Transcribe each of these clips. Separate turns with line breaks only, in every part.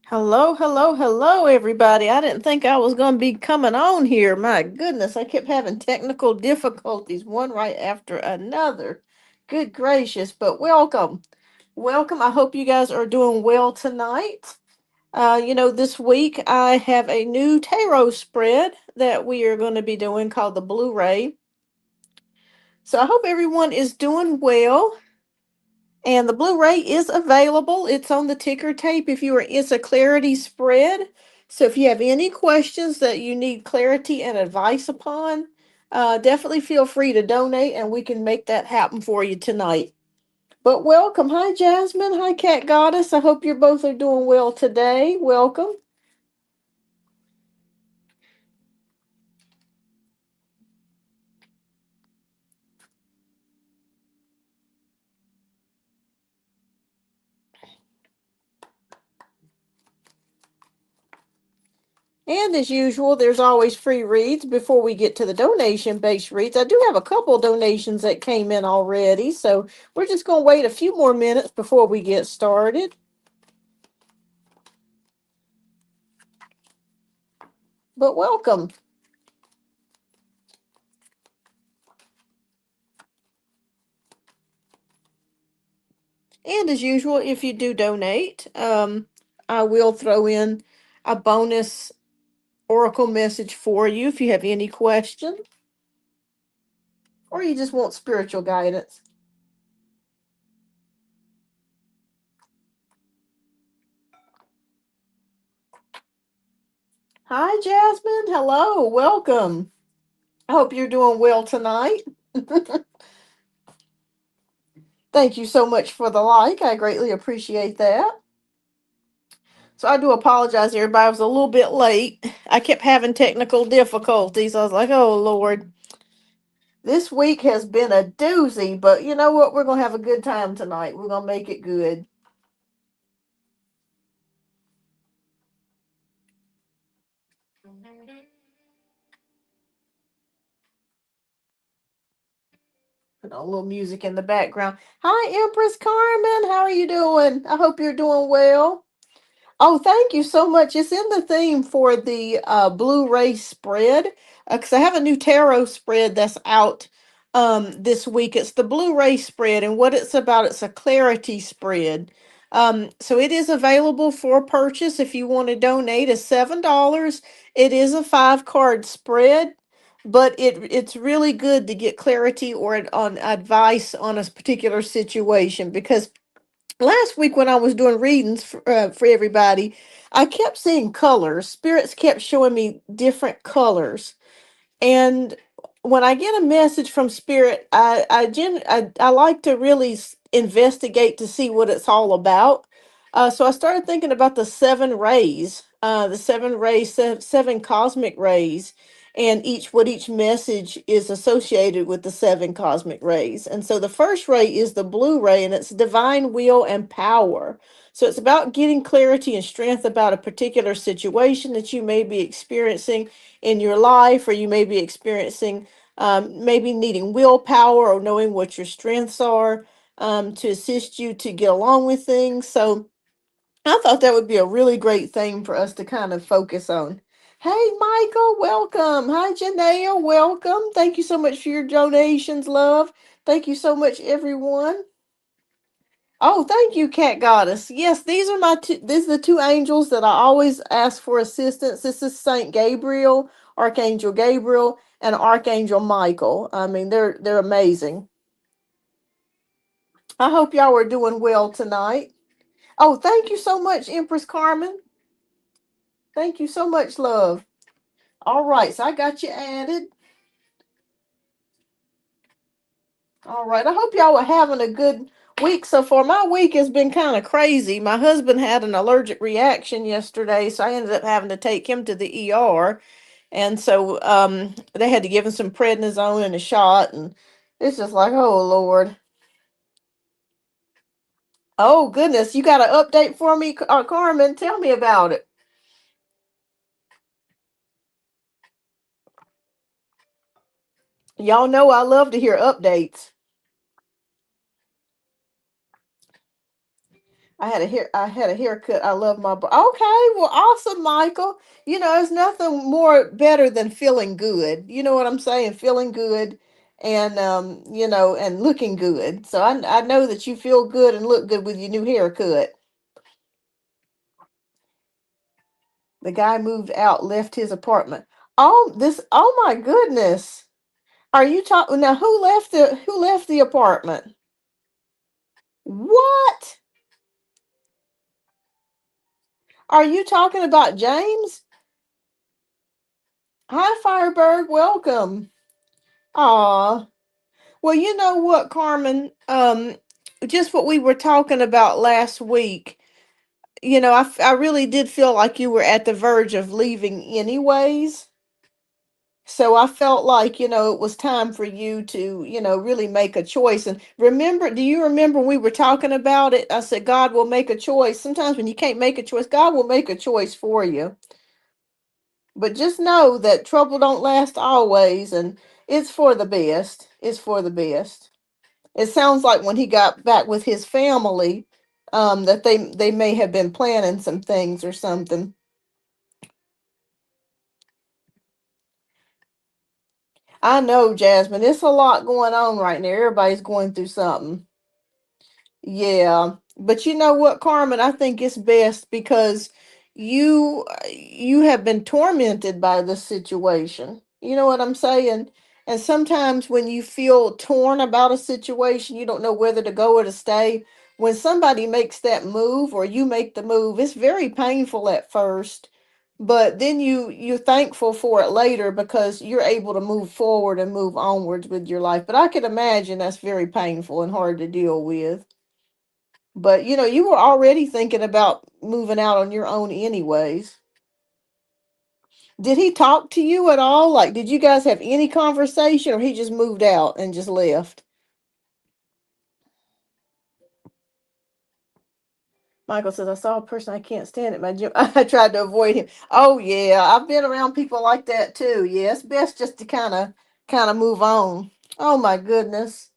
Hello, hello, hello, everybody. I didn't think I was going to be coming on here. My goodness, I kept having technical difficulties, one right after another. Good gracious, but welcome. Welcome. I hope you guys are doing well tonight. This week I have a new tarot spread that we are going to be doing called the Blue Ray. So I hope everyone is doing well. And the Blu-ray is available. It's on the ticker tape if you are it's a clarity spread. So if you have any questions that you need clarity and advice upon, definitely feel free to donate and we can make that happen for you tonight. But welcome. Hi Jasmine. Hi Cat Goddess. I hope you both are doing well today. Welcome. And as usual, there's always free reads before we get to the donation based reads. I do have a couple donations that came in already, so we're just going to wait a few more minutes before we get started. But welcome. And as usual, if you do donate, I will throw in a bonus oracle message for you if you have any question or you just want spiritual guidance. Hi, Jasmine. Hello. Welcome. I hope you're doing well tonight. Thank you so much for the like. I greatly appreciate that. So I do apologize, everybody. I was a little bit late. I kept having technical difficulties. I was like, oh, Lord. This week has been a doozy, but you know what? We're going to have a good time tonight. We're going to make it good. Put a little music in the background. Hi, Empress Carmen. How are you doing? I hope you're doing well. Oh, thank you so much. It's in the theme for the Blu-ray spread because I have a new tarot spread that's out this week. It's the Blu-ray spread, and what it's about, it's a clarity spread. So it is available for purchase if you want to donate. It's $7. It is a 5 card spread, but it's really good to get clarity or on advice on a particular situation because last week when I was doing readings for everybody, I kept seeing colors. Spirits kept showing me different colors. And when I get a message from spirit, I like to really investigate to see what it's all about. So I started thinking about the 7 rays, the 7 rays, seven cosmic rays, and each message is associated with the 7 cosmic rays. And so the first ray is the blue ray, and it's divine will and power. So it's about getting clarity and strength about a particular situation that you may be experiencing in your life, or you may be experiencing maybe needing willpower or knowing what your strengths are to assist you to get along with things. So I thought that would be a really great thing for us to kind of focus on. Hey, Michael, welcome. Hi, Janelle, welcome. Thank you so much for your donations, love. Thank you so much, everyone. Oh, thank you, Cat Goddess. Yes, these are these are the two angels that I always ask for assistance. This is Saint Gabriel, Archangel Gabriel, and Archangel Michael. I mean, they're amazing. I hope y'all are doing well tonight. Oh, thank you so much, Empress Carmen. Thank you so much, love. All right, so I got you added. All right. I hope y'all are having a good week so far. My week has been kind of crazy. My husband had an allergic reaction yesterday, so I ended up having to take him to the ER. And so they had to give him some prednisone and a shot, and it's just like, oh Lord. Oh goodness, you got an update for me, Carmen? Tell me about it. Y'all know I love to hear updates. I had a haircut. I love my okay, well awesome, Michael. You know, there's nothing more better than feeling good. You know what I'm saying? Feeling good and you know, and looking good. So I know that you feel good and look good with your new haircut. The guy moved out, left his apartment. Oh my goodness. Are you talking now who left the apartment? What? Are you talking about James? Hi Fireberg, welcome. Aw. Well, you know what, Carmen? Just what we were talking about last week. You know, I really did feel like you were at the verge of leaving anyways. So I felt like, you know, it was time for you to, you know, really make a choice. And remember, do you remember we were talking about it? I said, God will make a choice. Sometimes when you can't make a choice, God will make a choice for you. But just know that trouble don't last always, and it's for the best. It's for the best. It sounds like when he got back with his family, that they may have been planning some things or something. I know, Jasmine. It's a lot going on right now. Everybody's going through something. Yeah, but you know what, Carmen? I think it's best because you have been tormented by this situation. You know what I'm saying? And sometimes when you feel torn about a situation, you don't know whether to go or to stay. When somebody makes that move or you make the move, it's very painful at first, but then you're thankful for it later because you're able to move forward and move onwards with your life. But I can imagine that's very painful and hard to deal with. But you know, you were already thinking about moving out on your own anyways. Did he talk to you at all? Like, did you guys have any conversation or he just moved out and just left? Michael says, I saw a person I can't stand at my gym. I tried to avoid him. Oh yeah, I've been around people like that too. Yeah, it's best just to kind of move on. Oh my goodness.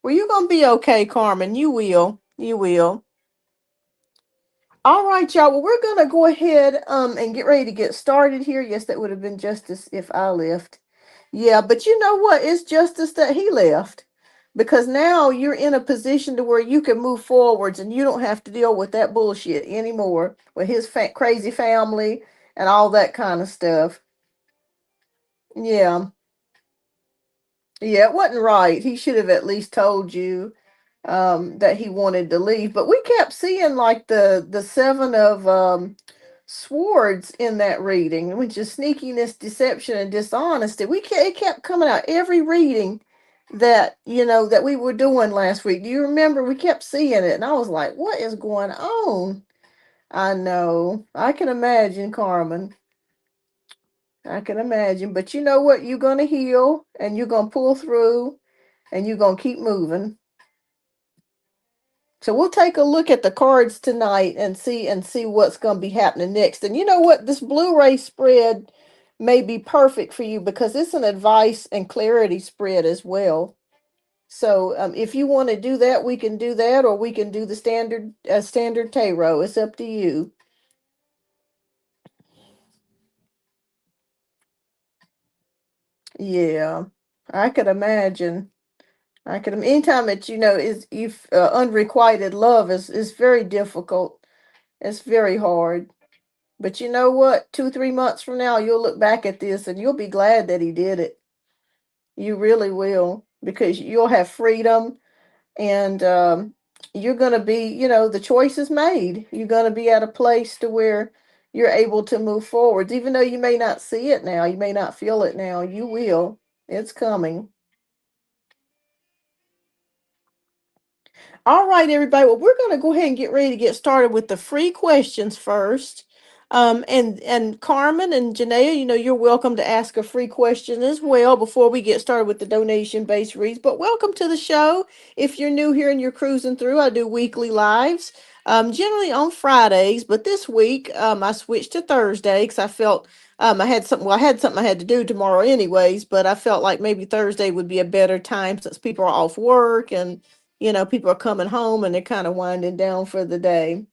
Well, you're gonna be okay, Carmen. You will. You will. All right, y'all. Well, we're gonna go ahead and get ready to get started here. Yes, that would have been justice if I left. Yeah, but you know what? It's justice that he left because now you're in a position to where you can move forwards and you don't have to deal with that bullshit anymore with his crazy family and all that kind of stuff. Yeah, yeah, it wasn't right. He should have at least told you that he wanted to leave. But we kept seeing like the seven of swords in that reading, which is sneakiness, deception, and dishonesty. It kept coming out every reading that you know that we were doing last week. Do you remember? We kept seeing it, and I was like, "What is going on?" I know. I can imagine, Carmen. I can imagine. But you know what? You're gonna heal, and you're gonna pull through, and you're gonna keep moving. So we'll take a look at the cards tonight and see what's going to be happening next. And you know what? This Blu-ray spread may be perfect for you because it's an advice and clarity spread as well. So if you want to do that, we can do that, or we can do the standard tarot. It's up to you. Yeah, I could imagine. I could. Anytime that you know is if unrequited love is very difficult. It's very hard. But you know what? 2, 3 months from now, you'll look back at this and you'll be glad that he did it. You really will, because you'll have freedom and you're going to be, you know, the choice is made. You're going to be at a place to where you're able to move forward. Even though you may not see it now, you may not feel it now, you will. It's coming. All right, everybody. Well, we're going to go ahead and get ready to get started with the free questions first. And Carmen and Janaea, you know, you're welcome to ask a free question as well before we get started with the donation-based reads. But welcome to the show. If you're new here and you're cruising through, I do weekly lives, generally on Fridays. But this week, I switched to Thursday because I felt I had something. Well, I had something I had to do tomorrow, anyways. But I felt like maybe Thursday would be a better time since people are off work and People are coming home and they're kind of winding down for the day.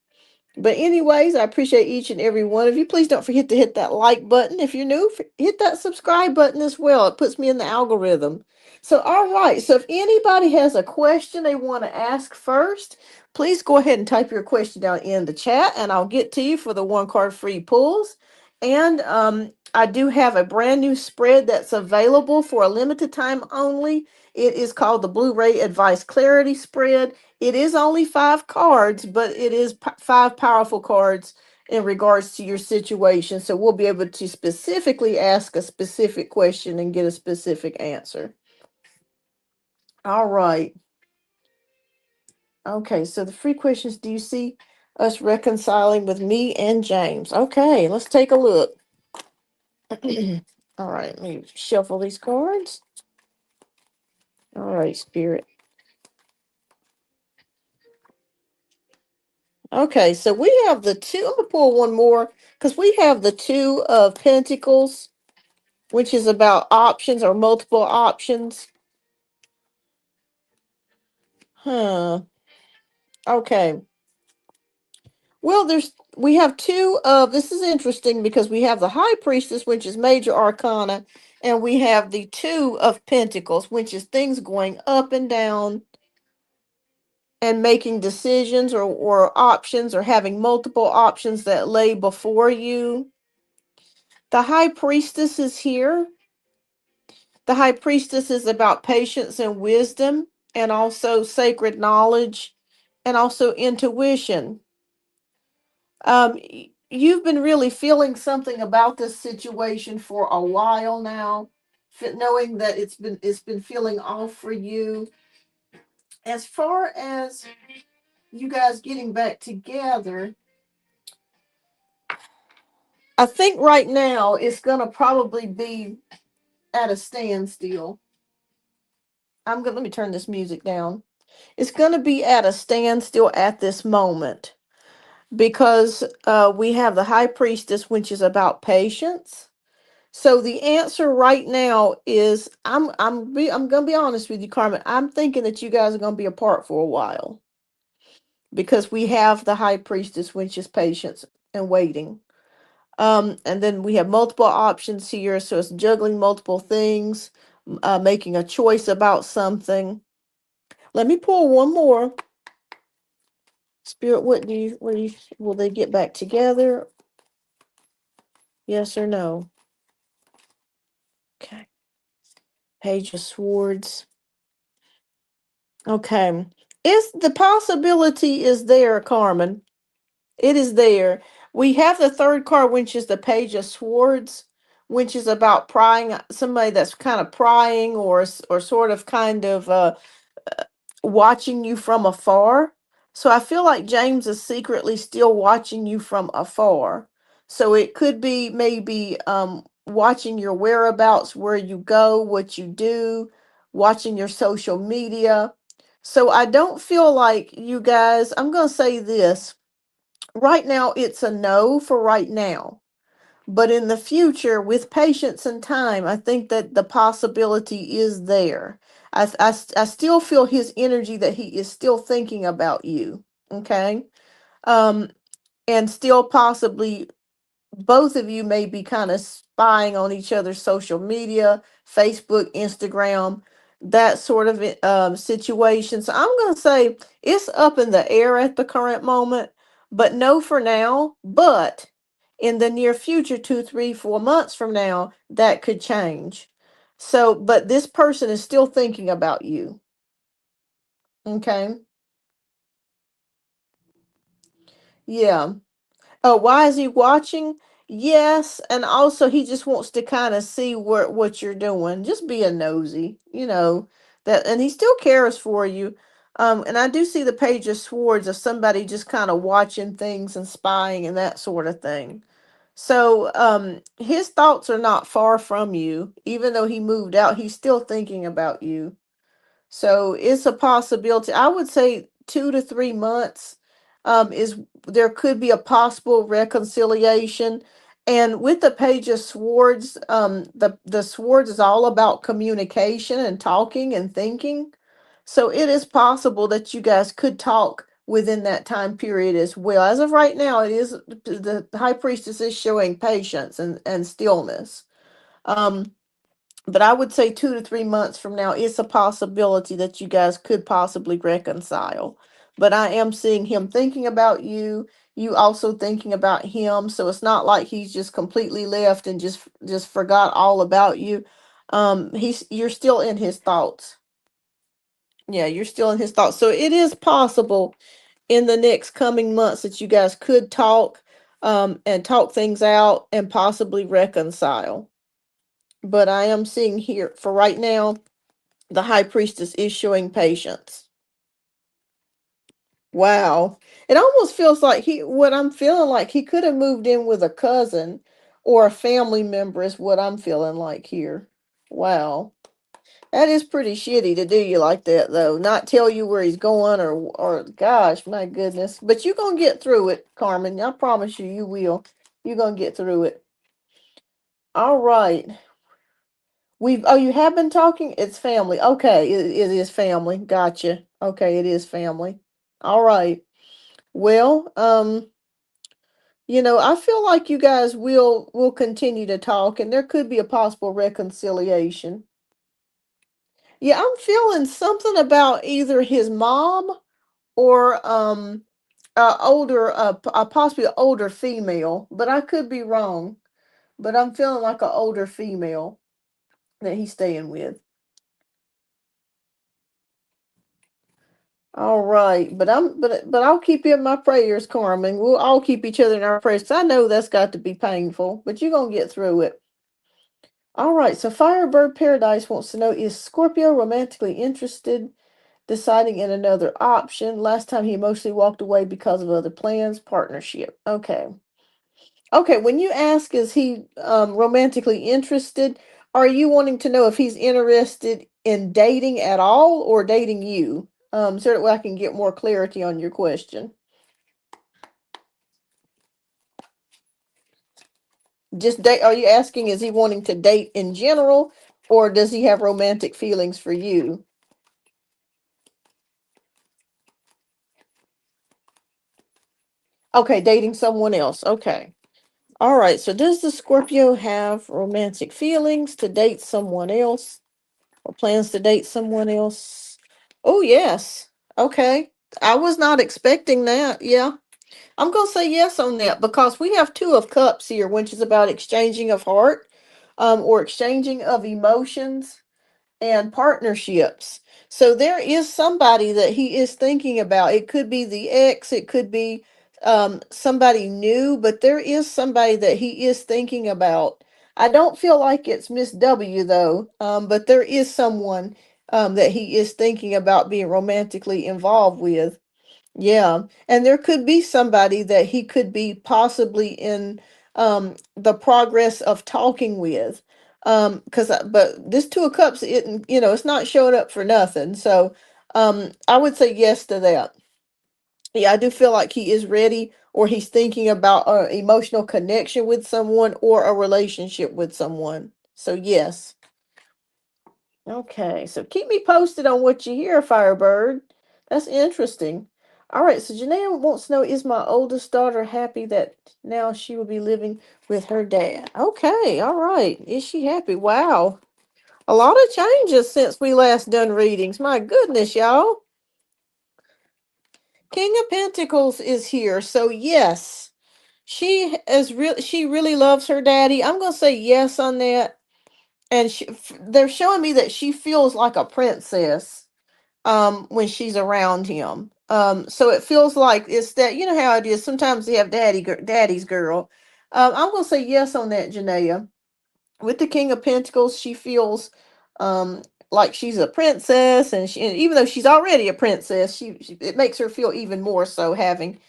But anyways, I appreciate each and every one of you. Please don't forget to hit that like button. If you're new, hit that subscribe button as well. It puts me in the algorithm. So, all right. So, if anybody has a question they want to ask first, please go ahead and type your question down in the chat, and I'll get to you for the one card free pulls. And I do have a brand new spread that's available for a limited time only. It is called the Blu-ray Advice Clarity Spread. It is only 5 cards, but it is 5 powerful cards in regards to your situation. So we'll be able to specifically ask a specific question and get a specific answer. All right. Okay, so the free questions, do you see us reconciling with me and James? Okay, let's take a look. All right, let me shuffle these cards. All right, Spirit. Okay, so we have the two. I'm gonna pull one more because we have the Two of Pentacles, which is about options or multiple options. Huh. Okay. Well, we have two of this is interesting because we have the High Priestess, which is major arcana, and we have the Two of Pentacles, which is things going up and down and making decisions or options or having multiple options that lay before you. The High Priestess is here. The High Priestess is about patience and wisdom, and also sacred knowledge, and also intuition. You've been really feeling something about this situation for a while now, knowing that it's been feeling off for you. As far as you guys getting back together, I think right now it's gonna probably be at a standstill. Let me turn this music down. It's gonna be at a standstill at this moment because we have the High Priestess, which is about patience. So the answer right now is I'm gonna be honest with you, Carmen. I'm thinking that you guys are gonna be apart for a while because we have the High Priestess, which is patience and waiting. And then we have multiple options here, so it's juggling multiple things, making a choice about something. Let me pull one more. Spirit, will they get back together? Yes or no? Okay. Page of Swords. Okay. Is the possibility is there, Carmen? It is there. We have the third card, which is the Page of Swords, which is about prying, somebody that's kind of prying or sort of kind of watching you from afar. So I feel like James is secretly still watching you from afar. So it could be maybe watching your whereabouts, where you go, what you do, watching your social media. So I don't feel like you guys, I'm going to say this. Right now, it's a no for right now. But in the future, with patience and time, I think that the possibility is there. I still feel his energy that he is still thinking about you. Okay. Um, and still possibly both of you may be kind of spying on each other's social media, Facebook, Instagram, that sort of situation. So I'm going to say it's up in the air at the current moment, but no for now. But in the near future, 2, 3, 4 months from now, that could change. So, but this person is still thinking about you. Okay. Yeah. Oh, why is he watching? Yes, and also he just wants to kind of see what you're doing. Just be a nosy, that, and he still cares for you. And I do see the Page of Swords of somebody just kind of watching things and spying and that sort of thing. So, his thoughts are not far from you. Even though he moved out, he's still thinking about you. So it's a possibility. I would say 2 to 3 months is there could be a possible reconciliation. And with the Page of Swords, the swords is all about communication and talking and thinking. So it is possible that you guys could talk within that time period as well. As of right now, it is the high priestess is showing patience and stillness. Um, but I would say 2 to 3 months from now, it's a possibility that you guys could possibly reconcile. But I am seeing him thinking about you, you also thinking about him. So it's not like he's just completely left and just forgot all about you. You're still in his thoughts. Yeah, you're still in his thoughts. So it is possible in the next coming months that you guys could talk and talk things out and possibly reconcile. But I am seeing here for right now, the high priestess is showing patience. Wow. It almost feels like what I'm feeling like he could have moved in with a cousin or a family member is what I'm feeling like here. Wow. That is pretty shitty to do you like that though. Not tell you where he's going or gosh, my goodness. But you're gonna get through it, Carmen. I promise you, you will. You're gonna get through it. All right. You have been talking? It's family. Okay, it is family. Gotcha. Okay, it is family. All right. Well, I feel like you guys will continue to talk and there could be a possible reconciliation. Yeah, I'm feeling something about either his mom or older possibly an older female, but I could be wrong. But I'm feeling like an older female that he's staying with. All right, but I'll keep you in my prayers, Carmen. We'll all keep each other in our prayers. 'Cause I know that's got to be painful, but you're gonna get through it. All right, so Firebird Paradise wants to know, is Scorpio romantically interested, deciding in another option? Last time he emotionally walked away because of other plans, partnership. Okay. Okay, when you ask, is he romantically interested, are you wanting to know if he's interested in dating at all or dating you? So that way I can get more clarity on your question. Just date, are you asking, is he wanting to date in general or does he have romantic feelings for you? Okay, dating someone else. Okay. All right, so does the Scorpio have romantic feelings to date someone else or plans to date someone else? Oh, yes. Okay. I was not expecting that. Yeah. I'm going to say yes on that because we have Two of Cups here, which is about exchanging of heart or exchanging of emotions and partnerships. So there is somebody that he is thinking about. It could be the ex, it could be somebody new, but there is somebody that he is thinking about. I don't feel like it's Miss W though, but there is someone that he is thinking about being romantically involved with. Yeah, and there could be somebody that he could be possibly in the progress of talking with. Because but this Two of Cups, it's not showing up for nothing. So I would say yes to that. Yeah, I do feel like he is ready or he's thinking about an emotional connection with someone or a relationship with someone. So yes. Okay, so keep me posted on what you hear, Firebird. That's interesting. All right, so Janae wants to know, is my oldest daughter happy that now she will be living with her dad? Okay, all right. Is she happy? Wow. A lot of changes since we last done readings. My goodness, y'all. King of Pentacles is here. So yes, she really loves her daddy. I'm going to say yes on that. And they're showing me that she feels like a princess when she's around him. So it feels like it's that, you know how it is. Sometimes they have daddy's girl. I'm gonna say yes on that, Janaea. With the King of Pentacles, she feels um like she's a princess, and even though she's already a princess, she it makes her feel even more so having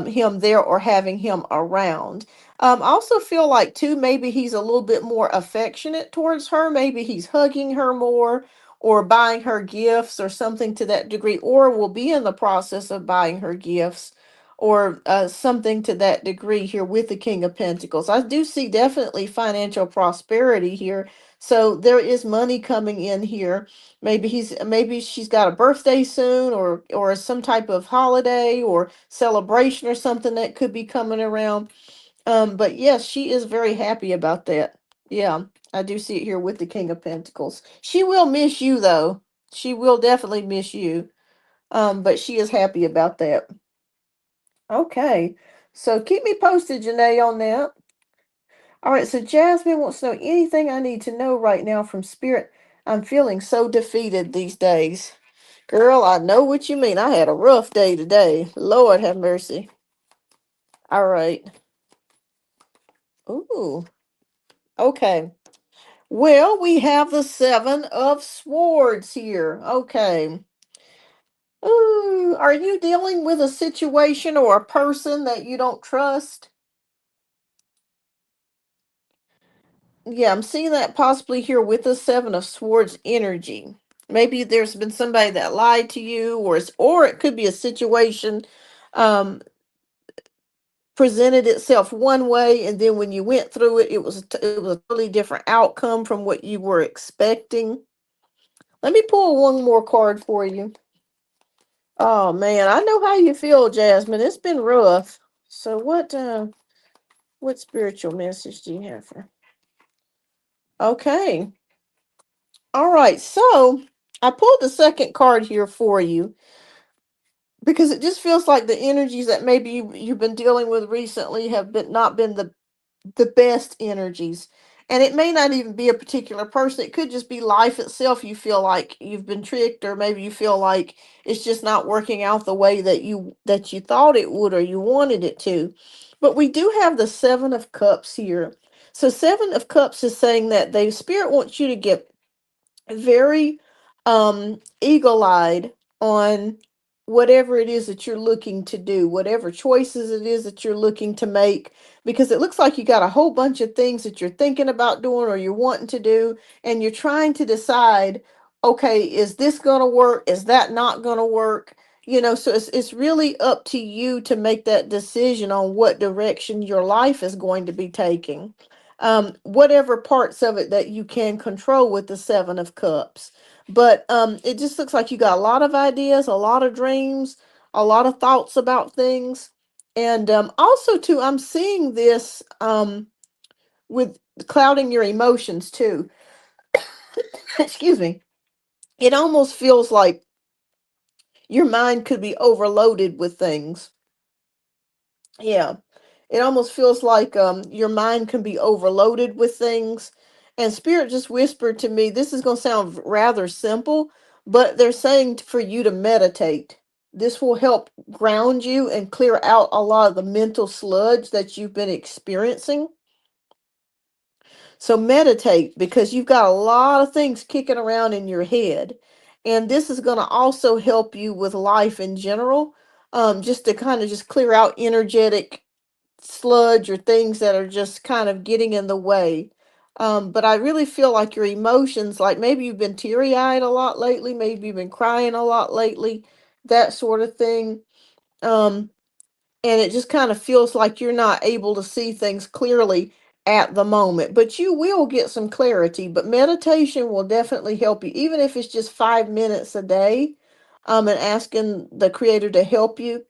him there or having him around. I also feel like too maybe he's a little bit more affectionate towards her. Maybe he's hugging her more or buying her gifts or something to that degree, or will be in the process of buying her gifts or something to that degree here with the King of Pentacles. I do see definitely financial prosperity here. So there is money coming in here. Maybe she's got a birthday soon, or some type of holiday or celebration or something that could be coming around. But yes, she is very happy about that. Yeah, I do see it here with the King of Pentacles. She will miss you though. She will definitely miss you. But she is happy about that. Okay. So keep me posted, Janae, on that. All right, so Jasmine wants to know anything I need to know right now from Spirit. I'm feeling so defeated these days. Girl, I know what you mean. I had a rough day today. Lord have mercy. All right. Ooh. Okay. Well, we have the Seven of Swords here. Okay. Ooh, are you dealing with a situation or a person that you don't trust? Yeah, I'm seeing that possibly here with the Seven of Swords energy. Maybe there's been somebody that lied to you, or it could be a situation um presented itself one way, and then when you went through it, it was a totally different outcome from what you were expecting. Let me pull one more card for you. Oh man, I know how you feel, Jasmine. It's been rough. So what spiritual message do you have for? Okay. All right. So, I pulled the second card here for you because it just feels like the energies that maybe you've been dealing with recently have been not been the best energies. And it may not even be a particular person. It could just be life itself. You feel like you've been tricked, or maybe you feel like it's just not working out the way that you thought it would or you wanted it to. But we do have the 7 of cups here. So 7 of cups is saying that the spirit wants you to get very eagle-eyed on whatever it is that you're looking to do, whatever choices it is that you're looking to make, because it looks like you got a whole bunch of things that you're thinking about doing or you're wanting to do, and you're trying to decide, okay, is this going to work, is that not going to work? So it's really up to you to make that decision on what direction your life is going to be taking, whatever parts of it that you can control with the 7 of cups. But it just looks like you got a lot of ideas, a lot of dreams, a lot of thoughts about things. And also too, I'm seeing this with clouding your emotions too. Excuse me. It almost feels like your mind could be overloaded with things. Yeah. It almost feels like your mind can be overloaded with things. And Spirit just whispered to me, this is going to sound rather simple, but they're saying for you to meditate. This will help ground you and clear out a lot of the mental sludge that you've been experiencing. So meditate, because you've got a lot of things kicking around in your head. And this is going to also help you with life in general, just to kind of just clear out energetic sludge or things that are just kind of getting in the way. But I really feel like your emotions, like maybe you've been teary eyed a lot lately, maybe you've been crying a lot lately, that sort of thing. Um, and it just kind of feels like you're not able to see things clearly at the moment. But you will get some clarity. But meditation will definitely help you, even if it's just 5 minutes a day, and asking the Creator to help you.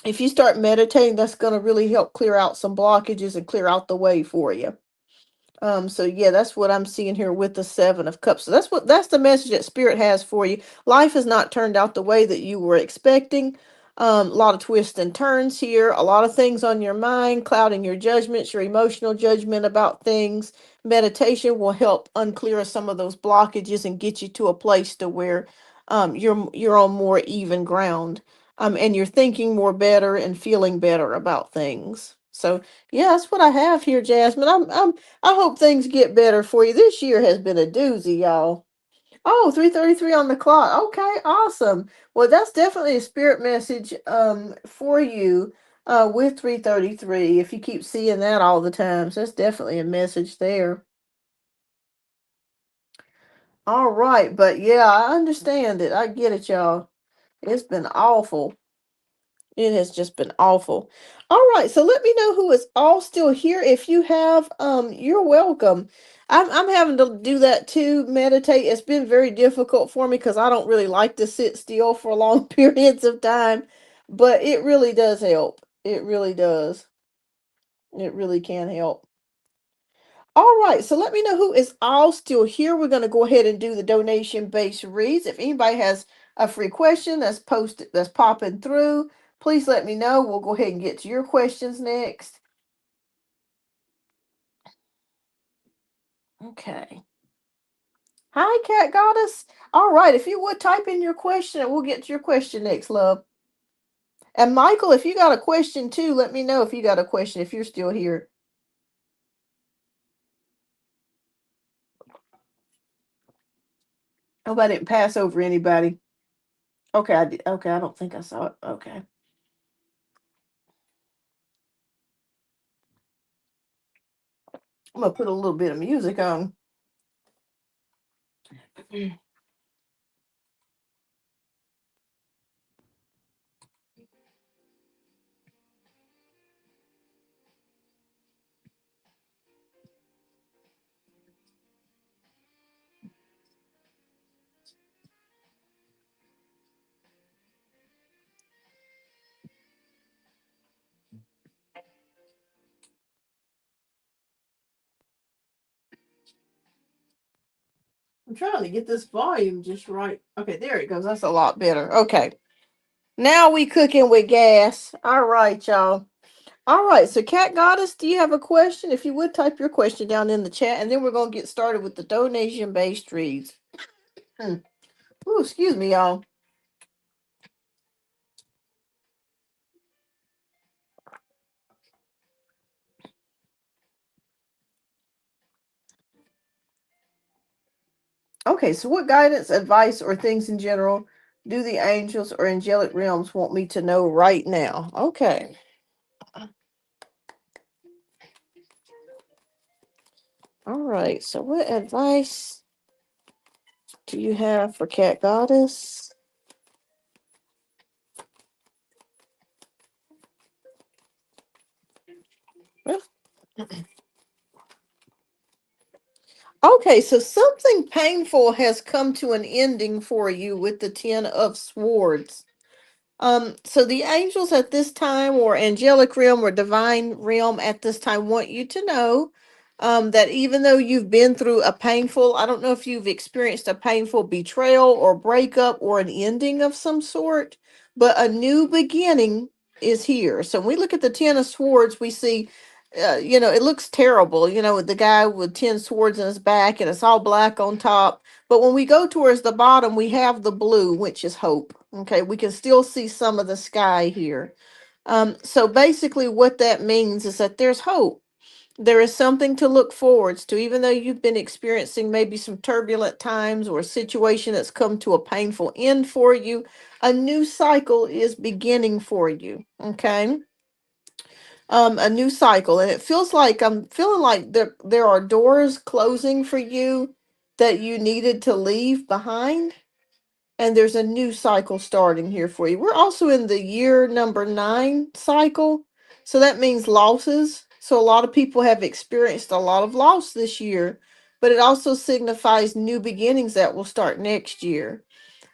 If you start meditating, that's going to really help clear out some blockages and clear out the way for you. So yeah, that's what I'm seeing here with the 7 of cups. So that's the message that Spirit has for you. Life has not turned out the way that you were expecting. A lot of twists and turns here, a lot of things on your mind, clouding your judgments, your emotional judgment about things. Meditation will help unclear some of those blockages and get you to a place to where you're on more even ground. And you're thinking more better and feeling better about things. So yeah, that's what I have here, Jasmine. I hope things get better for you. This year has been a doozy, y'all. Oh, 3:33 on the clock. Okay, awesome. Well, that's definitely a spirit message for you with 3:33 if you keep seeing that all the time. So that's definitely a message there. All right, but yeah, I understand it. I get it, y'all. It's been awful. It has just been awful. All right, so let me know who is all still here. If you have, you're welcome. I'm having to do that too, meditate. It's been very difficult for me because I don't really like to sit still for long periods of time, but it really does help. It really does. It really can help. All right, so let me know who is all still here. We're going to go ahead and do the donation based reads. If anybody has a free question that's posted, that's popping through, please let me know. We'll go ahead and get to your questions next. Okay. Hi, Cat Goddess. All right, if you would type in your question, and we'll get to your question next, love. And Michael, if you got a question too, let me know if you got a question if you're still here. Hope I didn't pass over anybody. Okay, I did. Okay, I don't think I saw it. Okay. I'm gonna put a little bit of music on. I'm trying to get this volume just right. Okay, there it goes. That's a lot better. Okay. Now we cooking with gas. All right, y'all. All right. So, Cat Goddess, do you have a question? If you would type your question down in the chat, and then we're gonna get started with the donation based reads. Hmm. Ooh, excuse me, y'all. Okay, so what guidance, advice, or things in general do the angels or angelic realms want me to know right now? Okay. All right. So, what advice do you have for Cat Goddess? Well, okay, so something painful has come to an ending for you with the Ten of Swords. So the angels at this time, or angelic realm, or divine realm at this time, want you to know that even though you've been through a painful, I don't know if you've experienced a painful betrayal or breakup or an ending of some sort, but a new beginning is here. So when we look at the Ten of Swords, we see, it looks terrible, with the guy with 10 swords in his back and it's all black on top. But when we go towards the bottom, we have the blue, which is hope. Okay, we can still see some of the sky here. So basically, what that means is that there's hope. There is something to look forwards to, even though you've been experiencing maybe some turbulent times or a situation that's come to a painful end for you. A new cycle is beginning for you. Okay, a new cycle, and it feels like I'm feeling like there are doors closing for you that you needed to leave behind, and there's a new cycle starting here for you. We're also in the year number 9 cycle, so that means losses. So a lot of people have experienced a lot of loss this year, but it also signifies new beginnings that will start next year.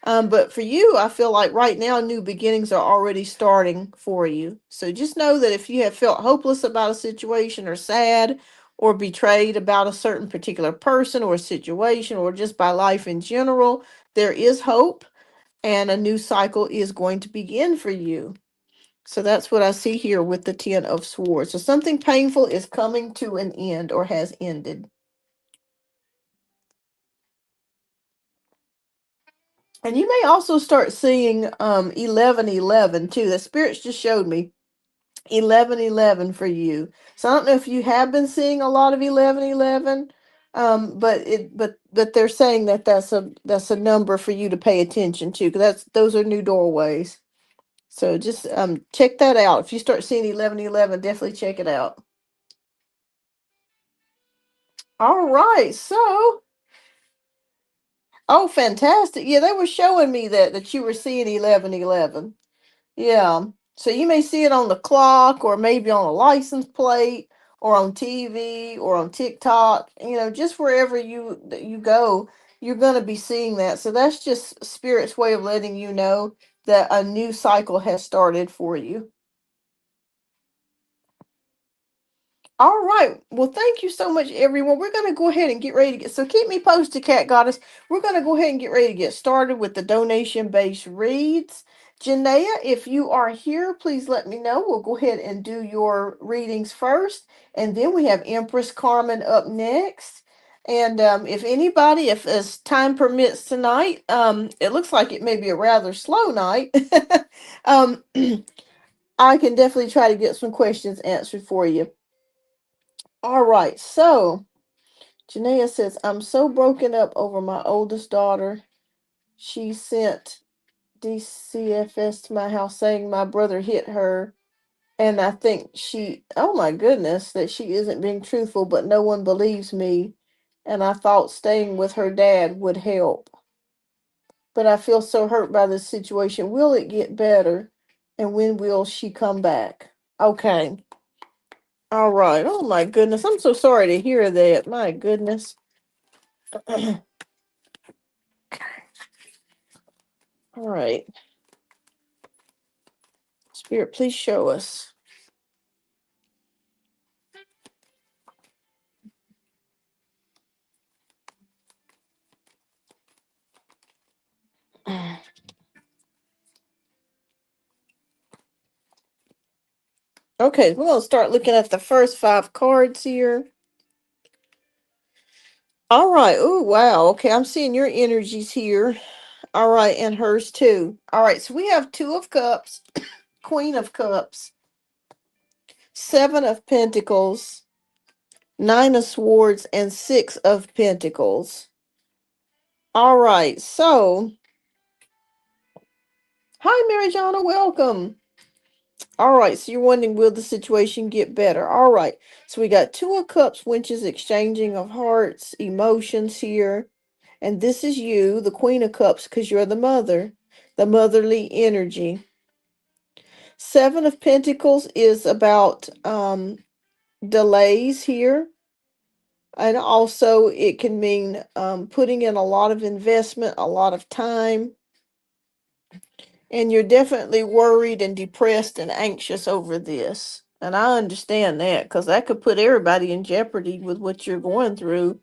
But for you, I feel like right now new beginnings are already starting for you. So just know that if you have felt hopeless about a situation, or sad or betrayed about a certain particular person or situation, or just by life in general, there is hope, and a new cycle is going to begin for you. So that's what I see here with the Ten of Swords. So something painful is coming to an end or has ended. And you may also start seeing 1111 too. The spirits just showed me 1111 for you. So I don't know if you have been seeing a lot of 1111, but they're saying that that's a number for you to pay attention to, because those are new doorways. So just check that out. If you start seeing 1111, definitely check it out. All right. So, oh, fantastic. Yeah, they were showing me that you were seeing 1111. Yeah. So you may see it on the clock or maybe on a license plate or on TV or on TikTok, just wherever you go, you're going to be seeing that. So that's just spirit's way of letting you know that a new cycle has started for you. All right. Well, thank you so much, everyone. We're going to go ahead and get ready to get. So keep me posted, Cat Goddess. We're going to go ahead and get ready to get started with the donation-based reads. Janaea, if you are here, please let me know. We'll go ahead and do your readings first, and then we have Empress Carmen up next. And if anybody, if as time permits tonight, it looks like it may be a rather slow night. um, I can definitely try to get some questions answered for you. All right, so Janaea says, I'm so broken up over my oldest daughter. She sent DCFS to my house saying my brother hit her. And I think oh my goodness, that she isn't being truthful, but no one believes me. And I thought staying with her dad would help. But I feel so hurt by this situation. Will it get better? And when will she come back? Okay. All right. Oh my goodness. I'm so sorry to hear that. My goodness. All right. Spirit, please show us. Okay, we're going to start looking at the first 5 cards here. All right. Oh, wow. Okay, I'm seeing your energies here. All right, and hers too. All right, so we have 2 of Cups, Queen of Cups, 7 of Pentacles, 9 of Swords, and 6 of Pentacles. All right, so hi, Marijana, welcome. All right, so you're wondering, will the situation get better? All right, so we got 2 of Cups, which is exchanging of hearts, emotions here. And this is you, the Queen of Cups, because you're the mother, the motherly energy. 7 of Pentacles is about delays here. And also, it can mean putting in a lot of investment, a lot of time. And you're definitely worried and depressed and anxious over this. And I understand that because that could put everybody in jeopardy with what you're going through.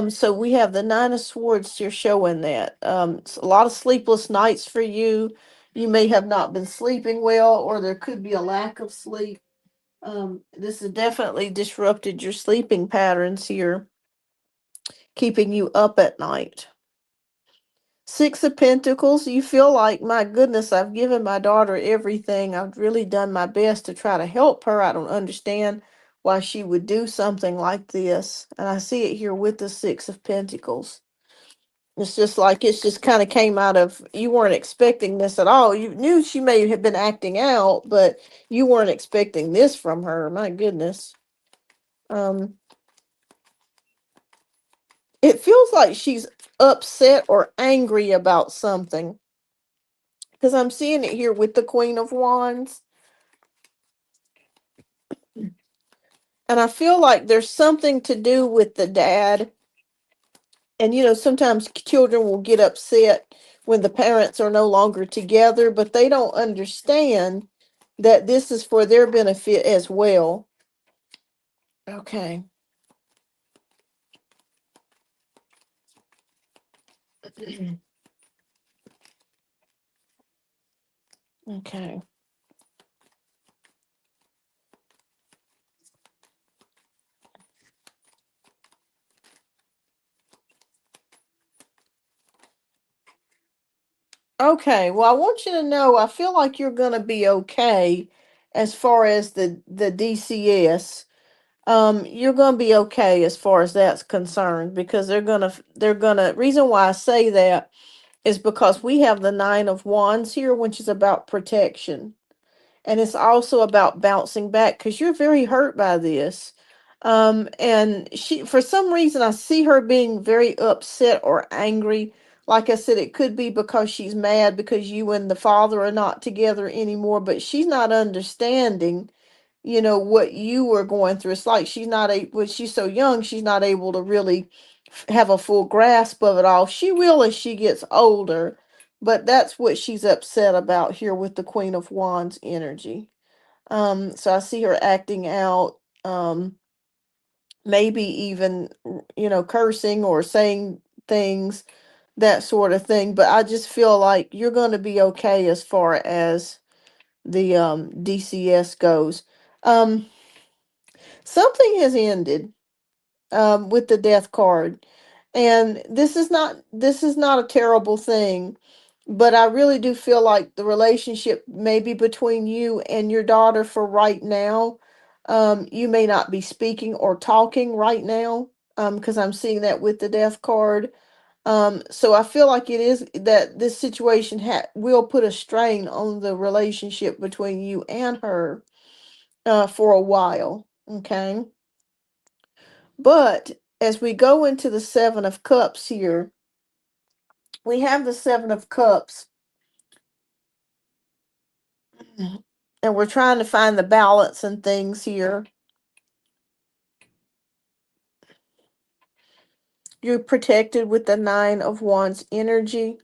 So we have the 9 of Swords here showing that. It's a lot of sleepless nights for you. You may have not been sleeping well, or there could be a lack of sleep. This has definitely disrupted your sleeping patterns here, keeping you up at night. 6 of Pentacles, you feel like, my goodness, I've given my daughter everything. I've really done my best to try to help her. I don't understand why she would do something like this. And I see it here with the 6 of Pentacles. It's just like it's just kind of came out of, you weren't expecting this at all. You knew she may have been acting out, but you weren't expecting this from her. My goodness. It feels like she's upset or angry about something, because I'm seeing it here with the Queen of Wands. And I feel like there's something to do with the dad. And sometimes children will get upset when the parents are no longer together, but they don't understand that this is for their benefit as well. Okay. Okay. Okay, well, I want you to know I feel like you're going to be okay as far as the DCS. You're going to be okay as far as that's concerned, because they're going to reason why I say that is because we have the 9 of Wands here, which is about protection. And it's also about bouncing back, because you're very hurt by this. And she, for some reason, I see her being very upset or angry Like I said, it could be because she's mad because you and the father are not together anymore, but she's not understanding, what you were going through. It's like she's not a when she's so young, she's not able to really have a full grasp of it all. She will as she gets older, but that's what she's upset about here with the Queen of Wands energy. So I see her acting out, maybe even, cursing or saying things, that sort of thing. But I just feel like you're going to be okay as far as the DCS goes. Um, Something has ended with the death card, and this is not a terrible thing, but I really do feel like the relationship maybe between you and your daughter for right now, you may not be speaking or talking right now, because I'm seeing that with the death card. So I feel like it is that this situation will put a strain on the relationship between you and her for a while. Okay. But as we go into the Seven of Cups here, we have the Seven of Cups, and we're trying to find the balance and things here. You're protected with the Nine of Wands energy.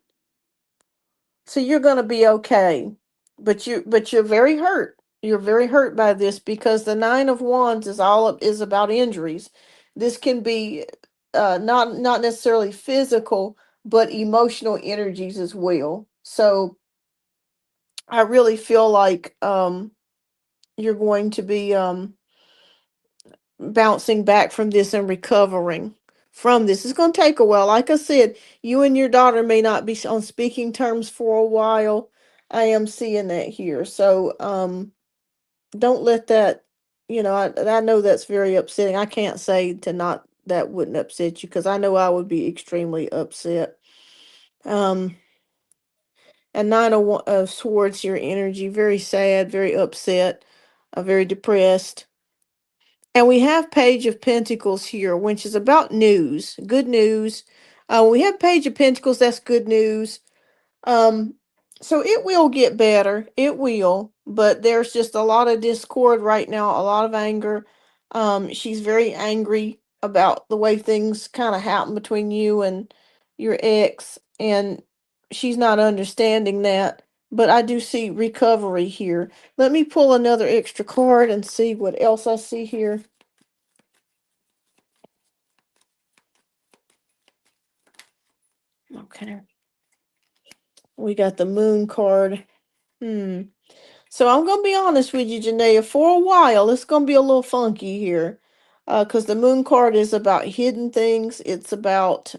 So you're going to be okay. But you're very hurt. You're very hurt by this because the Nine of Wands is about injuries. This can be not necessarily physical, but emotional energies as well. So I really feel like you're going to be bouncing back from this and recovering from this. It's going to take a while. Like I said, you and your daughter may not be on speaking terms for a while. I am seeing that here. So don't let that, I know that's very upsetting. I can't say to not that wouldn't upset you because I know I would be extremely upset. Um, and of Swords, your energy, very sad, very upset, very depressed. And we have Page of Pentacles here, which is about news, good news. We have Page of Pentacles, that's good news. Um, so it will get better. It will, but there's just a lot of discord right now, a lot of anger. She's very angry about the way things kind of happen between you and your ex, and she's not understanding that. But I do see recovery here. Let me pull another extra card and see what else I see here. Okay. We got the Moon card. Hmm. So I'm gonna be honest with you, Janaea. For a while, it's gonna be a little funky here, because the Moon card is about hidden things. It's about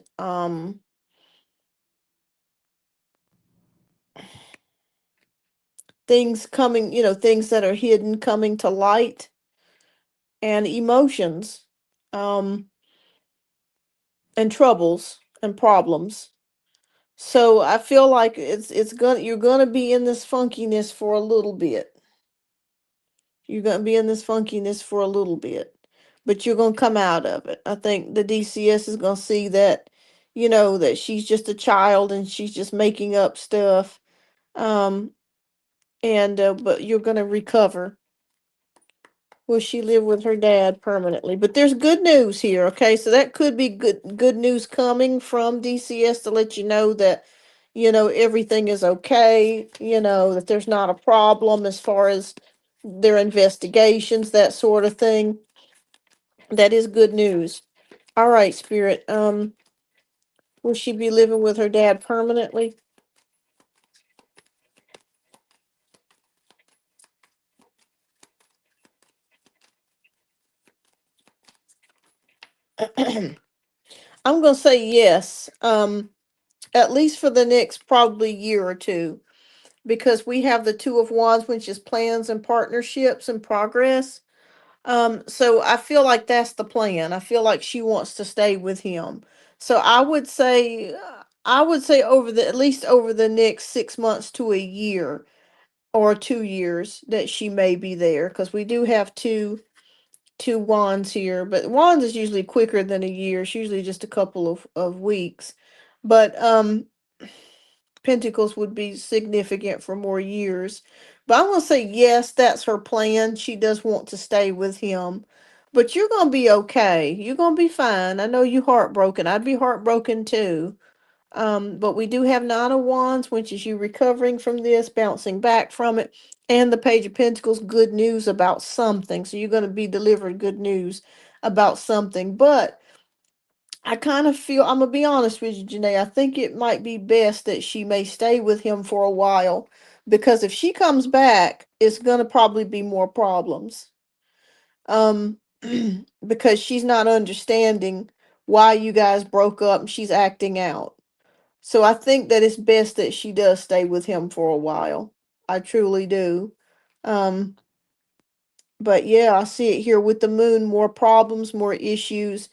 things coming, things that are hidden coming to light, and emotions, um, and troubles and problems. So I feel like you're gonna be in this funkiness for a little bit. You're going to be in this funkiness for a little bit, but you're going to come out of it. I think the DCS is going to see that, that she's just a child and she's just making up stuff. Um, and but you're going to recover. Will she live with her dad permanently? But there's good news here, okay? So that could be good news coming from DCS to let you know that everything is okay, that there's not a problem as far as their investigations, that sort of thing. That is good news. All right, Spirit. Will she be living with her dad permanently? I'm gonna say yes. At least for the next probably year or two, because we have the Two of Wands, which is plans and partnerships and progress. So I feel like that's the plan. I feel like she wants to stay with him. So I would say over the at least over the next 6 months to a year or 2 years that she may be there, because we do have two wands here, but wands is usually quicker than a year. It's usually just a couple of weeks. But Pentacles would be significant for more years. But I'm going to say, yes, that's her plan. She does want to stay with him. But you're going to be okay. You're going to be fine. I know you heartbroken. I'd be heartbroken too. But we do have Nine of Wands, which is you recovering from this, bouncing back from it, and the Page of Pentacles, good news about something. So you're going to be delivered good news about something. But I kind of feel, I'm going to be honest with you, Janae, I think it might be best that she may stay with him for a while, because if she comes back, it's going to probably be more problems. Um, because she's not understanding why you guys broke up and she's acting out. So I think that it's best that she does stay with him for a while. I truly do. Um, but yeah, I see it here with the moon, more problems, more issues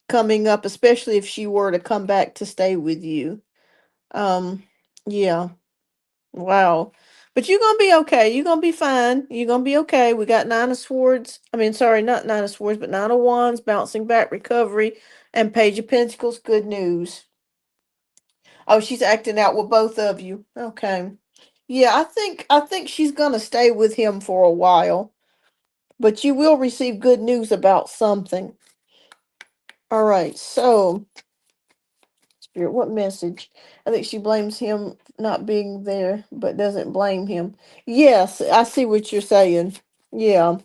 coming up, especially if she were to come back to stay with you. Um, yeah. Wow. But you're gonna be okay. You're gonna be fine. You're gonna be okay. We got Nine of Swords. I mean, sorry, not Nine of Swords, but Nine of Wands, bouncing back, recovery, and Page of Pentacles, good news. Oh, she's acting out with both of you. Okay. Yeah, I think she's gonna stay with him for a while, but you will receive good news about something. All right, so Spirit, what message? I think she blames him not being there, but doesn't blame him. Yes, I see what you're saying. Yeah.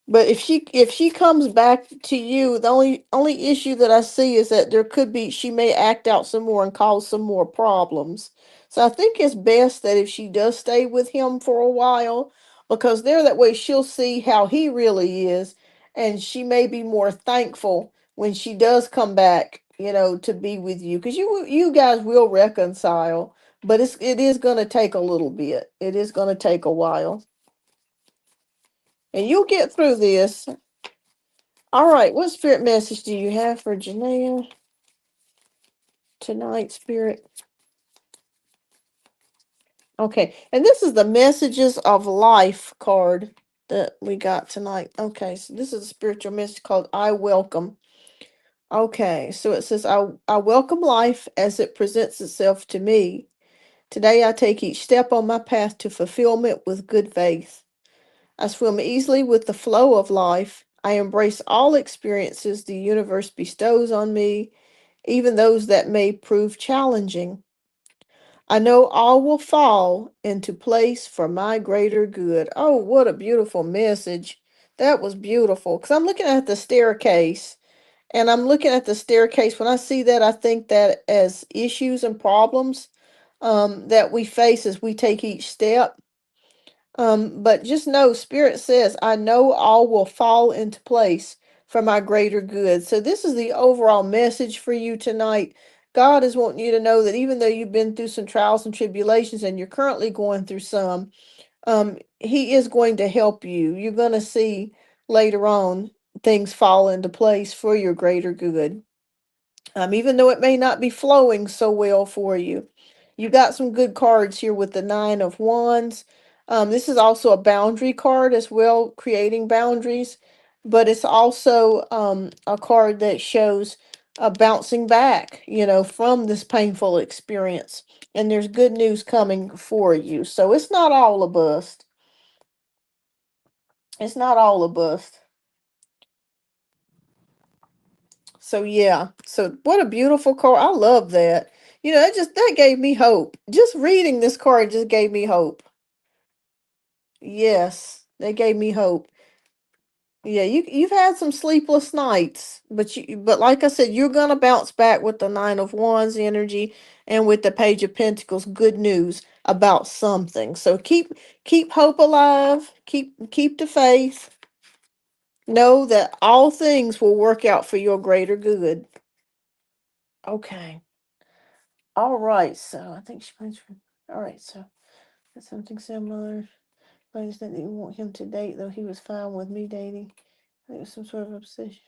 But if she comes back to you, the only issue that I see is that there could be, she may act out some more and cause some more problems. So I think it's best that if she does stay with him for a while, because there that way she'll see how he really is, and she may be more thankful when she does come back, to be with you, because you guys will reconcile, but it is going to take a little bit. It is going to take a while, and you'll get through this. All right, what spirit message do you have for Janelle tonight, Spirit? Okay, and this is the Messages of Life card that we got tonight. Okay, so this is a spiritual message called I Welcome. Okay, so it says, I welcome life as it presents itself to me. Today I take each step on my path to fulfillment with good faith. I swim easily with the flow of life. I embrace all experiences the universe bestows on me, even those that may prove challenging. I know all will fall into place for my greater good. Oh, what a beautiful message. That was beautiful. Because I'm looking at the staircase, and I'm looking at the staircase. When I see that, I think that as issues and problems that we face as we take each step. But just know, Spirit says, I know all will fall into place for my greater good. So, this is the overall message for you tonight. God is wanting you to know that even though you've been through some trials and tribulations, and you're currently going through some, He is going to help you. You're going to see later on things fall into place for your greater good. Even though it may not be flowing so well for you. You got some good cards here with the Nine of Wands. This is also a boundary card as well, creating boundaries, but it's also a card that shows bouncing back, from this painful experience. And there's good news coming for you. So it's not all a bust. It's not all a bust. So yeah, so what a beautiful card. I love that. That gave me hope. Just reading this card just gave me hope. Yes, they gave me hope. Yeah, you've had some sleepless nights, but like I said, you're gonna bounce back with the Nine of Wands energy and with the Page of Pentacles. Good news about something. So keep hope alive. Keep the faith. Know that all things will work out for your greater good. Okay. All right, so I think she plays for. All right, so that's something similar. But I just didn't even want him to date, though he was fine with me dating. I think it was some sort of obsession.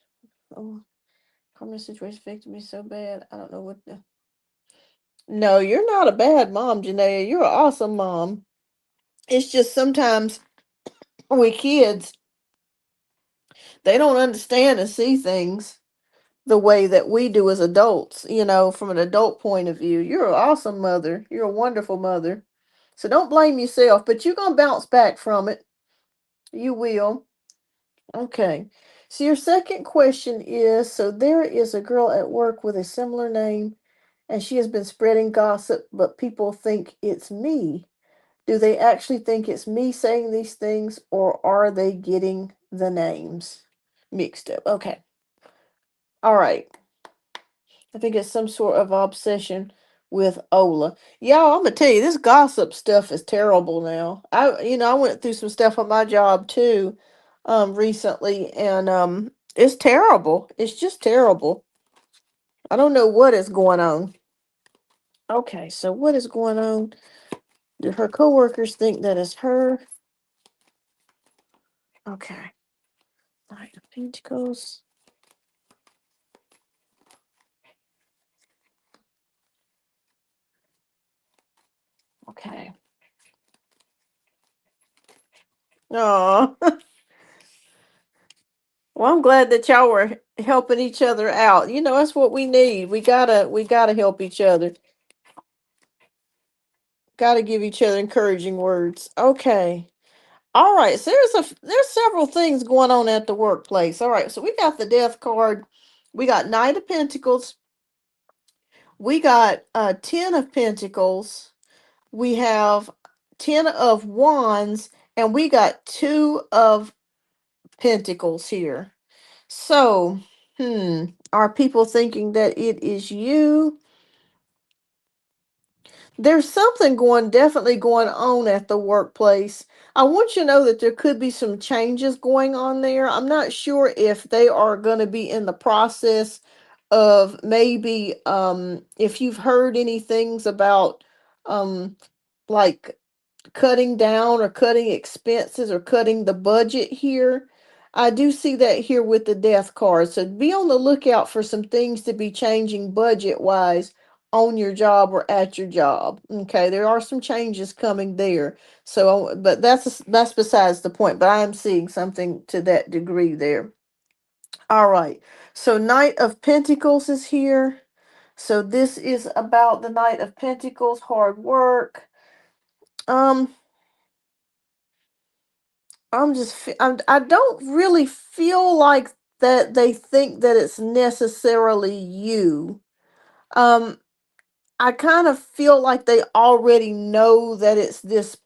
Oh, karma situation affected me so bad. I don't know what the. No, you're not a bad mom, Janaea. You're an awesome mom. It's just sometimes with kids, they don't understand and see things. the way that we do as adults, from an adult point of view. You're an awesome mother. You're a wonderful mother. So don't blame yourself, but you're going to bounce back from it. You will. Okay. So your second question is, so there is a girl at work with a similar name and she has been spreading gossip, but people think it's me. Do they actually think it's me saying these things, or are they getting the names mixed up? Okay. All right. I think it's some sort of obsession with Ola. Y'all, I'm gonna tell you, this gossip stuff is terrible now. I went through some stuff on my job too, recently, and it's terrible. It's just terrible. I don't know what is going on. Okay, so what is going on? Do her coworkers think that it's her? Okay. Knight of Pentacles. Okay. Oh, well, I'm glad that y'all were helping each other out. That's what we need. We gotta help each other. Gotta give each other encouraging words. Okay. All right. So there's several things going on at the workplace. All right. So we got the death card. We got Knight of Pentacles. We got 10 of Pentacles. We have 10 of Wands, and we got 2 of Pentacles here. So, are people thinking that it is you? There's something definitely going on at the workplace. I want you to know that there could be some changes going on there. I'm not sure if they are going to be in the process of maybe, if you've heard any things about, like cutting down or cutting expenses or cutting the budget here. I do see that here with the death card. So be on the lookout for some things to be changing budget wise on your job or at your job. Okay, there are some changes coming there. So, but that's besides the point. But I am seeing something to that degree there. All right. So Knight of Pentacles is here. So this is about the Knight of Pentacles, hard work. Um, I don't really feel like that they think that it's necessarily you. Um, I kind of feel like they already know that it's this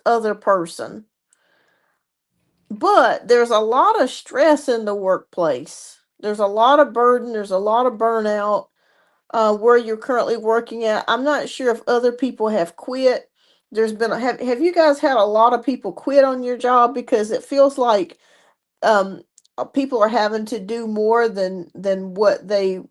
other person. But there's a lot of stress in the workplace. There's a lot of burden, there's a lot of burnout where you're currently working at. I'm not sure if other people have quit. Have you guys had a lot of people quit on your job, because it feels like um people are having to do more than what they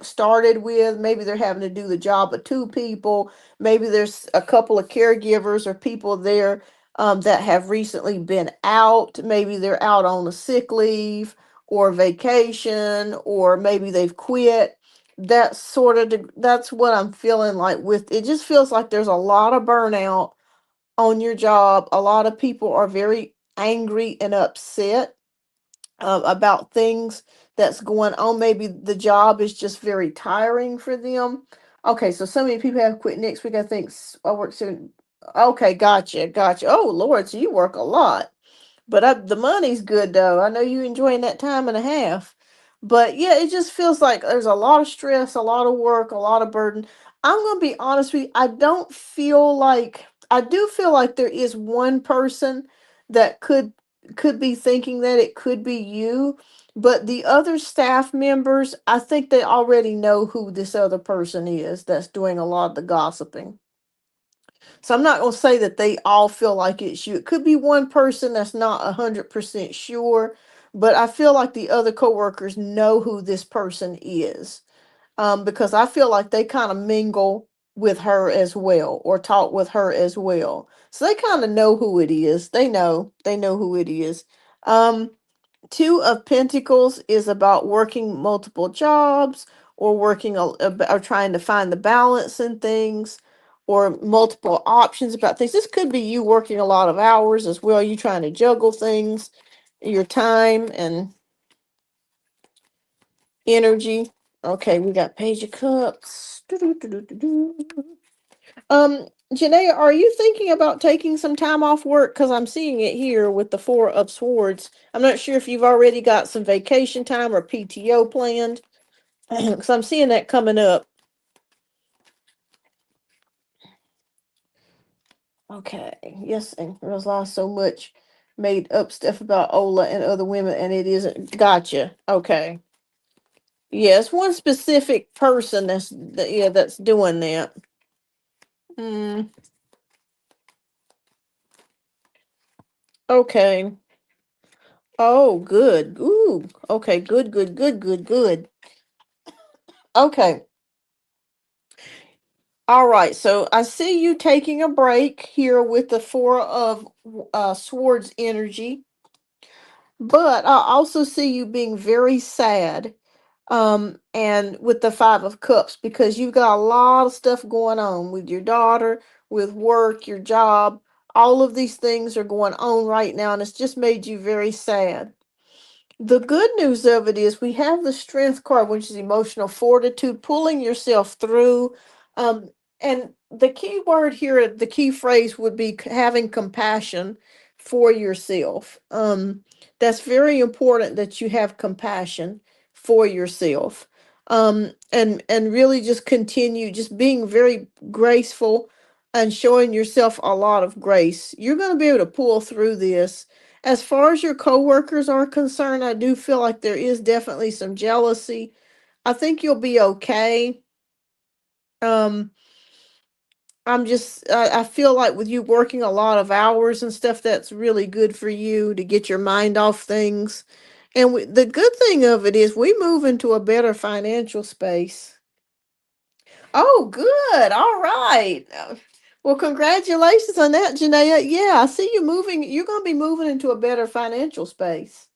started with. Maybe they're having to do the job of 2 people. Maybe there's a couple of caregivers or people there that have recently been out. Maybe they're out on a sick leave or vacation, or maybe they've quit. That's what I'm feeling like with it. Just feels like there's a lot of burnout on your job. A lot of people are very angry and upset about things that's going on. Maybe the job is just very tiring for them. Okay, so many people have quit next week. I think I work soon. Okay, gotcha. Oh Lord, so you work a lot. But the money's good though. I know you enjoying that time and a half. But yeah, it just feels like there's a lot of stress, a lot of work, a lot of burden. I'm gonna be honest with you. I do feel like there is one person that could be thinking that it could be you, but the other staff members, I think they already know who this other person is that's doing a lot of the gossiping. So I'm not going to say that they all feel like it's you. It could be one person that's not 100% sure, but I feel like the other coworkers know who this person is, because I feel like they kind of mingle with her as well or talk with her as well. So they kind of know who it is. They know who it is. Um, 2 of Pentacles is about working multiple jobs, or or trying to find the balance in things, or multiple options about things. This could be you working a lot of hours as well. You trying to juggle things, your time, and energy. Okay, we got Page of Cups. Doo-doo-doo-doo-doo-doo. Janae, are you thinking about taking some time off work? Because I'm seeing it here with the Four of Swords. I'm not sure if you've already got some vacation time or PTO planned. Because I'm seeing that coming up. Okay, yes, and there's a lot so much made up stuff about Ola and other women, and it isn't. Gotcha. Okay. Yes, one specific person yeah, that's doing that. Mm, okay. Oh, good. Ooh. Okay. Good. Good. Good. Good. Good. Okay. All right. So I see you taking a break here with the Four of Swords energy, but I also see you being very sad. And with the Five of Cups, because you've got a lot of stuff going on with your daughter, with work, your job. All of these things are going on right now, and it's just made you very sad. The good news of it is we have the strength card, which is emotional fortitude, pulling yourself through. Um, and the key word here, the key phrase would be having compassion for yourself. That's very important that you have compassion for yourself. And really just continue just being very graceful and showing yourself a lot of grace. You're going to be able to pull through this. As far as your coworkers are concerned, I do feel like there is definitely some jealousy. I think you'll be okay. Um, I feel like with you working a lot of hours and stuff, that's really good for you to get your mind off things. And the good thing of it is we move into a better financial space. Oh, good. All right. Well, congratulations on that, Janaea. Yeah, I see you moving. You're going to be moving into a better financial space.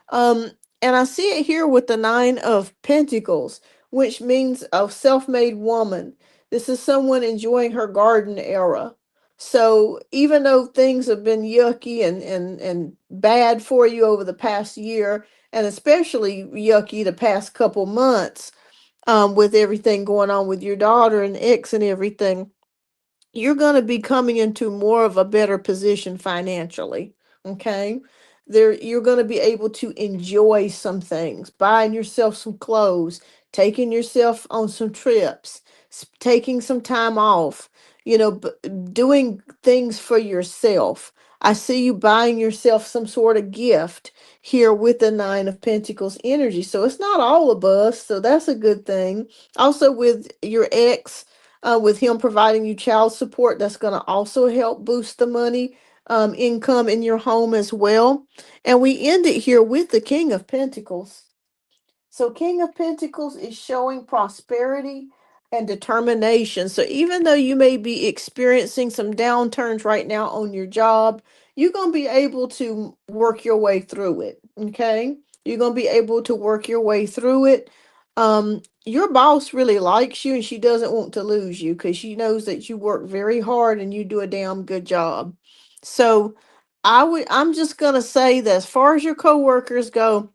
Um, and I see it here with the Nine of Pentacles, which means a self-made woman. This is someone enjoying her garden era. So even though things have been yucky and bad for you over the past year, and especially yucky the past couple months, with everything going on with your daughter and ex and everything, you're going to be coming into more of a better position financially. Okay. There, you're going to be able to enjoy some things, buying yourself some clothes, taking yourself on some trips, taking some time off, doing things for yourself. I see you buying yourself some sort of gift here with the Nine of Pentacles energy. So it's not all of us. So that's a good thing. Also, with your ex, with him providing you child support, that's going to also help boost the money income in your home as well. And we end it here with the King of Pentacles. So, King of Pentacles is showing prosperity and determination. So, even though you may be experiencing some downturns right now on your job, you're going to be able to work your way through it. Okay. You're going to be able to work your way through it. Your boss really likes you and she doesn't want to lose you because she knows that you work very hard and you do a damn good job. So, I'm just going to say that as far as your coworkers go,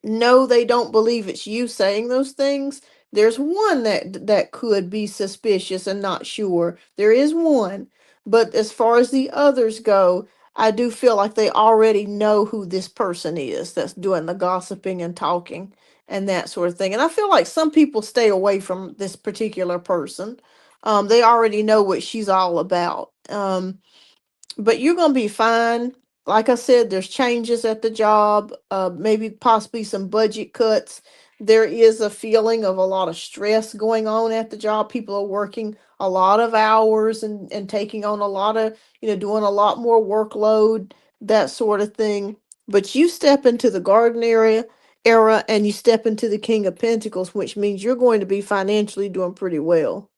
no, they don't believe it's you saying those things. There's one that could be suspicious and not sure. There is one. But as far as the others go, I do feel like they already know who this person is that's doing the gossiping and talking and that sort of thing. And I feel like some people stay away from this particular person. They already know what she's all about. But you're going to be fine. Like I said, there's changes at the job, maybe possibly some budget cuts. There is a feeling of a lot of stress going on at the job. People are working a lot of hours and taking on a lot of, doing a lot more workload, that sort of thing. But you step into the garden era and you step into the King of Pentacles, which means you're going to be financially doing pretty well.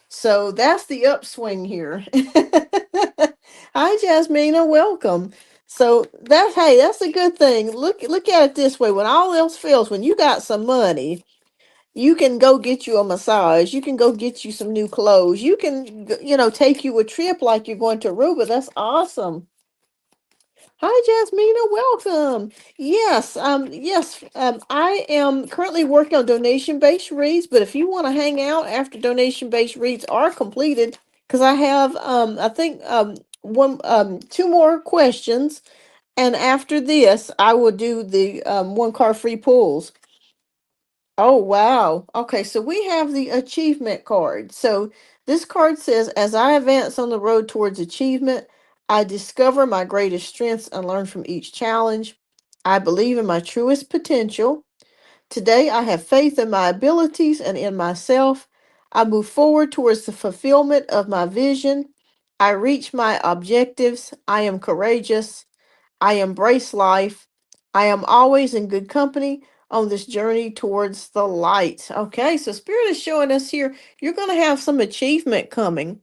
So that's the upswing here. Hi, Jasmina. Welcome. So that's, hey, that's a good thing. Look at it this way. When all else fails, when you got some money, you can go get you a massage. You can go get you some new clothes. You can, take you a trip like you're going to Aruba. That's awesome. Hi, Jasmina. Welcome. I am currently working on donation-based reads, but if you want to hang out after donation-based reads are completed, because I have, I think, two more questions, and after this, I will do the one card free pulls. Oh, wow. Okay, so we have the achievement card. So this card says, as I advance on the road towards achievement, I discover my greatest strengths and learn from each challenge. I believe in my truest potential. Today, I have faith in my abilities and in myself. I move forward towards the fulfillment of my vision. I reach my objectives. I am courageous. I embrace life. I am always in good company on this journey towards the light. Okay, so Spirit is showing us here you're going to have some achievement coming.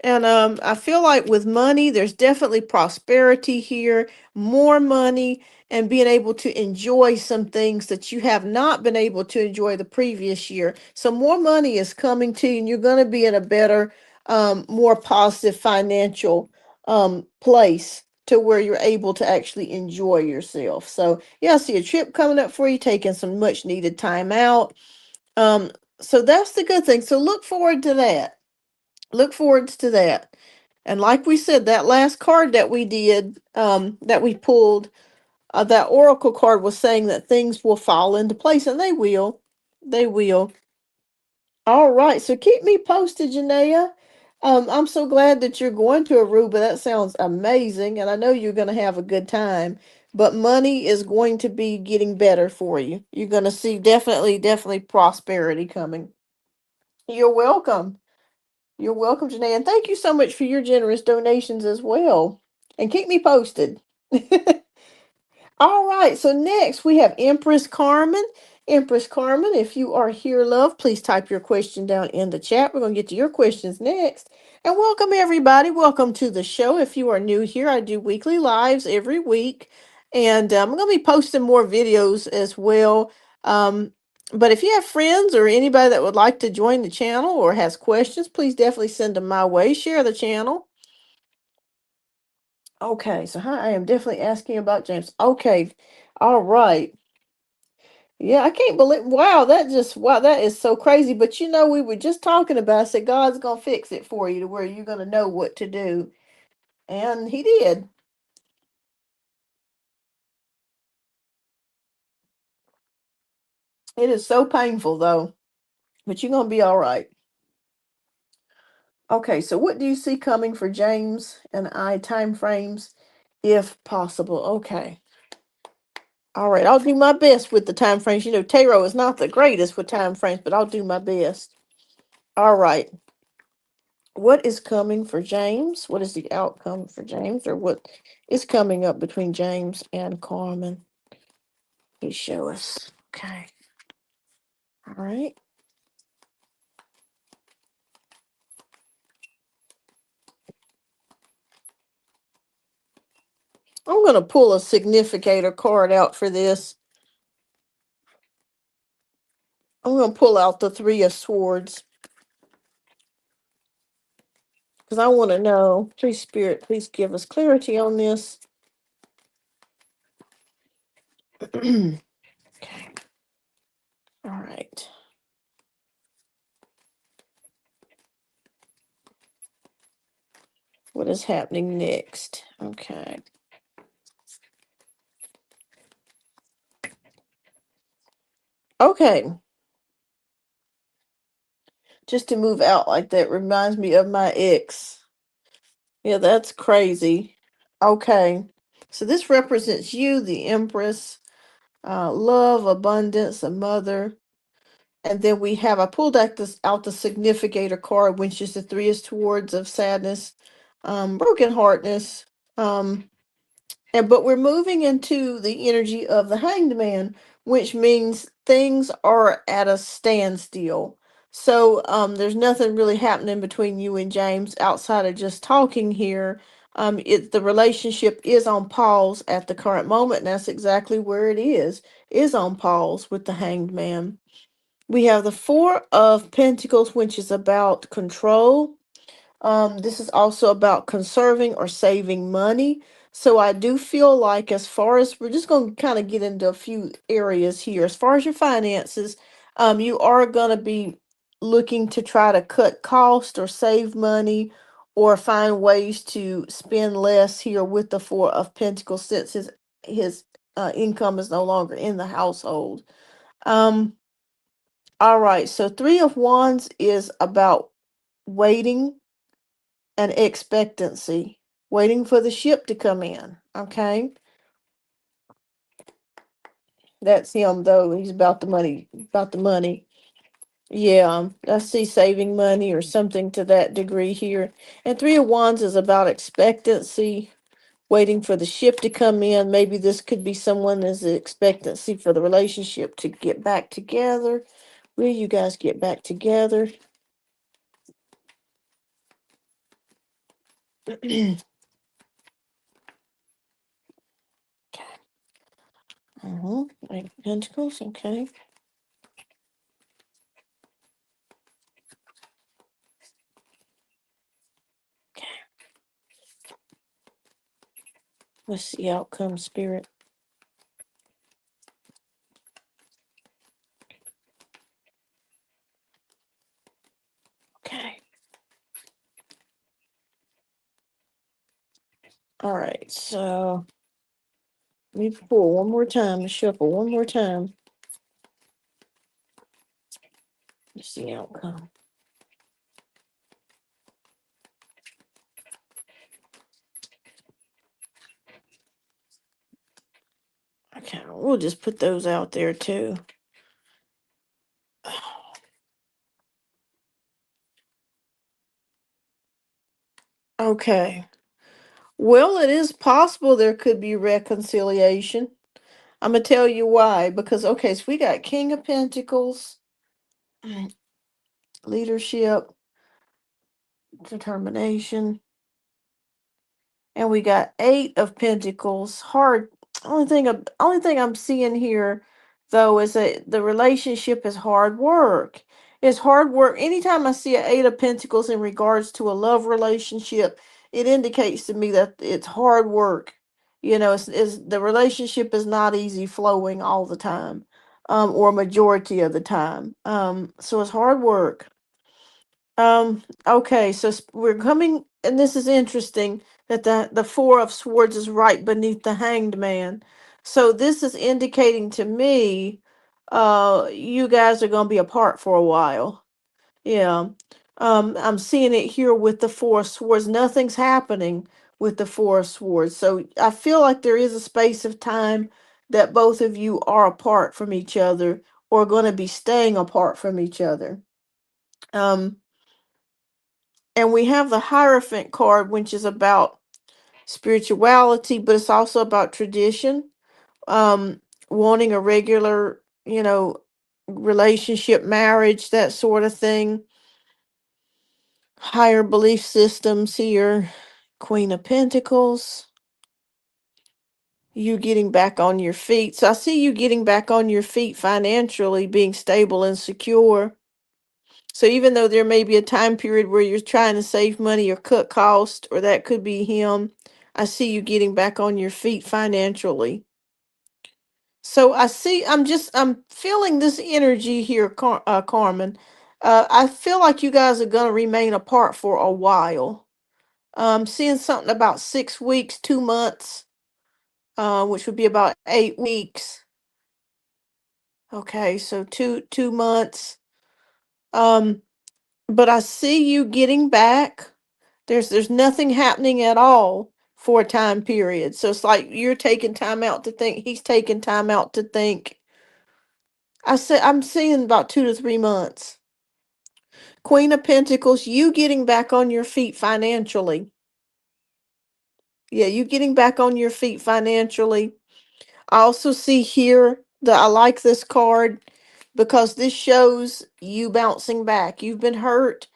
And I feel like with money, there's definitely prosperity here, more money, and being able to enjoy some things that you have not been able to enjoy the previous year. So more money is coming to you, and you're going to be in a better, more positive financial place to where you're able to actually enjoy yourself. So yeah, I see a trip coming up for you, taking some much needed time out. Um, so that's the good thing. So look forward to that. Look forward to that. And like we said, that last card that we did, that we pulled, that oracle card was saying that things will fall into place, and they will. They will. All right, so keep me posted, Janaea. I'm so glad that you're going to Aruba. That sounds amazing, and I know you're going to have a good time. But money is going to be getting better for you. You're going to see definitely prosperity coming. You're welcome. You're welcome, Janaea, and thank you so much for your generous donations as well. And keep me posted. All right, so next we have Empress Carmen. Empress Carmen, if you are here, love, please type your question down in the chat. We're going to get to your questions next. And welcome, everybody. Welcome to the show. If you are new here, I do weekly lives every week. And I'm going to be posting more videos as well. But if you have friends or anybody that would like to join the channel or has questions, please definitely send them my way. Share the channel. Okay, so hi, I am definitely asking about James. Okay, all right. Yeah, I can't believe, wow, that is so crazy. But we were just talking about, I said, God's gonna fix it for you to where you're gonna know what to do. And he did. It is so painful though, but you're gonna be all right. Okay, so what do you see coming for James and I time frames, if possible? Okay. All right, I'll do my best with the time frames. Tarot is not the greatest with time frames, but I'll do my best. All right. What is coming for James? What is the outcome for James, or what is coming up between James and Carmen? Please show us. Okay. All right. I'm going to pull a significator card out for this. I'm going to pull out the Three of Swords because I want to know. Please, Spirit, please give us clarity on this. Okay. All right. What is happening next? Okay. Okay. Just to move out like that reminds me of my ex. Yeah, that's crazy. Okay. So this represents you, the Empress, love, abundance, a mother. And then I pulled out the significator card, which is the Three of Swords of sadness, brokenheartedness, but we're moving into the energy of the Hanged Man, which means things are at a standstill. So there's nothing really happening between you and James outside of just talking here. The relationship is on pause at the current moment, and that's exactly where it is on pause with the Hanged Man. We have the Four of Pentacles, which is about control. This is also about conserving or saving money. So I do feel like, as far as, we're just going to kind of get into a few areas here. As far as your finances, you are going to be looking to try to cut cost or save money or find ways to spend less here with the Four of Pentacles, since his income is no longer in the household. Um, all right, so Three of Wands is about waiting and expectancy, waiting for the ship to come in. Okay. That's him though. He's about the money. About the money. Yeah, I see saving money or something to that degree here. And Three of Wands is about expectancy, waiting for the ship to come in. Maybe this could be someone as expectancy for the relationship to get back together. Will you guys get back together? Okay. Eight of Pentacles. Okay. Okay. Let's see outcome, spirit. Okay. All right. So let me pull one more time, shuffle one more time. Let's see outcome. Okay, we'll just put those out there too. Okay. Well, it is possible there could be reconciliation. I'm gonna tell you why. Because, okay, so we got King of Pentacles, leadership, determination, and we got Eight of Pentacles. Hard. Only thing I'm seeing here, though, is that the relationship is hard work. It's hard work. Anytime I see an Eight of Pentacles in regards to a love relationship, it indicates to me that it's hard work. It's the relationship is not easy flowing all the time, or majority of the time. So it's hard work. Okay, so we're coming, and this is interesting that the Four of Swords is right beneath the Hanged Man. So this is indicating to me, you guys are going to be apart for a while. Yeah. I'm seeing it here with the Four of Swords. Nothing's happening with the Four of Swords. So I feel like there is a space of time that both of you are apart from each other, or going to be staying apart from each other. Um, and we have the Hierophant card, which is about spirituality, but it's also about tradition. Um, Wanting a regular, relationship, marriage, that sort of thing. Higher belief systems here. Queen of Pentacles. You getting back on your feet. So I see you getting back on your feet financially, being stable and secure. So even though there may be a time period where you're trying to save money or cut cost, or that could be him, I see you getting back on your feet financially. So I'm feeling this energy here, Carmen. I feel like you guys are going to remain apart for a while. Seeing something about 6 weeks, 2 months, which would be about 8 weeks. Okay, so two months. Um, but I see you getting back. There's nothing happening at all for a time period. So it's like you're taking time out to think, he's taking time out to think. I'm seeing about 2 to 3 months. Queen of Pentacles, you getting back on your feet financially. Yeah, you getting back on your feet financially. I also see here that I like this card because this shows you bouncing back. You've been hurt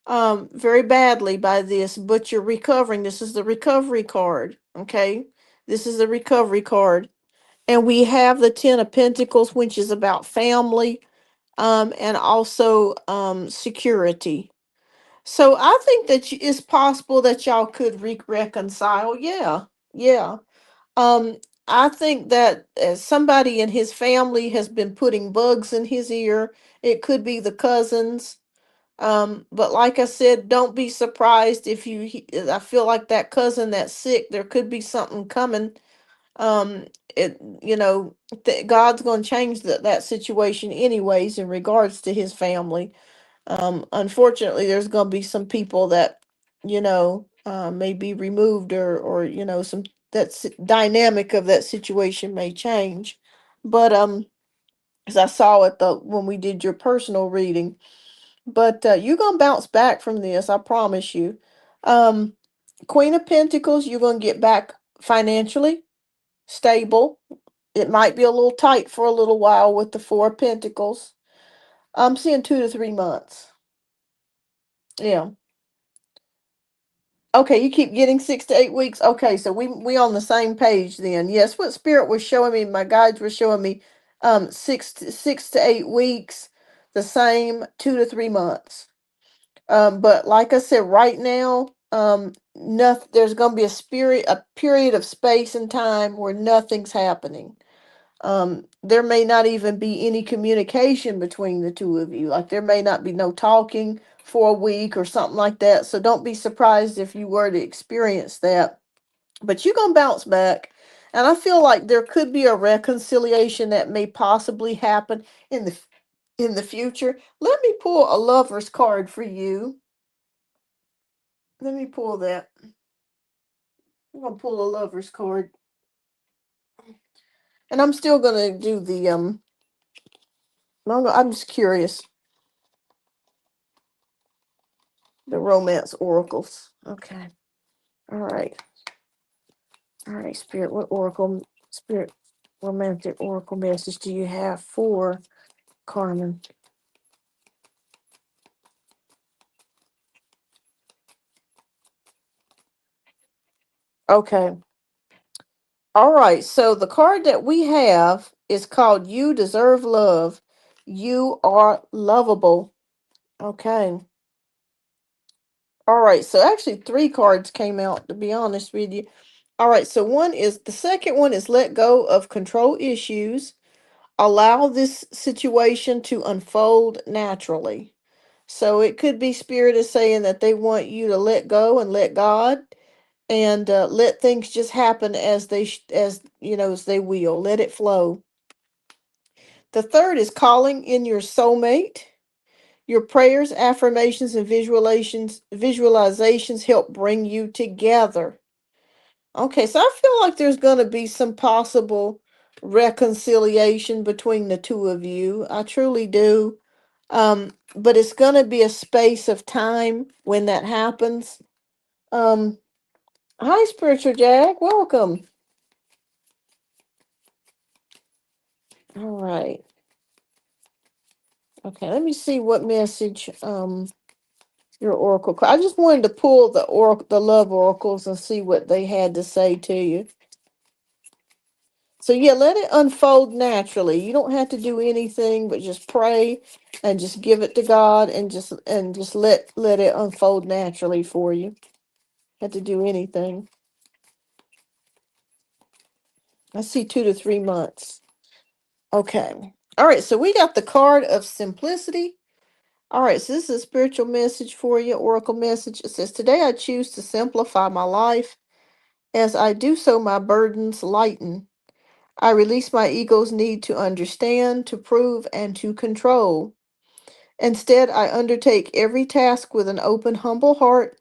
very badly by this, but you're recovering. This is the recovery card. Okay. This is the recovery card. And we have the Ten of Pentacles, which is about family, and also security. So I think that it's possible that y'all could reconcile. Yeah. Yeah. Um, I think that somebody in his family has been putting bugs in his ear. It could be the cousins. But like I said, don't be surprised if I feel like that cousin that's sick, there could be something coming. Um, it, God's going to change that situation anyways in regards to his family. Unfortunately, there's going to be some people that, may be removed, or, some dynamic of that situation may change. But, as I saw it when we did your personal reading, but you're going to bounce back from this, I promise you. Um, Queen of Pentacles, you're going to get back financially stable. It might be a little tight for a little while with the Four of Pentacles. I'm seeing 2 to 3 months. Yeah. Okay, you keep getting 6 to 8 weeks. Okay, so we on the same page then. Yes, what spirit was showing me, my guides were showing me 6 to 8 weeks, the same 2 to 3 months. But like I said, right now, nothing, there's gonna be a period of space and time where nothing's happening. There may not even be any communication between the two of you. Like there may not be no talking for a week or something like that. So don't be surprised if you were to experience that. But you're gonna bounce back. And I feel like there could be a reconciliation that may possibly happen in the future. Let me pull a lover's card for you. Let me pull that. I'm gonna pull a lover's card. And I'm still gonna do the I'm just curious. The romance oracles. Okay. All right. All right, Spirit. What Spirit, romantic oracle message do you have for Carmen? Okay. All right. So the card that we have is called You Deserve Love. You are lovable. Okay. All right. So actually, three cards came out, to be honest with you. All right. So the second one is let go of control issues. Allow this situation to unfold naturally. So it could be Spirit is saying that they want you to let go and let God, and let things just happen as they will. Let it flow. The third is calling in your soulmate. Your prayers, affirmations, and visualizations help bring you together. Okay, so I feel like there's going to be some possible reconciliation between the two of you. I truly do. But it's going to be a space of time when that happens. Um, Hi, Spiritual Jack. Welcome. All right. Okay, let me see what message your oracle. I just wanted to pull the love oracles and see what they had to say to you. So yeah, let it unfold naturally. You don't have to do anything but just pray and just give it to God, and just let it unfold naturally for you. Have to do anything. I see 2 to 3 months. Okay. All right, so we got the card of simplicity. All right, so this is a spiritual message for you, oracle message. It says, today I choose to simplify my life. As I do so, my burdens lighten. I release my ego's need to understand, to prove, and to control. Instead, I undertake every task with an open, humble heart,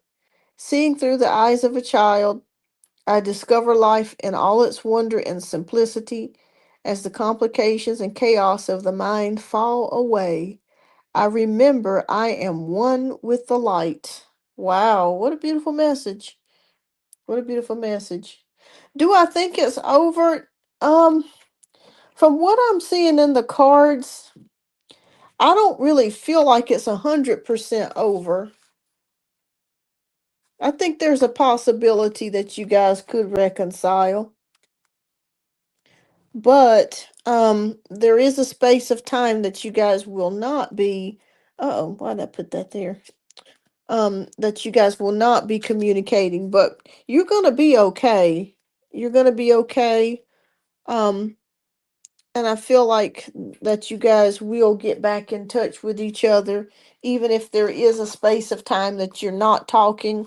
seeing through the eyes of a child. I discover life in all its wonder and simplicity as the complications and chaos of the mind fall away. I remember I am one with the light. Wow, what a beautiful message. What a beautiful message. Do I think it's over? Um, from what I'm seeing in the cards, I don't really feel like it's 100% over. I think there's a possibility that you guys could reconcile. But there is a space of time that you guys will not be. Oh, why did I put that there? That you guys will not be communicating, but you're gonna be okay. You're going to be okay. Um, and I feel like that you guys will get back in touch with each other, even if there is a space of time that you're not talking.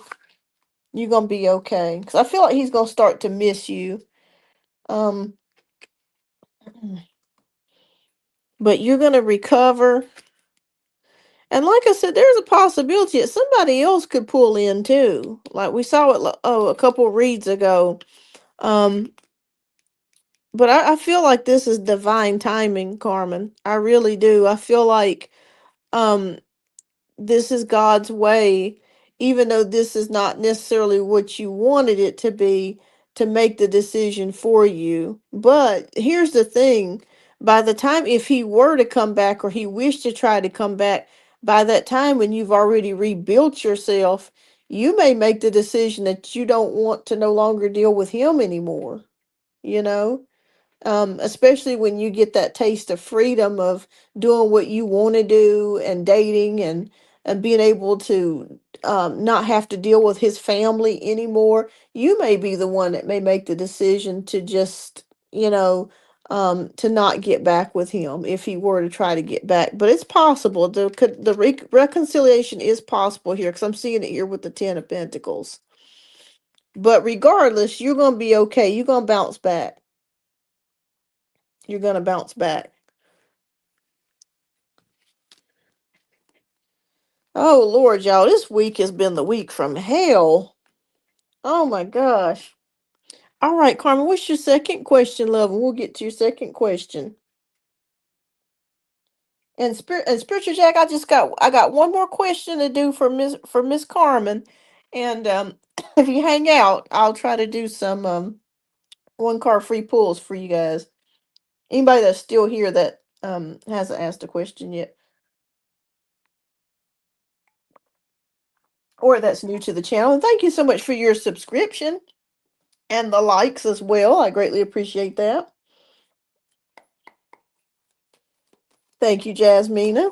You're gonna be okay. Because I feel like he's gonna start to miss you. Um, but you're gonna recover. And like I said, there's a possibility that somebody else could pull in too. Like we saw it, a couple reads ago. Um, but I feel like this is divine timing, Carmen. I really do. I feel like um this is God's way, even though this is not necessarily what you wanted it to be, to make the decision for you. But here's the thing, by the time, if he were to come back or he wished to try to come back, by that time when you've already rebuilt yourself, you may make the decision that you don't want to no longer deal with him anymore, you know? Especially when you get that taste of freedom of doing what you want to do and dating and being able to not have to deal with his family anymore. You may be the one that may make the decision to just, you know, to not get back with him if he were to try to get back. But it's possible. The reconciliation is possible here because I'm seeing it here with the Ten of Pentacles. But regardless, you're going to be okay. You're going to bounce back. You're going to bounce back. Oh Lord, y'all, this week has been the week from hell. Oh my gosh. All right, Carmen, what's your second question, love? And we'll get to your second question. And spiritual Jack, I got one more question to do for Miss Carmen. And if you hang out, I'll try to do some one card free pulls for you guys. Anybody that's still here that hasn't asked a question yet. Or that's new to the channel. And thank you so much for your subscription and the likes as well. I greatly appreciate that. Thank you, Jasmina.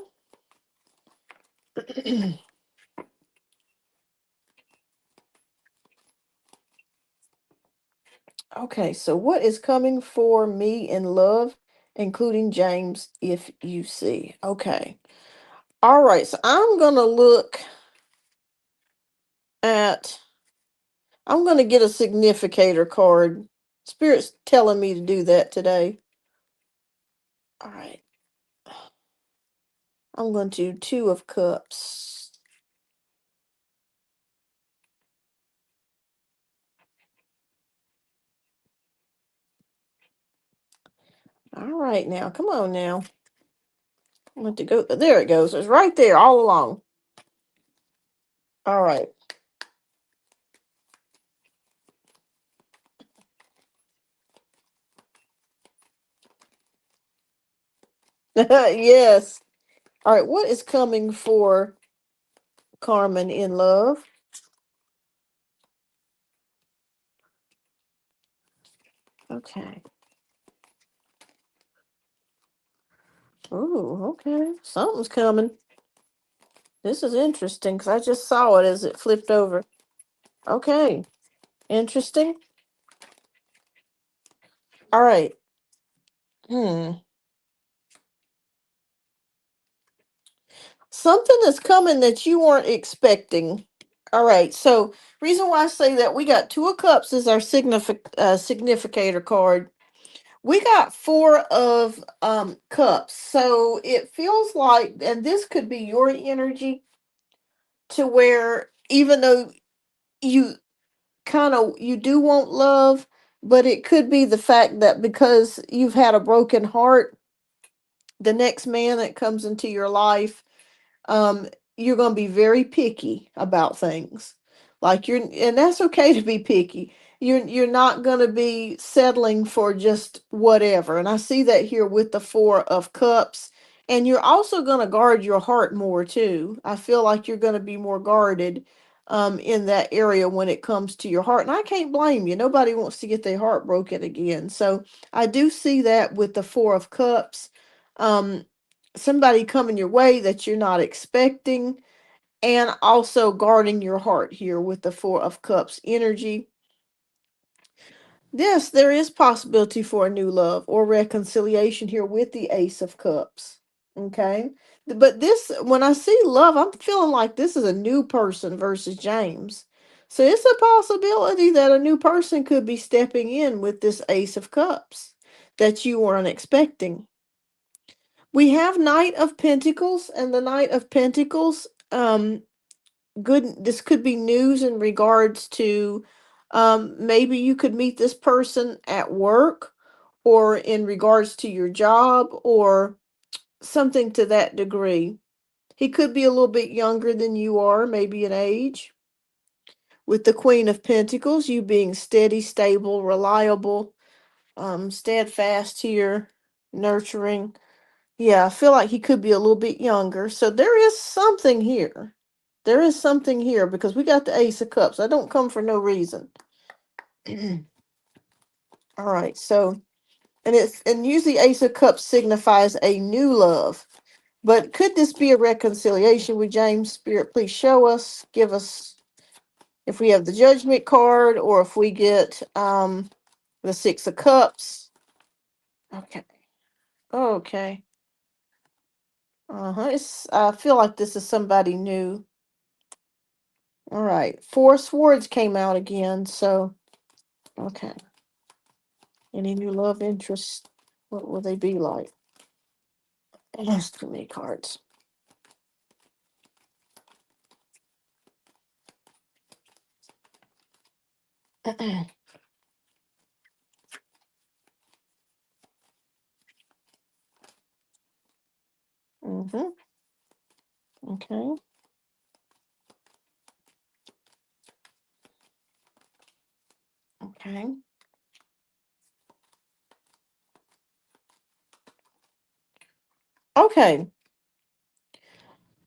Okay, so what is coming for me in love, including James, if you see? Okay. All right, so at, I'm going to get a significator card. Spirit's telling me to do that today. All right. I'm going to do Two of Cups. All right, now, come on now. I want to go, there it goes. It's right there all along. All right. Yes. All right, what is coming for Carmen in love? Okay. Oh, okay. Something's coming. This is interesting because I just saw it as it flipped over. Okay. Interesting. All right. Hmm. Something is coming that you weren't expecting. All right. So, reason why I say that, we got Two of Cups as our significator card. We got Four of Cups. So, it feels like, and this could be your energy, to where even though you you do want love, but it could be the fact that because you've had a broken heart, the next man that comes into your life, um, you're going to be very picky about things. Like and that's okay to be picky. You're not going to be settling for just whatever. And I see that here with the Four of Cups. And you're also going to guard your heart more too. I feel like you're going to be more guarded in that area when it comes to your heart. And I can't blame you. Nobody wants to get their heart broken again. So I do see that with the Four of Cups. Um, Somebody coming your way that you're not expecting, and also guarding your heart here with the Four of Cups energy. Yes, there is possibility for a new love or reconciliation here with the Ace of Cups. Okay. But this, when I see love, I'm feeling like this is a new person versus James. So it's a possibility that a new person could be stepping in with this Ace of Cups that you weren't expecting. We have Knight of Pentacles, and the Knight of Pentacles, good, this could be news in regards to maybe you could meet this person at work or in regards to your job or something to that degree. He could be a little bit younger than you are, maybe in age. With the Queen of Pentacles, you being steady, stable, reliable, steadfast here, nurturing. Yeah, I feel like he could be a little bit younger. So there is something here. There is something here because we got the Ace of Cups. I don't come for no reason. All right, so and usually Ace of Cups signifies a new love. But could this be a reconciliation with James? Spirit, please show us, give us if we have the Judgment card or if we get the Six of Cups. Okay. Okay. Uh-huh. I feel like this is somebody new. All right. Four Swords came out again, so okay. Any new love interest? What will they be like? That's too many cards. Mm-hmm. Okay. Okay. Okay.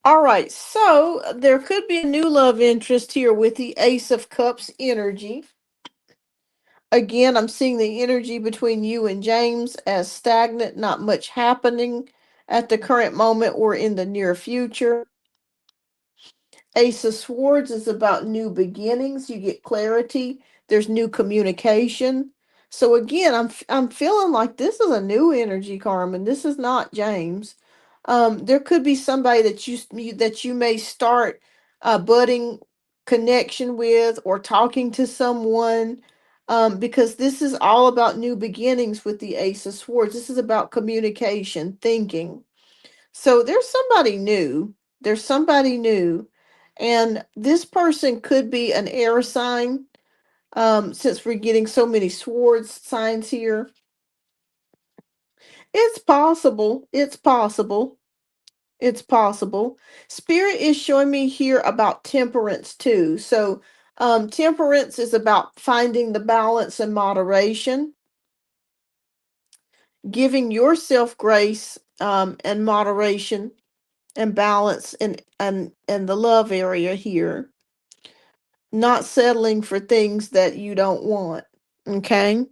All right. So there could be a new love interest here with the Ace of Cups energy. Again, I'm seeing the energy between you and James as stagnant, not much happening at the current moment or in the near future. Ace of Swords is about new beginnings. You get clarity. There's new communication. So again, I'm feeling like this is a new energy, Carmen. This is not James. There could be somebody that you may start a budding connection with or talking to someone. Because this is all about new beginnings with the Ace of Swords. This is about communication, thinking. So there's somebody new. There's somebody new. And this person could be an air sign, since we're getting so many swords signs here. It's possible. It's possible. It's possible. Spirit is showing me here about temperance too. So temperance is about finding the balance and moderation, giving yourself grace and moderation and balance and the love area here, not settling for things that you don't want. Okay.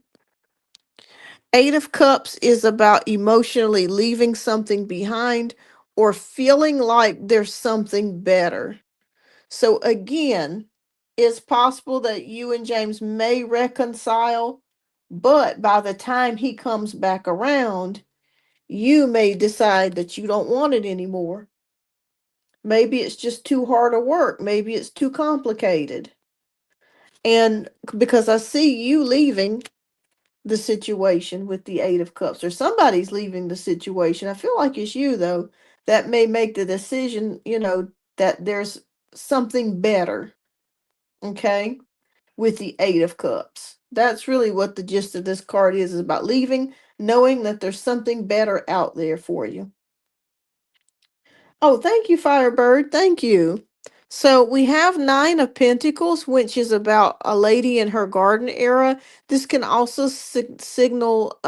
Eight of Cups is about emotionally leaving something behind or feeling like there's something better. So again, it's possible that you and James may reconcile, but by the time he comes back around, you may decide that you don't want it anymore. Maybe it's just too hard to work. Maybe it's too complicated. And because I see you leaving the situation with the Eight of Cups, or somebody's leaving the situation. I feel like it's you, though, that may make the decision, that there's something better, okay, with the Eight of Cups. That's really what the gist of this card is about leaving, knowing that there's something better out there for you. Oh, thank you, Firebird. Thank you. So we have Nine of Pentacles, which is about a lady in her garden era. This can also signal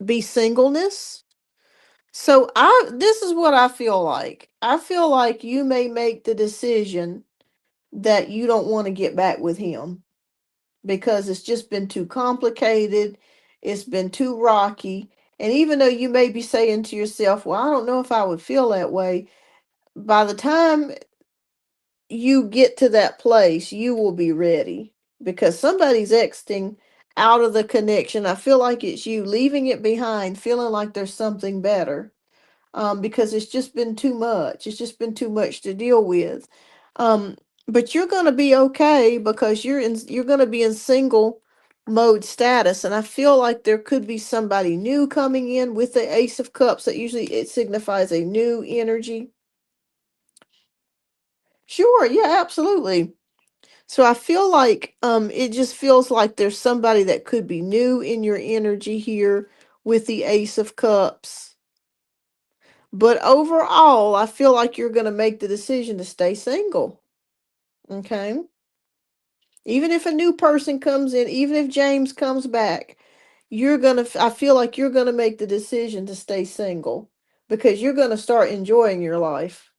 be singleness. So this is what I feel like. I feel like you may make the decision that you don't want to get back with him because it's just been too complicated. It's been too rocky. And even though you may be saying to yourself, well, I don't know if I would feel that way, by the time you get to that place, you will be ready. because somebody's exiting out of the connection. I feel like it's you leaving it behind, feeling like there's something better, because it's just been too much. It's just been too much to deal with. Um, but you're going to be okay because you're going to be in single mode status, and I feel like there could be somebody new coming in with the Ace of Cups. That usually it signifies a new energy. Sure, yeah, absolutely. So I feel like it just feels like there's somebody that could be new in your energy here with the Ace of Cups. But overall, I feel like you're going to make the decision to stay single. Okay? Even if a new person comes in, even if James comes back, you're going to I feel like you're going to make the decision to stay single because you're going to start enjoying your life.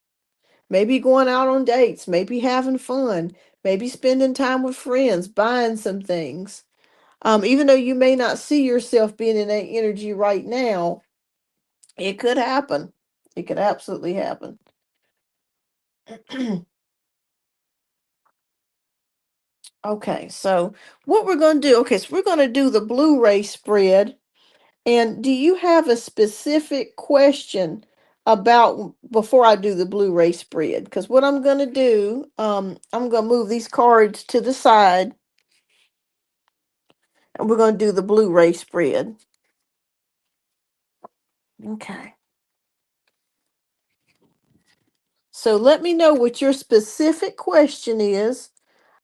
Maybe going out on dates, maybe having fun, maybe spending time with friends, buying some things. Even though you may not see yourself being in that energy right now, it could happen. It could absolutely happen. Okay, so what we're going to do, okay, so we're going to do the Blu-ray spread. And do you have a specific question about before I do the Blu-ray spread? Because what I'm going to do, I'm going to move these cards to the side, and we're going to do the Blu-ray spread. Okay. So let me know what your specific question is,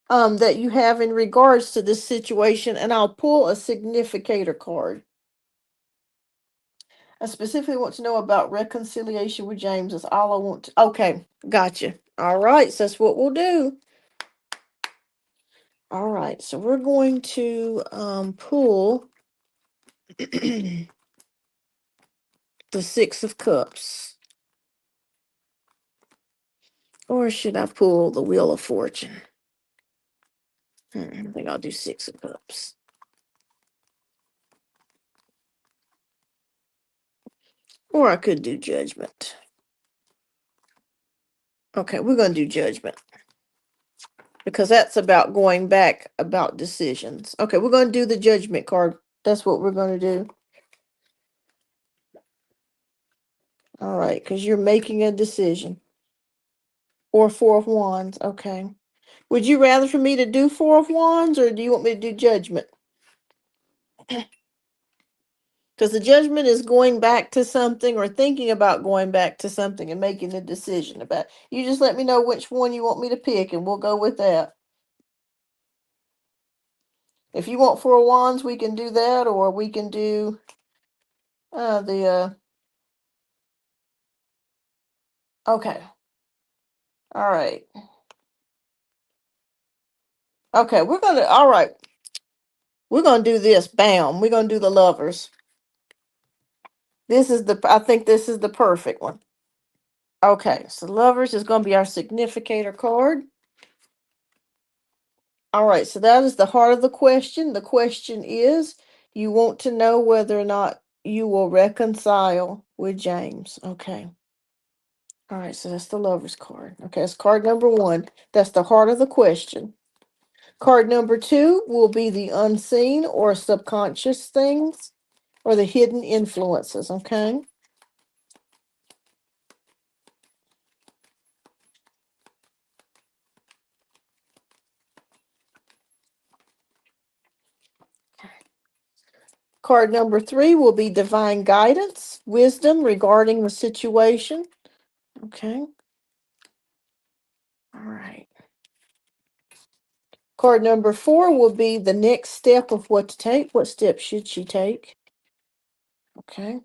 that you have in regards to this situation, and I'll pull a significator card. I specifically want to know about reconciliation with James. That's all I want to. Okay, gotcha. All right, so that's what we'll do. All right, so we're going to pull the Six of Cups. Or should I pull the Wheel of Fortune? I think I'll do Six of Cups. Or I could do Judgment. Okay, we're going to do Judgment. Because that's about going back, about decisions. Okay, we're going to do the Judgment card. That's what we're going to do. All right, because you're making a decision. Or Four of Wands. Okay. Would you rather for me to do Four of Wands, or do you want me to do Judgment? Because the Judgment is going back to something or thinking about going back to something and making a decision about it. You just let me know which one you want me to pick, and we'll go with that. If you want Four of Wands, we can do that, or we can do okay. All right. Okay, all right. We're gonna do this. Bam. We're gonna do the Lovers. I think this is the perfect one. Okay, so Lovers is gonna be our significator card. All right, so that is the heart of the question. The question is, you want to know whether or not you will reconcile with James. Okay. All right, so that's the Lovers card. Okay, it's card number one. That's the heart of the question. Card number two will be the unseen or subconscious things or the hidden influences. Okay. Card number three will be divine guidance, wisdom regarding the situation. Okay. All right. Card number four will be the next step of what to take. What step should she take? Okay.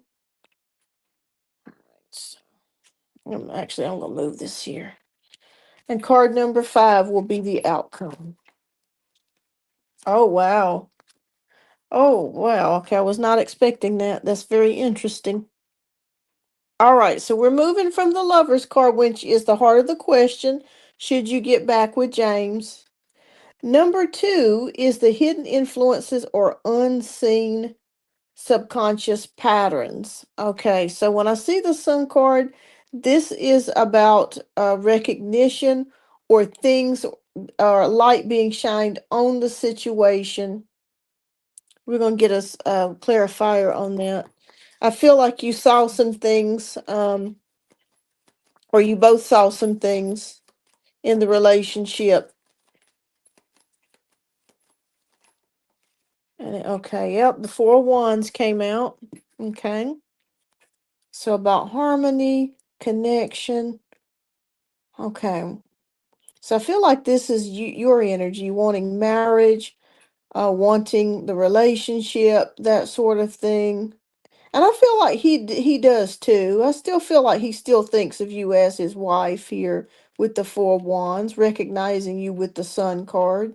So, I'm going to move this here. And card number five will be the outcome. Oh, wow. Oh, wow. Okay, I was not expecting that. That's very interesting. All right, so we're moving from the Lover's card, which is the heart of the question. Should you get back with James? Number two is the hidden influences or unseen subconscious patterns. Okay, so when I see the Sun card, this is about recognition or things or light being shined on the situation. We're going to get us a clarifier on that. I feel like you saw some things, or you both saw some things in the relationship. And okay, yep, the Four of Wands came out. Okay. So about harmony, connection. Okay. So I feel like this is your energy, wanting marriage, wanting the relationship, that sort of thing. And I feel like he does too. I still feel like he still thinks of you as his wife here with the Four of Wands, recognizing you with the Sun card,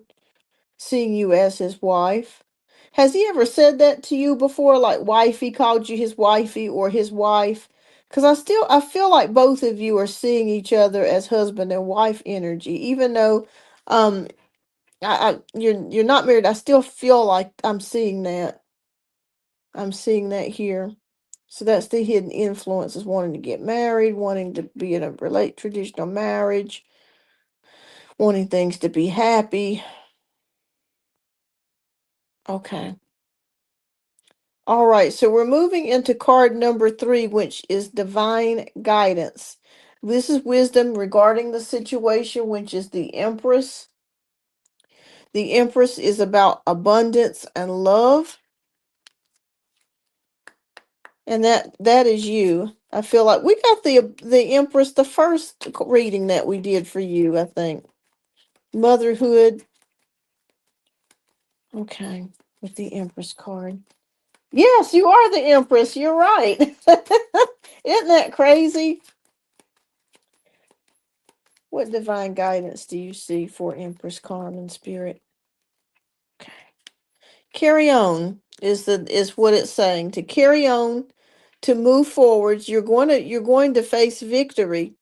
seeing you as his wife. Has he ever said that to you before, like wifey, called you his wifey or his wife? Because I feel like both of you are seeing each other as husband and wife energy, even though um you're not married. I still feel like I'm seeing that. I'm seeing that here. So that's the hidden influences: wanting to get married, wanting to be in a relate traditional marriage, wanting things to be happy. Okay. All right, so we're moving into card number 3, which is divine guidance. This is wisdom regarding the situation, which is the Empress. The Empress is about abundance and love, and that is you. I feel like we got the Empress the first reading that we did for you, I think. Motherhood. Okay, with the Empress card. Yes, you are the Empress. You're right. Isn't that crazy? What divine guidance do you see for Empress Carmen Spirit? Okay. Carry on is what it's saying. To carry on, to move forwards. You're going to face victory.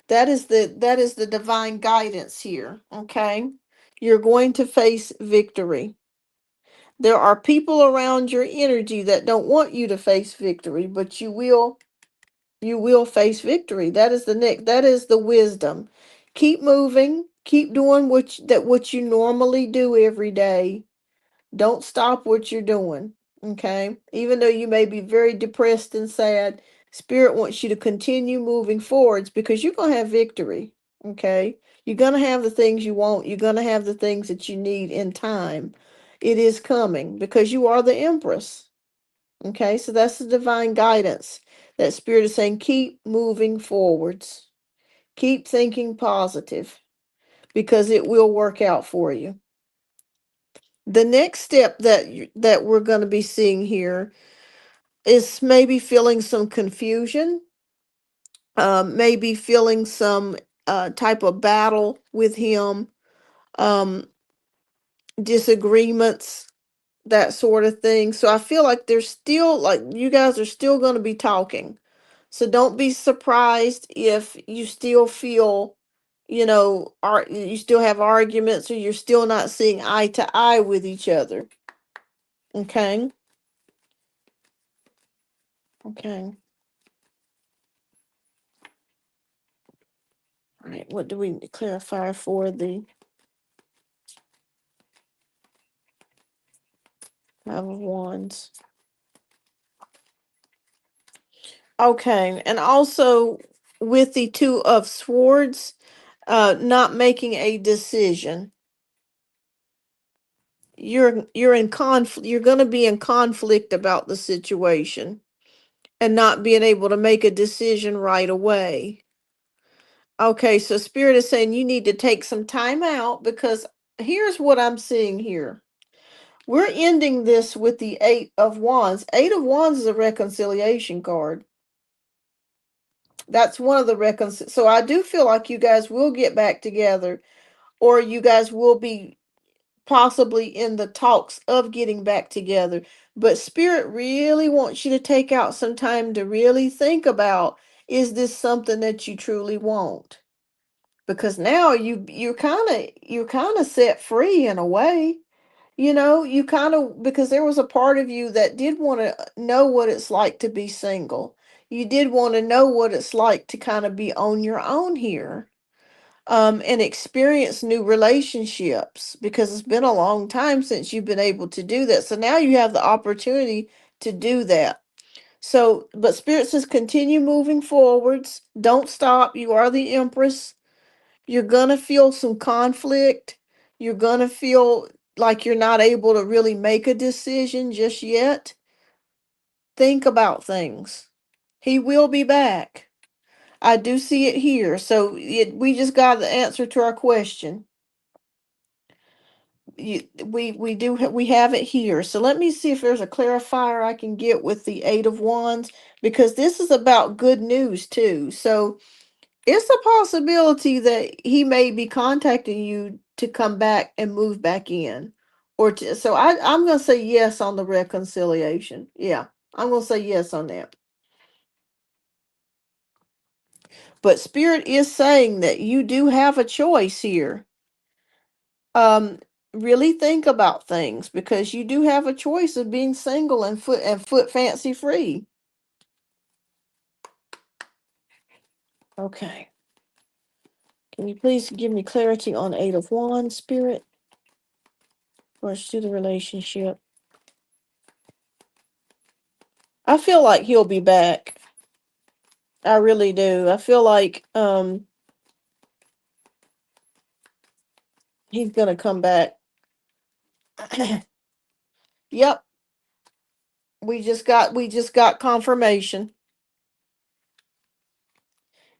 That is the divine guidance here. Okay. You're going to face victory. There are people around your energy that don't want you to face victory, but you will face victory. That is the wisdom. Keep moving, keep doing what you normally do every day. Don't stop what you're doing. Okay? Even though you may be very depressed and sad, Spirit wants you to continue moving forwards because you're going to have victory. Okay? You're going to have the things you want. You're going to have the things that you need in time. It is coming because you are the Empress. Okay, so that's the divine guidance. That Spirit is saying, keep moving forwards. Keep thinking positive because it will work out for you. The next step that we're going to be seeing here is maybe feeling some confusion, maybe feeling some type of battle with him, um, disagreements, that sort of thing. So I feel like there's still, like, you guys are still going to be talking. So don't be surprised if you still feel, you still have arguments or you're still not seeing eye to eye with each other. Okay? Okay. All right. What do we need to clarify for the Five of Wands? Okay. And also with the Two of Swords, not making a decision. You're in conflict. You're going to be in conflict about the situation and not being able to make a decision right away. Okay, so Spirit is saying you need to take some time out because here's what I'm seeing here. We're ending this with the Eight of Wands. Eight of Wands is a reconciliation card. That's one of the so I do feel like you guys will get back together, or you guys will be possibly in the talks of getting back together. But Spirit really wants you to take out some time to really think about, is this something that you truly want? Because now you're kind of set free in a way. You kind of, because there was a part of you that did want to know what it's like to be single. You did want to know what it's like to kind of be on your own here. and experience new relationships because it's been a long time since you've been able to do that. So now you have the opportunity to do that. So, but Spirit says continue moving forwards. Don't stop. You are the Empress. You're going to feel some conflict. You're going to feel like you're not able to really make a decision just yet. Think about things. He will be back. I do see it here. So we just got the answer to our question. We have it here. So let me see if there's a clarifier I can get with the Eight of Wands, because this is about good news too. So it's a possibility that he may be contacting you to come back and move back in, or to, so I'm gonna say yes on the reconciliation. Yeah, I'm gonna say yes on that. But Spirit is saying that you do have a choice here. Um, really think about things, because you do have a choice of being single and foot fancy free. Okay. Can you please give me clarity on Eight of Wands, Spirit? Rush to the relationship. I feel like he'll be back. I really do. I feel like he's gonna come back. Yep. We just got confirmation.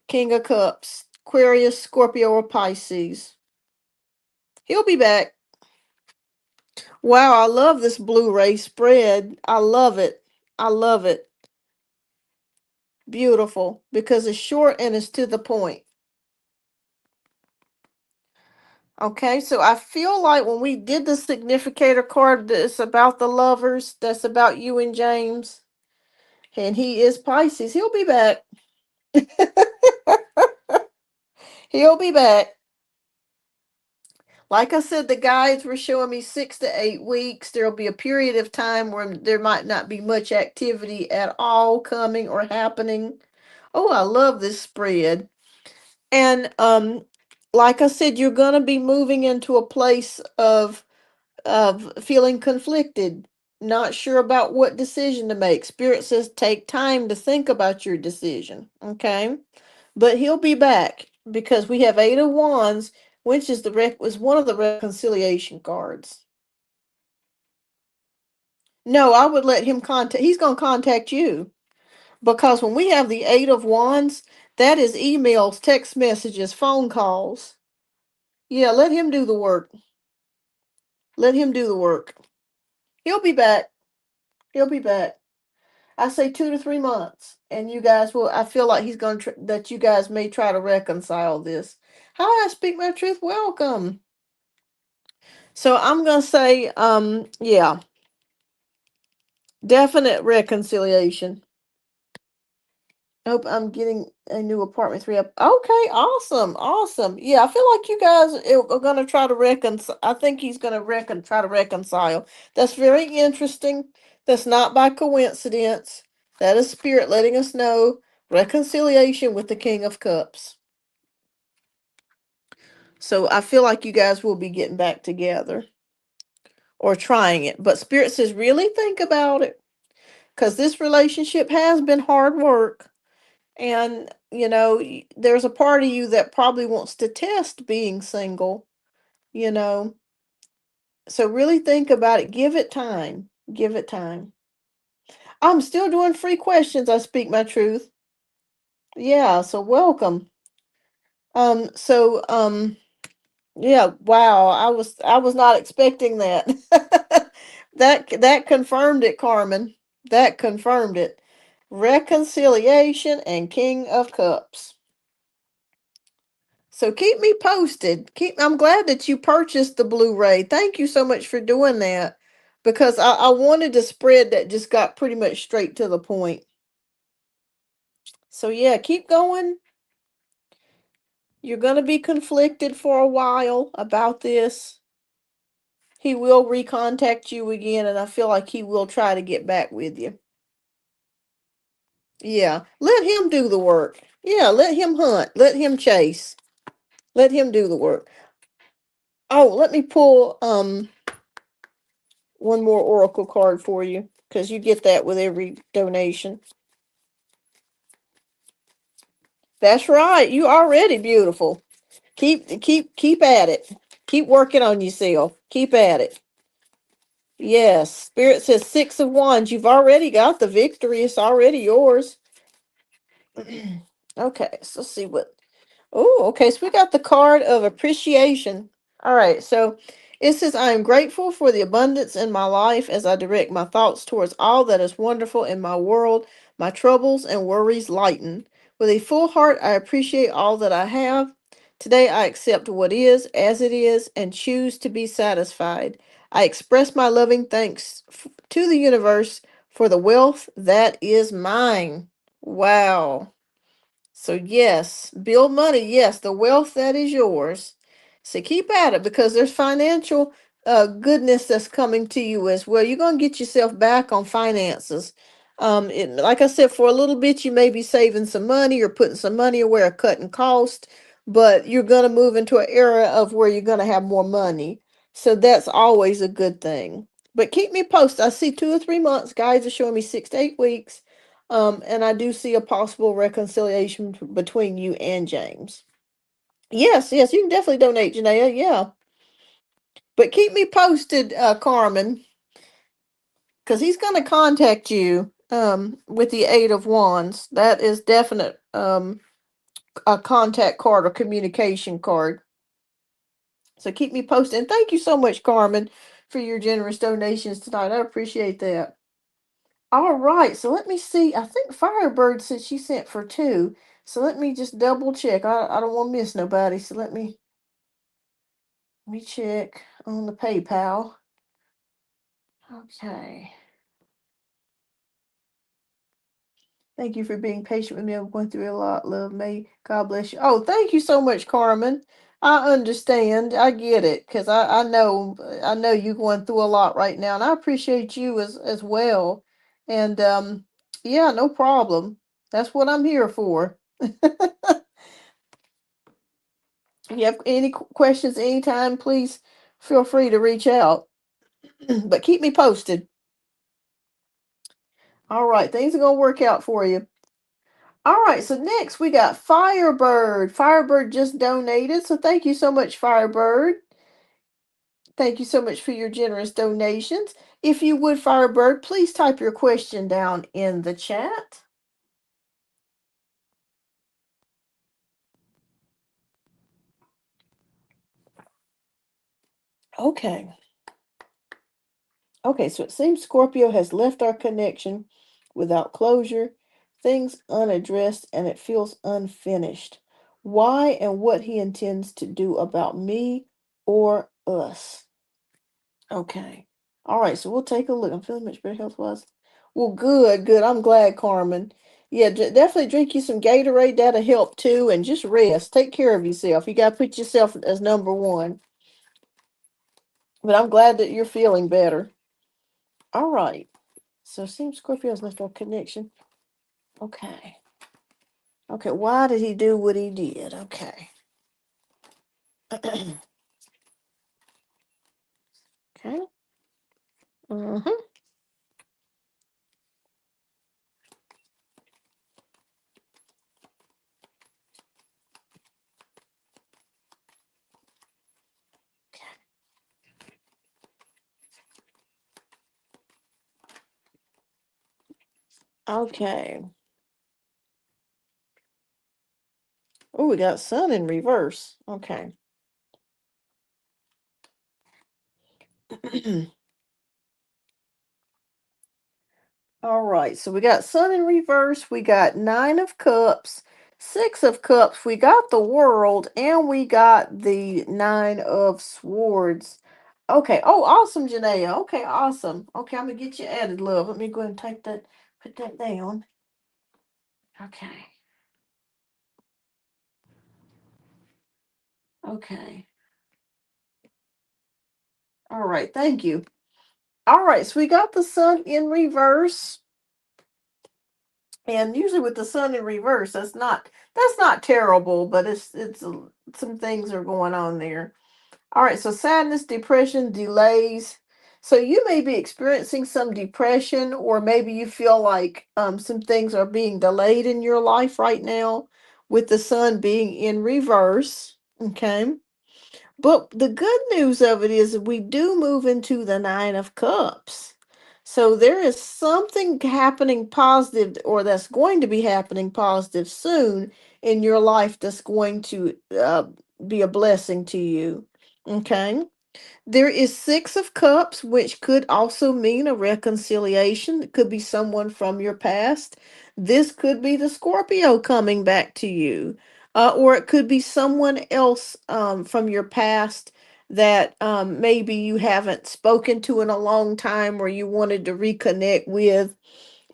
King of Cups. Aquarius, Scorpio, or Pisces. He'll be back. Wow, I love this Blu-ray spread. I love it. I love it. Beautiful. Because it's short and it's to the point. Okay, so I feel like when we did the significator card that's about the lovers, that's about you and James, and he is Pisces, he'll be back. He'll be back. Like I said, the guides were showing me 6 to 8 weeks. There'll be a period of time where there might not be much activity at all coming or happening. Oh, I love this spread. And like I said, you're gonna be moving into a place of feeling conflicted, not sure about what decision to make. Spirit says take time to think about your decision, okay? But he'll be back because we have Eight of Wands, which is was one of the reconciliation cards. No, I would let him contact. He's going to contact you, because when we have the Eight of Wands, that is emails, text messages, phone calls. Yeah, let him do the work. Let him do the work. He'll be back. He'll be back. I say 2 to 3 months, and you guys will. I feel like he's going to that you guys may try to reconcile this. Hi, I speak my truth. Welcome. So I'm going to say, yeah, definite reconciliation. Hope I'm getting a new apartment 3 up. Okay, awesome, awesome. Yeah, I feel like you guys are going to try to reconcile. I think he's going to try to reconcile. That's very interesting. That's not by coincidence. That is Spirit letting us know reconciliation with the King of Cups. So I feel like you guys will be getting back together or trying it. But Spirit says really think about it, because this relationship has been hard work. And, there's a part of you that probably wants to test being single, you know. So really think about it. Give it time. Give it time. I'm still doing free questions. I speak my truth. Yeah, so welcome. Yeah, wow. I was not expecting that. That confirmed it, Carmen. That confirmed it. Reconciliation and King of Cups. So keep me posted. I'm glad that you purchased the Blu-ray. Thank you so much for doing that, because I wanted a spread that just got pretty much straight to the point. So yeah, keep going. You're going to be conflicted for a while about this. He will recontact you again, and I feel like he will try to get back with you. Yeah, let him do the work. Yeah, let him hunt. Let him chase. Let him do the work. Oh, let me pull one more oracle card for you because you get that with every donation. That's right. You already beautiful. Keep at it. Keep working on yourself. Keep at it. Yes. Spirit says 6 of Wands. You've already got the victory. It's already yours. Okay, so let's see what. Oh, okay. So we got the card of appreciation. All right. So it says, I am grateful for the abundance in my life as I direct my thoughts towards all that is wonderful in my world. My troubles and worries lighten. With a full heart, I appreciate all that I have. Today, I accept what is as it is and choose to be satisfied. I express my loving thanks to the universe for the wealth that is mine. Wow. So, yes, build money. Yes, the wealth that is yours. So, keep at it because there's financial goodness that's coming to you as well. You're going to get yourself back on finances. Like I said, for a little bit, you may be saving some money or putting some money away or cutting cost, but you're going to move into an era of where you're going to have more money. So, that's always a good thing. But keep me posted. I see 2 or 3 months. Guys are showing me 6 to 8 weeks. And I do see a possible reconciliation between you and James. Yes, yes, you can definitely donate, Janaea. Yeah. But keep me posted, Carmen, because he's going to contact you with the 8 of Wands. That is definite a contact card or communication card. So keep me posted. And thank you so much, Carmen, for your generous donations tonight. I appreciate that. All right, so let me see. I think Firebird said she sent for two. So let me just double check. I don't want to miss nobody. So let me check on the PayPal. Okay. Thank you for being patient with me. I'm going through a lot. Love me. God bless you. Oh, thank you so much, Carmen. I understand. I get it because I know you're going through a lot right now, and I appreciate you as well. And yeah, no problem. That's what I'm here for. If you have any questions anytime, please feel free to reach out. But keep me posted. All right, things are going to work out for you. All right, so next we got Firebird. Firebird just donated, so thank you so much, Firebird. Thank you so much for your generous donations. If you would, Firebird, please type your question down in the chat. Okay. Okay, so it seems Scorpio has left our connection without closure, things unaddressed, and it feels unfinished. Why and what he intends to do about me or us. Okay. All right, so we'll take a look. I'm feeling much better health wise. Well, good, good. I'm glad, Carmen. Yeah, definitely drink you some Gatorade. That'll help too. And just rest. Take care of yourself. You got to put yourself as number one. But I'm glad that you're feeling better. All right. So seems Scorpio's left our connection. Okay. Okay. Why did he do what he did? Okay. Okay. Mm-hmm. Okay. Oh, we got Sun in reverse. Okay. All right, so we got Sun in reverse, we got Nine of Cups, Six of Cups, we got the World, and we got the Nine of Swords. Okay, oh, awesome, Janaea. Okay, awesome. Okay, I'm gonna get you added, love. Let me go ahead and take that, put that down. Okay, okay. All right, thank you. All right, so we got the Sun in reverse. And usually with the sun in reverse, that's not terrible, but some things are going on there. All right, so sadness, depression, delays. So you may be experiencing some depression, or maybe you feel like some things are being delayed in your life right now with the sun being in reverse. Okay. But the good news of it is that we do move into the Nine of Cups. So there is something happening positive, or that's going to be happening positive soon in your life that's going to be a blessing to you. Okay. There is Six of Cups, which could also mean a reconciliation. It could be someone from your past. This could be the Scorpio coming back to you. Or it could be someone else from your past that maybe you haven't spoken to in a long time or you wanted to reconnect with.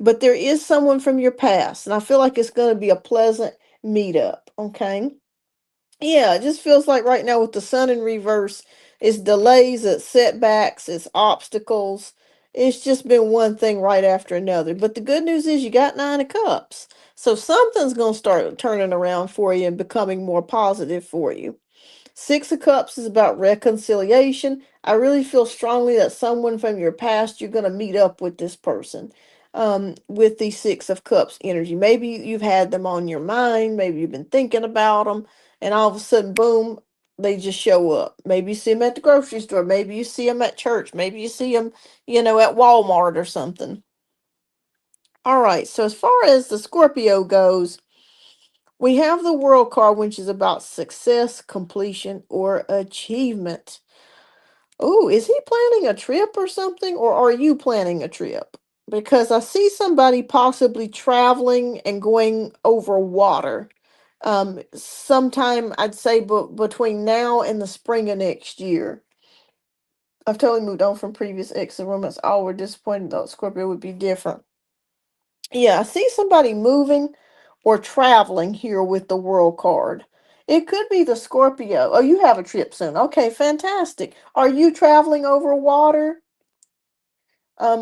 But there is someone from your past, and I feel like it's going to be a pleasant meetup. Okay. Yeah, it just feels like right now with the sun in reverse, it's delays, it's setbacks, it's obstacles. It's just been one thing right after another. But the good news is you got Nine of Cups. So something's going to start turning around for you and becoming more positive for you. Six of Cups is about reconciliation. I really feel strongly that someone from your past, you're going to meet up with this person with the Six of Cups energy. Maybe you've had them on your mind. Maybe you've been thinking about them. And all of a sudden, boom, they just show up. Maybe you see them at the grocery store. Maybe you see them at church. Maybe you see them, at Walmart or something. All right. So, as far as the Scorpio goes, we have the World card, which is about success, completion, or achievement. Oh, is he planning a trip or something, or are you planning a trip? Because I see somebody possibly traveling and going over water. Sometime I'd say between now and the spring of next year. I've totally moved on from previous exit romance. All were disappointed though Scorpio would be different. Yeah, I see somebody moving or traveling here with the World card. It could be the Scorpio. Oh, you have a trip soon. Okay, fantastic. Are you traveling over water?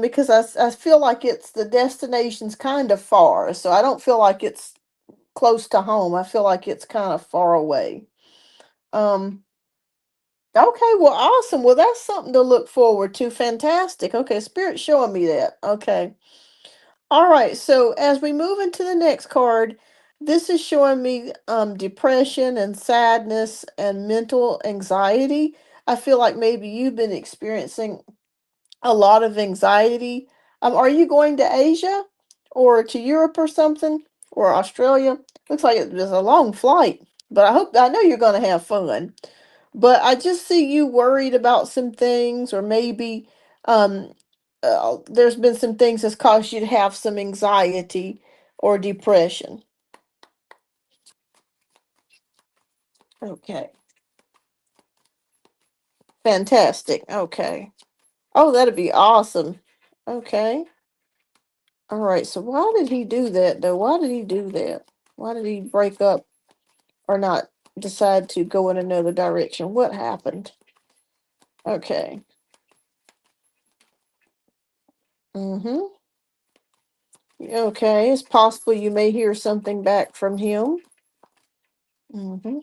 Because I feel like it's the destination's kind of far, so I don't feel like it's close to home. I feel like it's kind of far away. Um, okay, well, awesome. Well, that's something to look forward to. Fantastic. Okay, Spirit's showing me that. Okay. All right, so as we move into the next card, this is showing me depression and sadness and mental anxiety. I feel like maybe you've been experiencing a lot of anxiety. Are you going to Asia or to Europe or something or Australia? Looks like it was a long flight, but I know you're going to have fun. But I just see you worried about some things, or maybe um, there's been some things that's caused you to have some anxiety or depression. Okay, fantastic. Okay. Oh, that'd be awesome. Okay. All right. So why did he do that though? Why did he do that? Why did he break up or not decide to go in another direction? What happened? Okay. Mm-hmm. Okay. It's possible you may hear something back from him. Mm-hmm.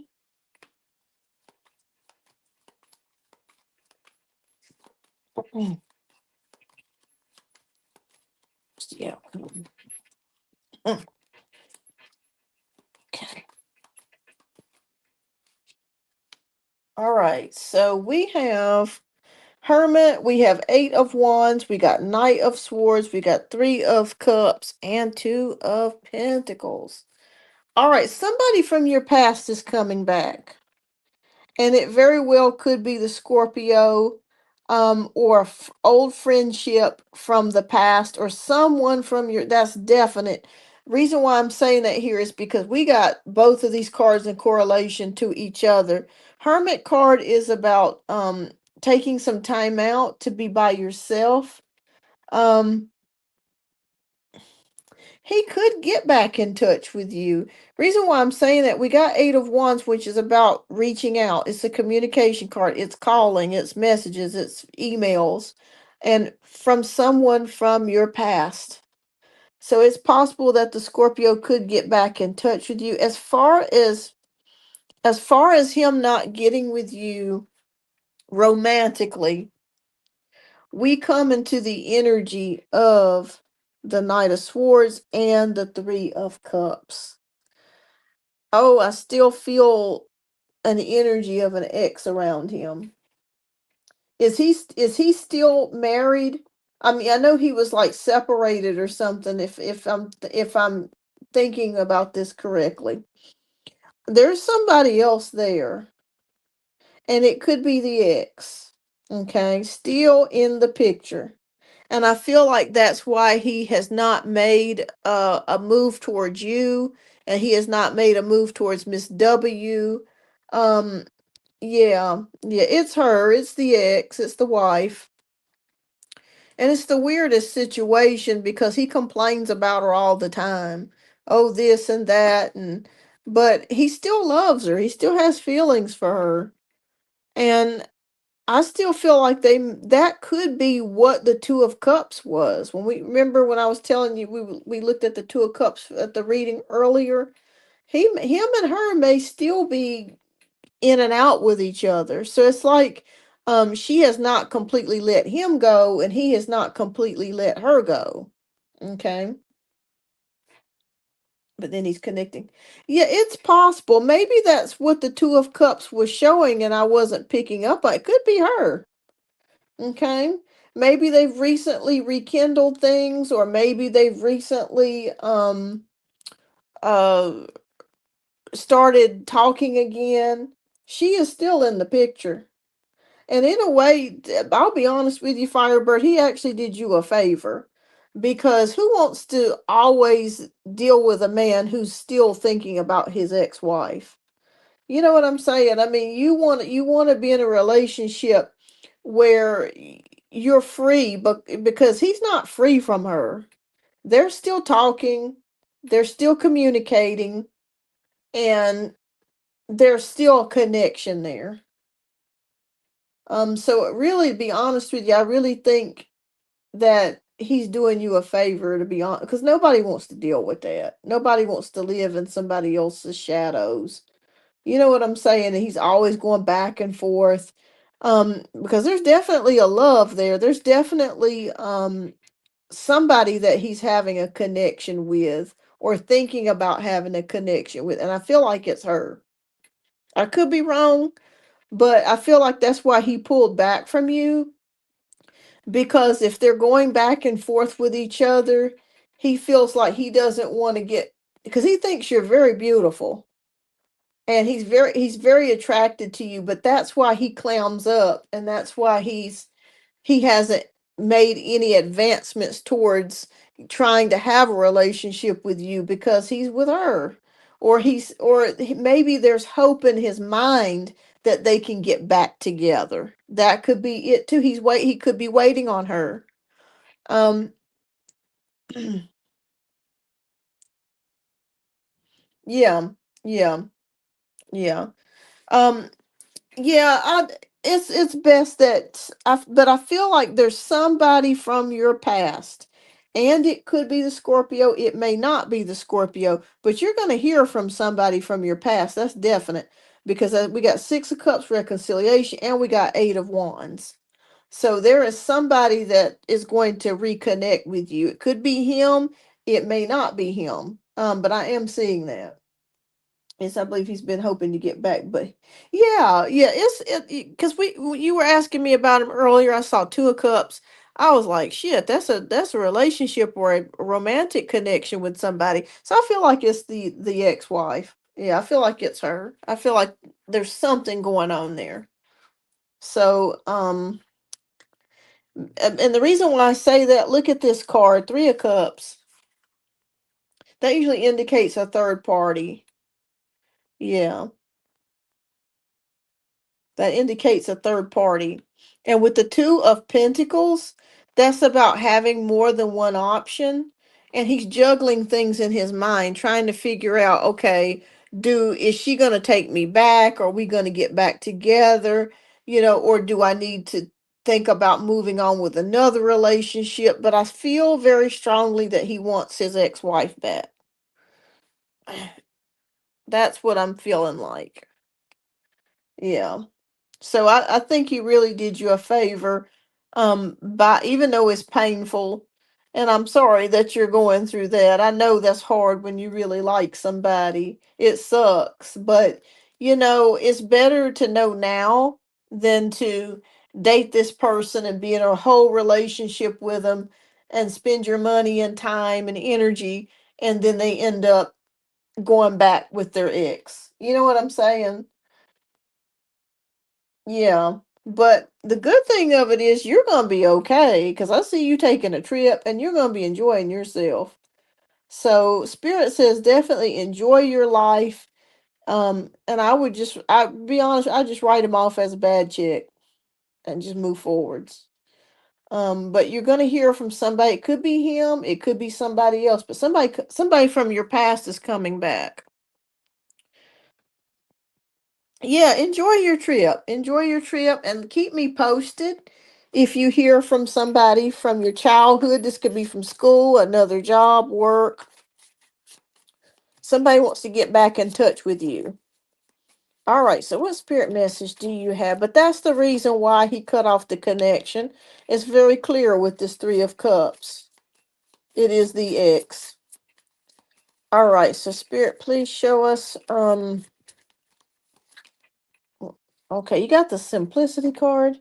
Mm, yeah. Mm, okay. All right. So we have Hermit, we have Eight of Wands, we got Knight of Swords, we got Three of Cups, and Two of Pentacles. All right, somebody from your past is coming back. And it very well could be the Scorpio, or old friendship from the past, or someone from your, that's definite. Reason why I'm saying that here is because we got both of these cards in correlation to each other. Hermit card is about taking some time out to be by yourself. Um, he could get back in touch with you. Reason why I'm saying that, we got Eight of Wands, which is about reaching out. It's a communication card. It's calling, it's messages, it's emails, and from someone from your past. So it's possible that the Scorpio could get back in touch with you. As far as him not getting with you romantically, we come into the energy of the Knight of Swords and the Three of Cups. Oh, I still feel an energy of an ex around him. Is he still married? I mean, I know he was like separated or something. If I'm thinking about this correctly, there's somebody else there, and it could be the ex. Okay, still in the picture. And I feel like that's why he has not made a move towards you, and he has not made a move towards Miss W. Um, yeah, yeah, it's her, it's the ex, it's the wife. And it's the weirdest situation because he complains about her all the time. Oh, this and that, and but he still loves her. He still has feelings for her. And I still feel like that could be what the Two of Cups was. When we remember when I was telling you we looked at the Two of Cups at the reading earlier, him and her may still be in and out with each other. So it's like she has not completely let him go and he has not completely let her go. Okay? But then he's connecting. Yeah, it's possible. Maybe that's what the Two of Cups was showing and I wasn't picking up on. It could be her. Okay. Maybe they've recently rekindled things, or maybe they've recently uh started talking again. She is still in the picture. And in a way, I'll be honest with you, Firebird, he actually did you a favor. Because who wants to always deal with a man who's still thinking about his ex-wife? You know what I'm saying? I mean, you want to be in a relationship where you're free, but because he's not free from her. They're still talking, they're still communicating, and there's still a connection there. So really, to be honest with you, I really think that he's doing you a favor, to be honest, because nobody wants to deal with that. Nobody wants to live in somebody else's shadows. You know what I'm saying? And he's always going back and forth. Because there's definitely a love there. There's definitely somebody that he's having a connection with or thinking about having a connection with. And I feel like it's her. I could be wrong, but I feel like that's why he pulled back from you, because if they're going back and forth with each other, he feels like he doesn't want to get, because he thinks you're very beautiful and he's very attracted to you, but that's why he clams up, and that's why he hasn't made any advancements towards trying to have a relationship with you, because he's with her, maybe there's hope in his mind that they can get back together. That could be it too. He could be waiting on her. um yeah, yeah, yeah. um Yeah, it's best that but I feel like there's somebody from your past, and it could be the Scorpio. It may not be the Scorpio, but you're going to hear from somebody from your past. That's definite, because we got Six of Cups reconciliation, and we got Eight of Wands. So there is somebody that is going to reconnect with you. It could be him. It may not be him. But I am seeing that. Yes, I believe he's been hoping to get back, but yeah, yeah, because you were asking me about him earlier. I saw Two of Cups. I was like, shit, that's a relationship or a romantic connection with somebody. So I feel like it's the ex-wife. Yeah, I feel like it's her. I feel like there's something going on there. So and the reason why I say that, look at this card, Three of Cups. That usually indicates a third party. Yeah. That indicates a third party. And with the Two of Pentacles, that's about having more than one option. And he's juggling things in his mind, trying to figure out, okay, is she going to take me back? Are we going to get back together? Or do I need to? think about moving on with another relationship, but I feel very strongly that he wants his ex-wife back. That's what I'm feeling like. Yeah. So I think he really did you a favor, by even though it's painful, and I'm sorry that you're going through that. I know that's hard when you really like somebody. It sucks, but it's better to know now than to date this person and be in a whole relationship with them and spend your money and time and energy, and then they end up going back with their ex. You know what I'm saying? Yeah, but the good thing of it is you're gonna be okay because I see you taking a trip and you're gonna be enjoying yourself. So Spirit says definitely enjoy your life. And I be honest, I just write him off as a bad chick and just move forwards. But you're gonna hear from somebody. It could be him, it could be somebody else, but somebody from your past is coming back. Yeah, enjoy your trip. Enjoy your trip and keep me posted if you hear from somebody from your childhood. This could be from school, another job, work. Somebody wants to get back in touch with you. All right, so what spirit message do you have? But that's the reason why he cut off the connection. It's very clear with this 3 of Cups. It is the X. All right, so Spirit, please show us. Okay, you got the Simplicity card.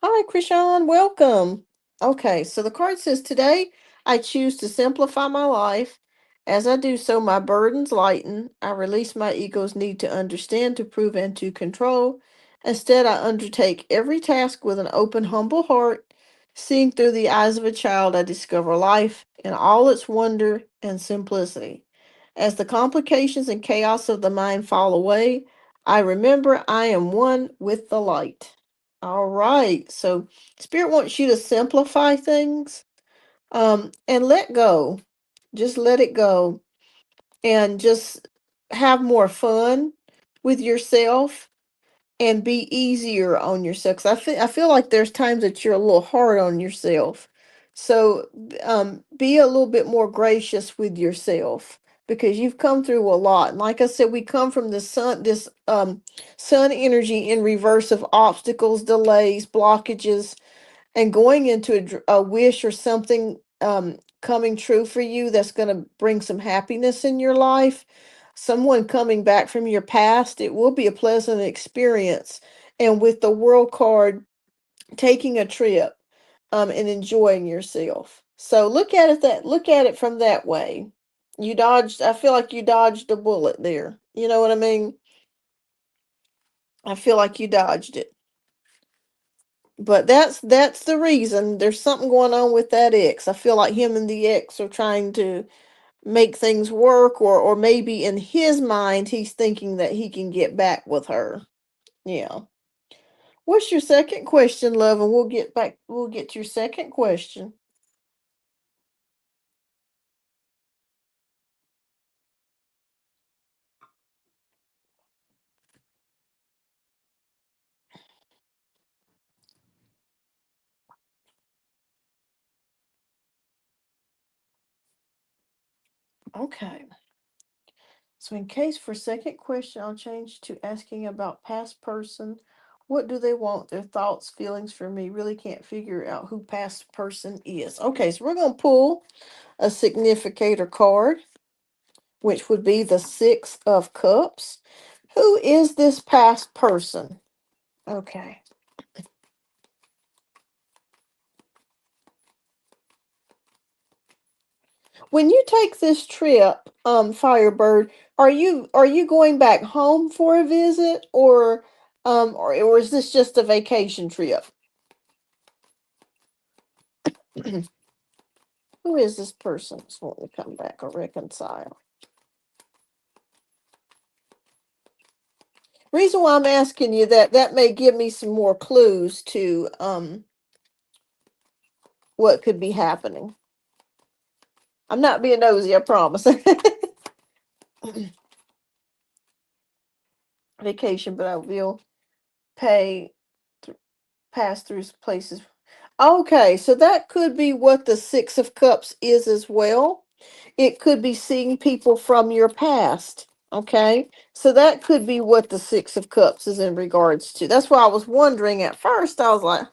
Hi, Krishan, welcome. Okay, so the card says, today I choose to simplify my life. As I do so, my burdens lighten. I release my ego's need to understand, to prove, and to control. Instead, I undertake every task with an open, humble heart. Seeing through the eyes of a child, I discover life in all its wonder and simplicity. As the complications and chaos of the mind fall away, I remember I am one with the light. All right. So Spirit wants you to simplify things, and let go. Just let it go and just have more fun with yourself and be easier on yourself. 'Cause I feel like there's times that you're a little hard on yourself. So be a little bit more gracious with yourself because you've come through a lot. And like I said, we come from the sun energy in reverse of obstacles, delays, blockages, and going into a wish or something coming true for you that's going to bring some happiness in your life, someone coming back from your past, it will be a pleasant experience. And with the world card, taking a trip, and enjoying yourself. So look at it from that way. I feel like you dodged a bullet there. You know what I mean? I feel like you dodged it. But that's the reason. There's something going on with that ex. I feel like him and the ex are trying to make things work, or maybe in his mind he's thinking that he can get back with her. Yeah. What's your second question, love? And we'll get to your second question. Okay. So in case for second question, I'll change to asking about past person. What do they want? Their thoughts, feelings for me. Really can't figure out who past person is. Okay, so we're gonna pull a significator card, which would be the 6 of Cups. Who is this past person? Okay. When you take this trip, Firebird, are you going back home for a visit, or is this just a vacation trip? Who is this person that's wanting to come back or reconcile? Reason why I'm asking you that may give me some more clues to what could be happening. I'm not being nosy, I promise. Vacation, but I will pay pass through places. Okay, so that could be what the Six of Cups is as well. It could be seeing people from your past. Okay, so that could be what the Six of Cups is in regards to. That's why I was wondering at first. I was like,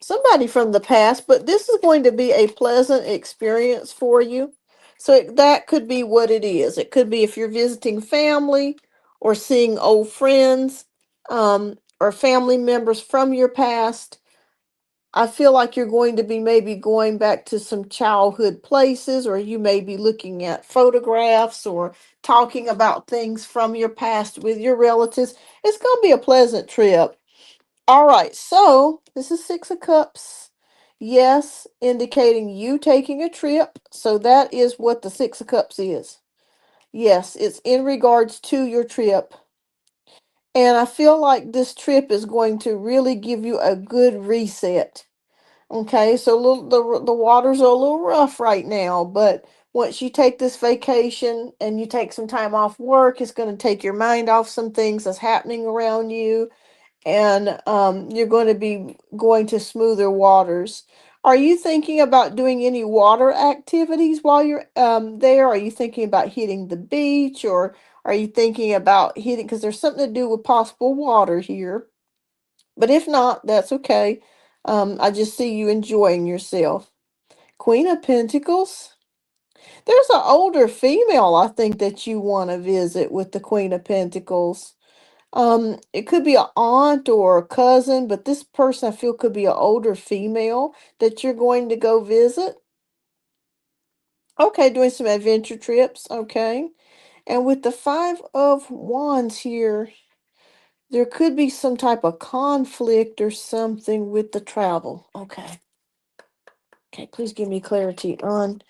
somebody from the past, but this is going to be a pleasant experience for you. So that could be what it is. It could be if you're visiting family or seeing old friends, or family members from your past. I feel like you're going to be maybe going back to some childhood places, or you may be looking at photographs or talking about things from your past with your relatives. It's going to be a pleasant trip. All right, so this is Six of Cups. Yes, indicating you taking a trip. So that is what the Six of Cups is. Yes, it's in regards to your trip. And I feel like this trip is going to really give you a good reset. Okay, so the waters are a little rough right now, but once you take this vacation and you take some time off work, it's going to take your mind off some things that's happening around you, and you're going to be going to smoother waters. Are you thinking about doing any water activities while you're there? Are you thinking about hitting the beach, or are you thinking about hitting, because there's something to do with possible water here? But if not, that's okay. I just see you enjoying yourself. Queen of Pentacles. There's an older female I think that you want to visit with the Queen of Pentacles. It could be an aunt or a cousin, but this person I feel could be an older female that you're going to go visit. Okay, doing some adventure trips. Okay. And with the Five of Wands here, there could be some type of conflict or something with the travel. Okay. Okay, please give me clarity on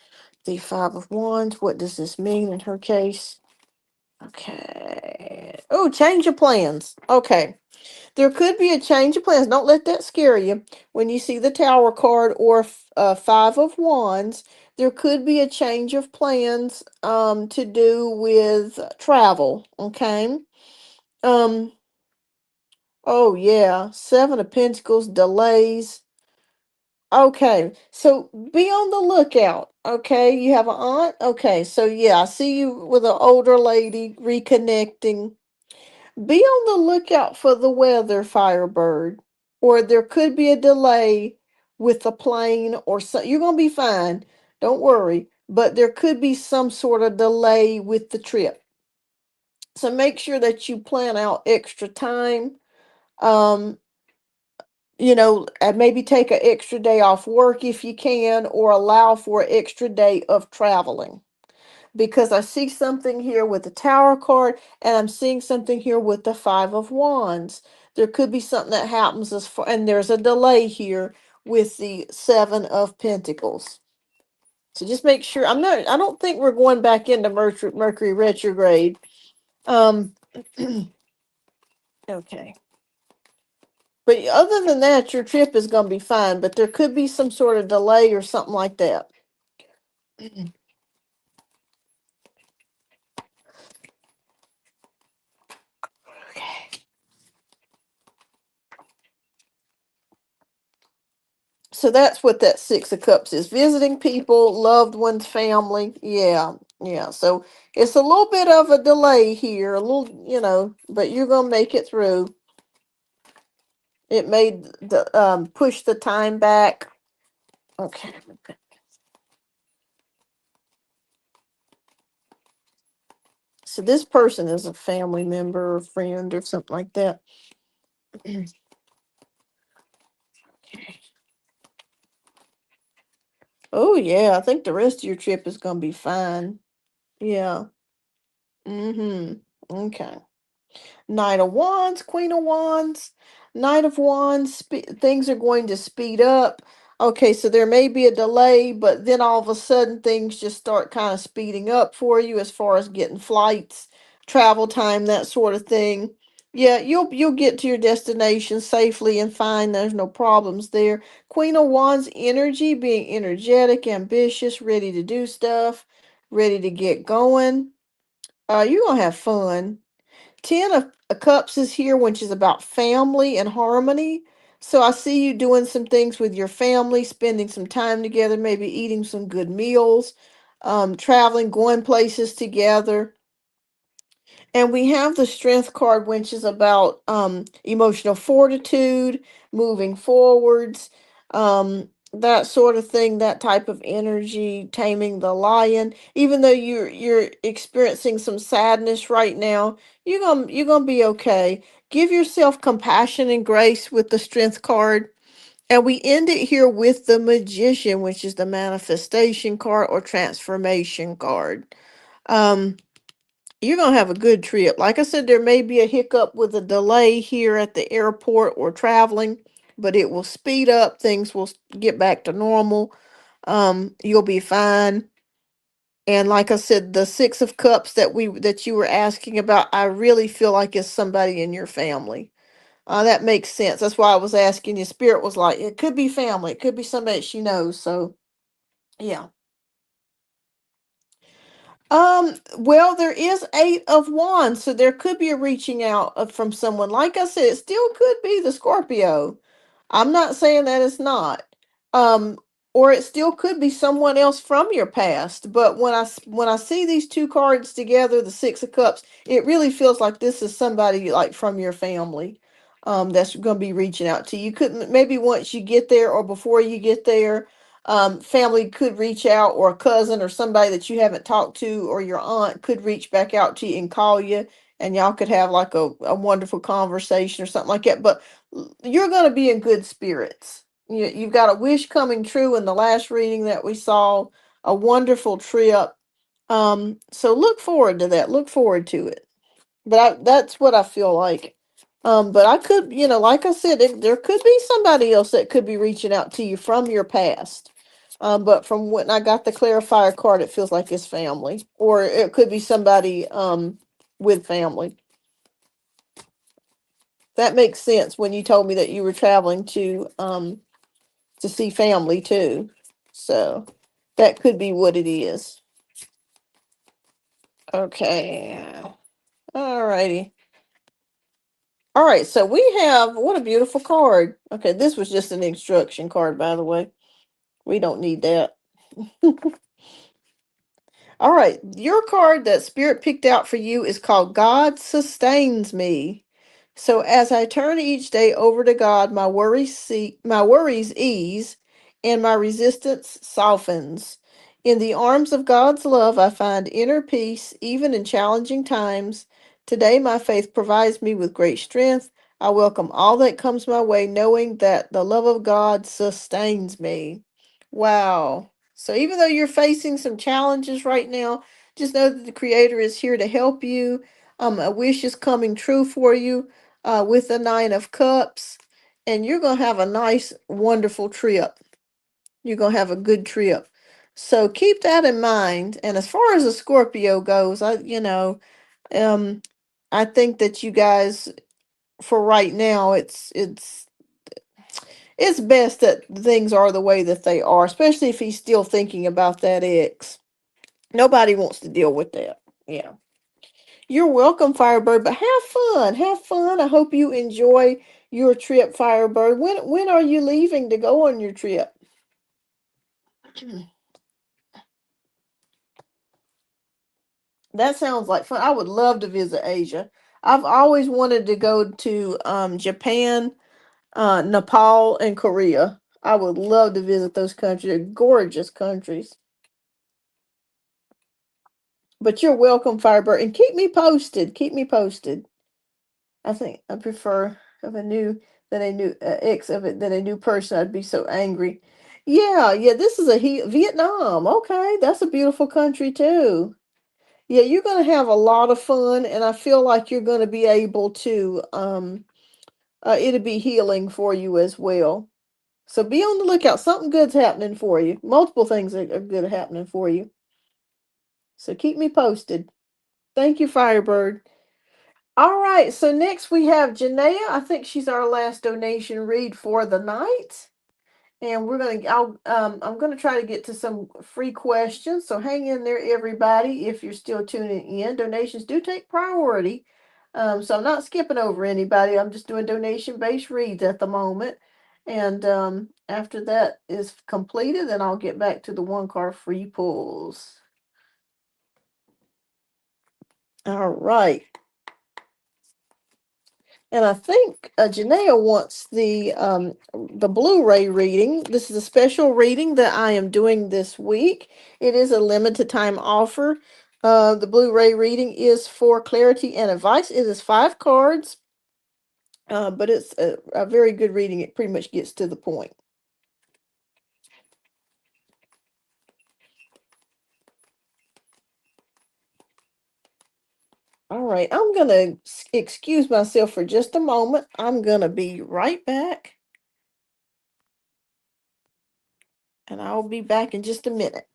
the Five of Wands. What does this mean in her case? Okay. Oh, change of plans. Okay. There could be a change of plans. Don't let that scare you. When you see the Tower card or Five of Wands, there could be a change of plans to do with travel. Okay. Um. Oh yeah. Seven of Pentacles, delays. Okay, so be on the lookout. Okay, you have an aunt. Okay, so yeah, I see you with an older lady reconnecting. Be on the lookout for the weather, Firebird, or there could be a delay with the plane, or so. You're gonna be fine. Don't worry, but there could be some sort of delay with the trip. So make sure that you plan out extra time. Um, and maybe take an extra day off work if you can, or allow for an extra day of traveling. Because I see something here with the Tower card, and I'm seeing something here with the Five of Wands. There could be something that happens as far, and there's a delay here with the Seven of Pentacles. So just make sure. I don't think we're going back into Mercury retrograde. Um, okay. But other than that, your trip is going to be fine. But there could be some sort of delay or something like that. Okay. So that's what that Six of Cups is. Visiting people, loved ones, family. Yeah. Yeah. So it's a little bit of a delay here, a little, but you're going to make it through. It made the push the time back. Okay. So this person is a family member or friend or something like that. Oh yeah, I think the rest of your trip is gonna be fine. Yeah. Mm-hmm. Okay. Knight of Wands, Queen of Wands, Knight of Wands, things are going to speed up. Okay, so there may be a delay, but then all of a sudden things just start kind of speeding up for you as far as getting flights, travel time, that sort of thing. Yeah, you'll get to your destination safely and fine. There's no problems there. Queen of Wands energy, being energetic, ambitious, ready to do stuff, ready to get going. You're gonna have fun. Ten of Cups is here, which is about family and harmony. So I see you doing some things with your family, spending some time together, maybe eating some good meals, traveling, going places together. And we have the strength card, which is about emotional fortitude, moving forwards, that sort of thing, that type of energy, taming the lion. Even though you're experiencing some sadness right now, you're gonna be okay. Give yourself compassion and grace with the strength card. And we end it here with the magician, which is the manifestation card or transformation card. Um, you're gonna have a good trip. Like I said, there may be a hiccup with a delay here at the airport or traveling, but it will speed up. Things will get back to normal. You'll be fine. And like I said, the Six of Cups that you were asking about, I really feel like it's somebody in your family. That makes sense. That's why I was asking you. Spirit was like, it could be family, it could be somebody she knows. So yeah. Well, there is Eight of Wands, so there could be a reaching out from someone. Like I said, it still could be the Scorpio. I'm not saying that it's not. Um, or it still could be someone else from your past. But when I see these two cards together, the Six of Cups, it really feels like this is somebody like from your family. That's going to be reaching out to you. Couldn't maybe once you get there or before you get there, family could reach out, or a cousin or somebody that you haven't talked to, or your aunt could reach back out to you and call you, and y'all could have like a wonderful conversation or something like that. But you're going to be in good spirits. You've got a wish coming true in the last reading that we saw, a wonderful trip. So look forward to that. Look forward to it. But that's what I feel like. But I could, like I said, there could be somebody else that could be reaching out to you from your past. But from when I got the clarifier card, it feels like it's family, or it could be somebody with family. That makes sense when you told me that you were traveling to see family too. So that could be what it is. Okay. All righty. All right, so we have what a beautiful card. Okay, this was just an instruction card, by the way. We don't need that. All right, your card that Spirit picked out for you is called God Sustains Me. So as I turn each day over to God, my worries ease, and my resistance softens. In the arms of God's love, I find inner peace, even in challenging times. Today, my faith provides me with great strength. I welcome all that comes my way, knowing that the love of God sustains me. Wow. So even though you're facing some challenges right now, just know that the Creator is here to help you. A wish is coming true for you with the Nine of Cups, and you're going to have a nice, wonderful trip. You're going to have a good trip. So keep that in mind. And as far as the Scorpio goes, um, I think that you guys, for right now, it's best that things are the way that they are, especially if he's still thinking about that ex. Nobody wants to deal with that. Yeah. You're welcome, Firebird, but have fun. Have fun. I hope you enjoy your trip, Firebird. When are you leaving to go on your trip? That sounds like fun. I would love to visit Asia. I've always wanted to go to Japan, Nepal, and Korea. I would love to visit those countries. They're gorgeous countries. But you're welcome, Firebird, and keep me posted. Keep me posted. I think I prefer of a new than a new ex of it than a new person. I'd be so angry. Yeah, yeah. This is Vietnam. Okay, that's a beautiful country too. Yeah, you're gonna have a lot of fun, and I feel like you're gonna be able to. It'll be healing for you as well. So be on the lookout. Something good's happening for you. Multiple things are good happening for you. So keep me posted. Thank you, Firebird. All right, so next we have Janaea. I think she's our last donation read for the night. And I'm gonna try to get to some free questions. So hang in there, everybody, if you're still tuning in. Donations do take priority. So I'm not skipping over anybody. I'm just doing donation-based reads at the moment. And after that is completed, then I'll get back to the one card free pulls. All right. And I think Janaea wants the Blu-ray reading. This is a special reading that I am doing this week. It is a limited time offer. The Blu-ray reading is for clarity and advice. It is 5 cards, but it's a very good reading. It pretty much gets to the point. All right, I'm gonna excuse myself for just a moment. I'm gonna be right back, and I'll be back in just a minute.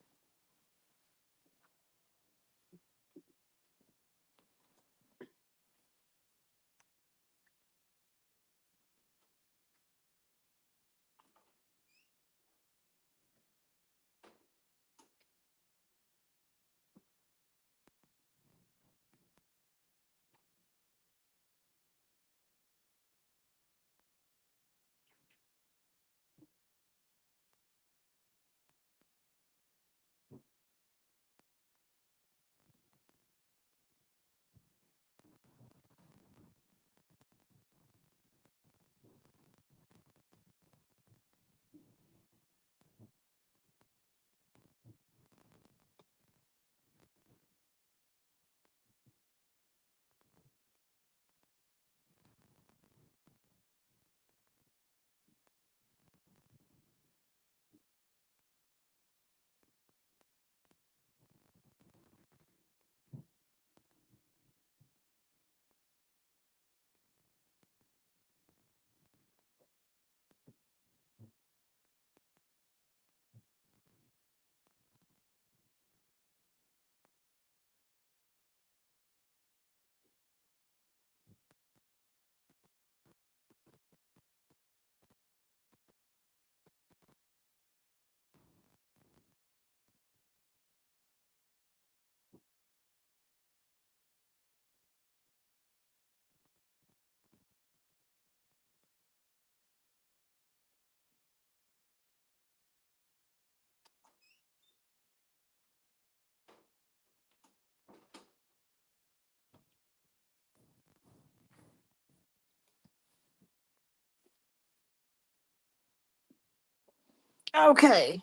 Okay.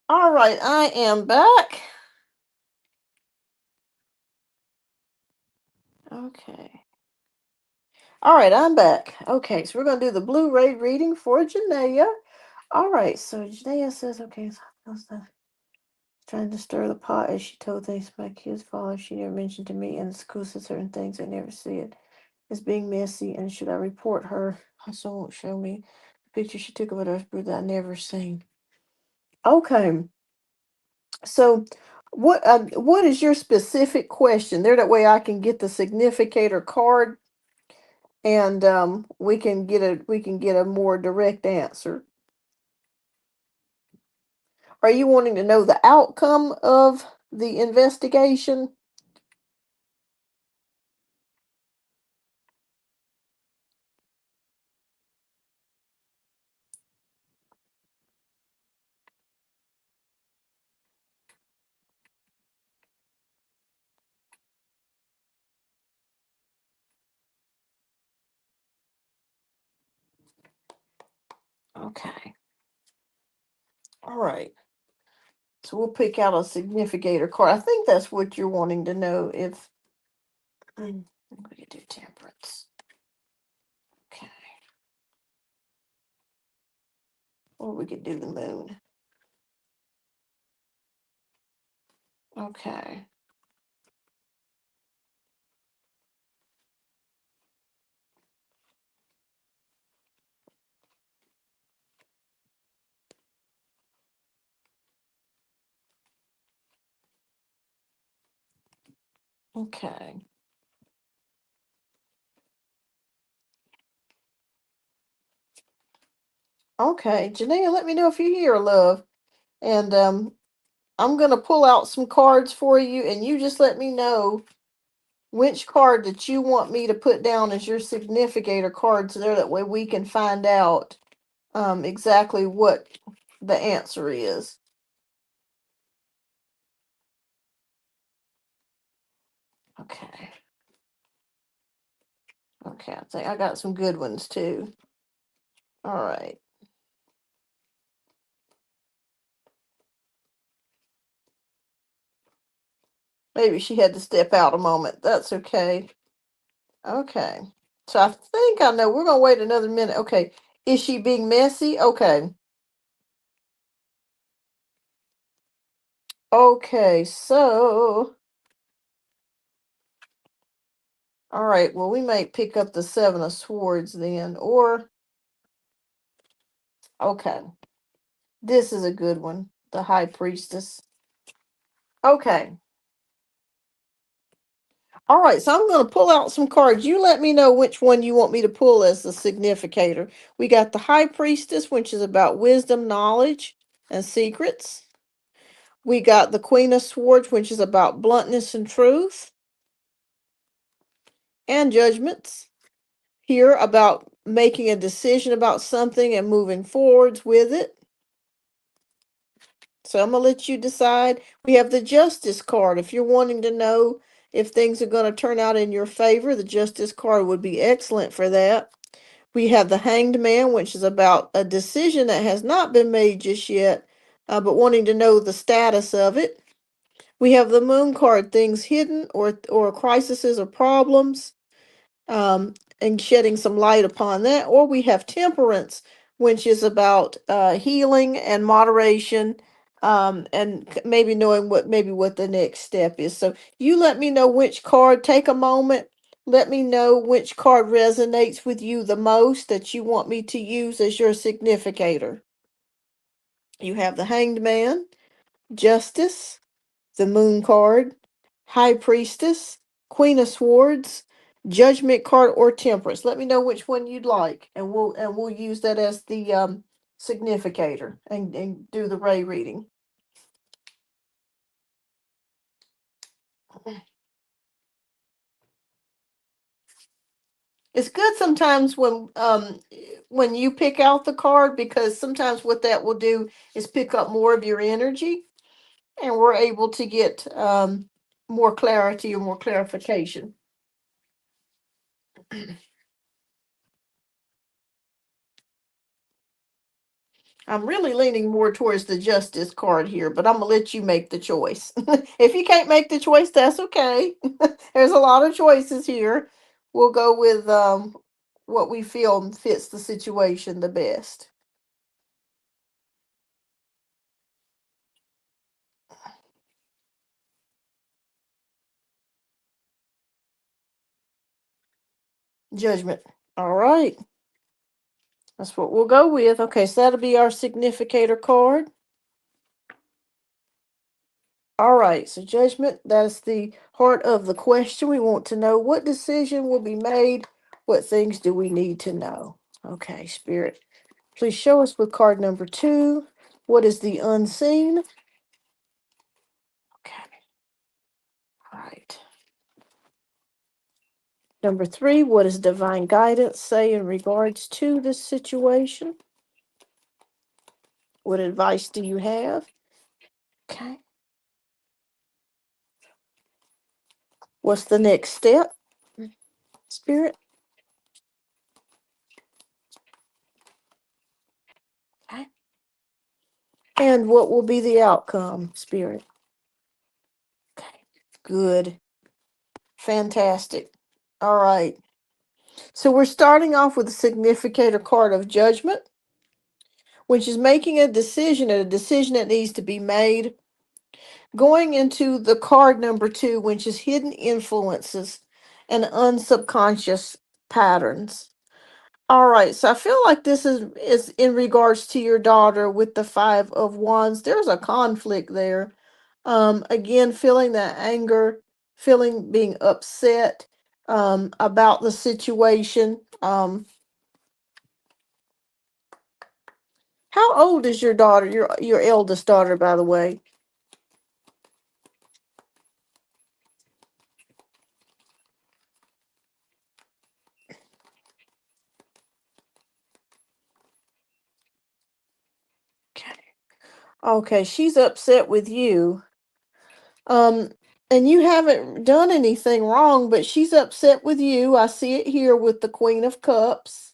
All right, I am back. Okay. All right, I'm back. Okay, so we're going to do the Blu-ray reading for Janaea. All right, so Janaea says, okay, so I was trying to stir the pot as she told things to my kids' father. She never mentioned to me and the school said certain things I never said. It's being messy, and should I report her? Also won't show me the picture she took of her brother that I never seen. Okay, so what is your specific question? There, that way I can get the significator card, and we can get a more direct answer. Are you wanting to know the outcome of the investigation? Okay. All right. So we'll pick out a significator card. I think that's what you're wanting to know. If we could do temperance. Okay. Or we could do the moon. Okay. Okay. Okay. Janelle, let me know if you hear, love. And I'm gonna pull out some cards for you, and you just let me know which card that you want me to put down as your significator card, so there that way we can find out exactly what the answer is. Okay. Okay, I think I got some good ones too. All right. Maybe she had to step out a moment. That's okay. Okay. So I think I know. We're gonna wait another minute. Okay. Is she being messy? Okay. Okay. So, all right. Well, we might pick up the Seven of Swords then, or okay. This is a good one. The High Priestess. Okay. All right, so I'm going to pull out some cards. You let me know which one you want me to pull as the significator. We got the High Priestess, which is about wisdom, knowledge, and secrets. We got the Queen of Swords, which is about bluntness and truth, and judgments. Here about making a decision about something and moving forwards with it. So I'm going to let you decide. We have the Justice card. If you're wanting to know if things are going to turn out in your favor, the Justice card would be excellent for that. We have the Hanged Man, which is about a decision that has not been made just yet, but wanting to know the status of it. We have the Moon card, things hidden or crises or problems, and shedding some light upon that. Or we have Temperance, which is about healing and moderation, and maybe knowing what the next step is. So you let me know which card. Take a moment. Let me know which card resonates with you the most that you want me to use as your significator. You have the Hanged Man, Justice, the Moon card, High Priestess, Queen of Swords, Judgment card, or Temperance. Let me know which one you'd like, and we'll use that as the significator and do the Ray reading. It's good sometimes when you pick out the card, because sometimes what that will do is pick up more of your energy, and we're able to get more clarity or more clarification. I'm really leaning more towards the Justice card here, but I'm gonna let you make the choice. If you can't make the choice, that's okay. There's a lot of choices here. We'll go with what we feel fits the situation the best. Judgment. All right. That's what we'll go with. Okay, so that'll be our significator card. All right, so judgment, that's the heart of the question. We want to know what decision will be made, what things do we need to know. Okay, Spirit, please show us with card number 2, what is the unseen? Okay, all right. Number 3, what does divine guidance say in regards to this situation? What advice do you have? Okay. What's the next step, Spirit? Okay. And what will be the outcome, Spirit? Okay. Good. Fantastic. All right. So we're starting off with a significator card of judgment, which is making a decision, and a decision that needs to be made. Going into the card number 2, which is hidden influences and unsubconscious patterns. All right, so I feel like this is in regards to your daughter with the 5 of Wands. There's a conflict there. Again, feeling that anger, feeling being upset about the situation. How old is your daughter? Your eldest daughter, by the way. Okay, she's upset with you. Um, and you haven't done anything wrong, but she's upset with you. I see it here with the Queen of Cups,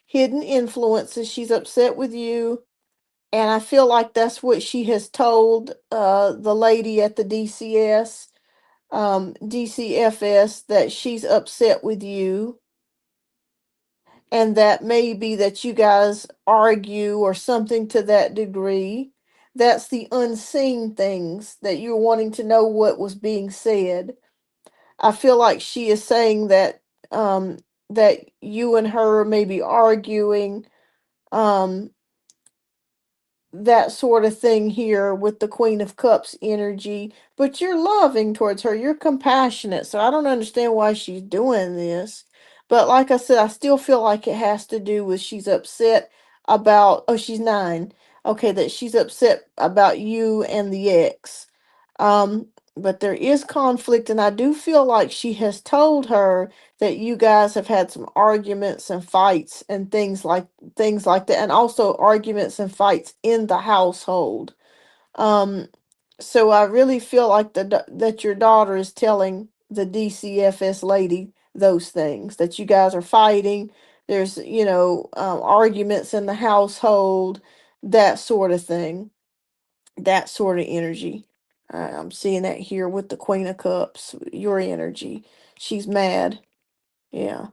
hidden influences. She's upset with you. And I feel like that's what she has told the lady at the DCFS, that she's upset with you, and that maybe that you guys argue or something to that degree. That's the unseen things that you're wanting to know what was being said. I feel like she is saying um that you and her may be arguing, um that sort of thing here with the Queen of Cups energy, but you're loving towards her. You're compassionate. So I don't understand why she's doing this. But like I said, I still feel like it has to do with she's upset about, oh, she's 9. Okay, that she's upset about you and the ex. Um, but there is conflict, and I do feel like she has told her that you guys have had some arguments and fights and things like that, and also arguments and fights in the household. Um, so I really feel like that your daughter is telling the DCFS lady those things, that you guys are fighting. There's, arguments in the household, that sort of thing, that sort of energy. I'm seeing that here with the Queen of Cups, your energy. She's mad. Yeah.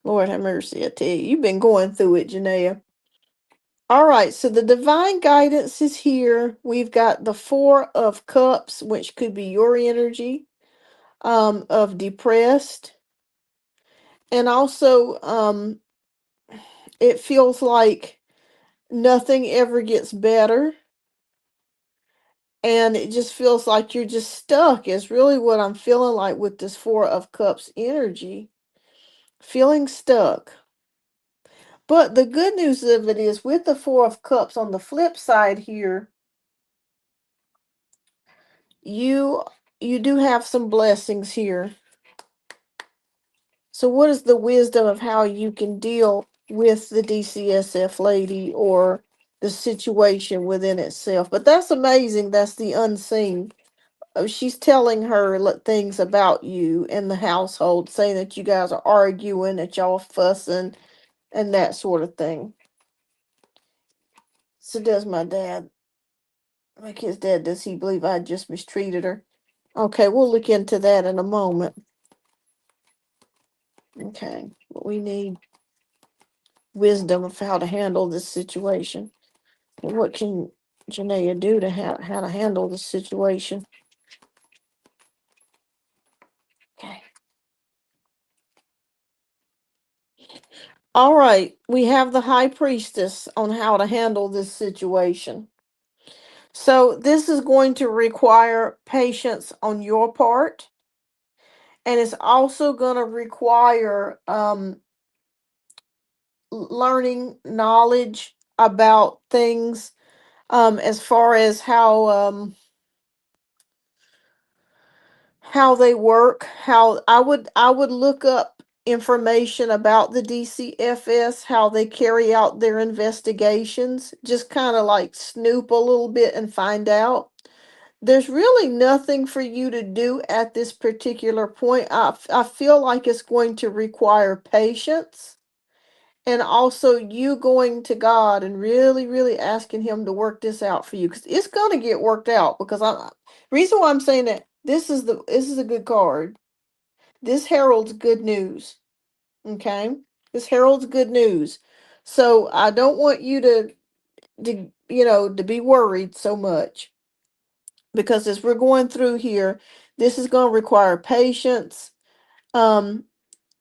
Lord have mercy, I tell you. You've been going through it, Janaea. All right, so the divine guidance is here. We've got the 4 of Cups, which could be your energy, of depressed. And also, it feels like nothing ever gets better. And it just feels like you're just stuck, is really what I'm feeling like with this 4 of Cups energy. Feeling stuck. But the good news of it is, with the 4 of Cups on the flip side here, you you do have some blessings here. So what is the wisdom of how you can deal with the DCSF lady or the situation within itself? But that's amazing. That's the unseen. She's telling her things about you and the household, saying that you guys are arguing, that y'all fussing, and that sort of thing. So does my dad. Like his dad, does he believe I just mistreated her? Okay, we'll look into that in a moment. Okay, but we need wisdom of how to handle this situation. And what can Janaea do to how to handle this situation? Okay. All right, we have the High Priestess on how to handle this situation. So this is going to require patience on your part, and it's also going to require learning knowledge about things, as far as how they work. How I would look up information about the DCFS, how they carry out their investigations, just kind of like snoop a little bit and find out. There's really nothing for you to do at this particular point. I feel like it's going to require patience, and also you going to God and really, really asking Him to work this out for you, because it's going to get worked out. Because reason why I'm saying that, this is a good card. This heralds good news. Okay, this heralds good news. So I don't want you to be worried so much, because as we're going through here, this is going to require patience, um,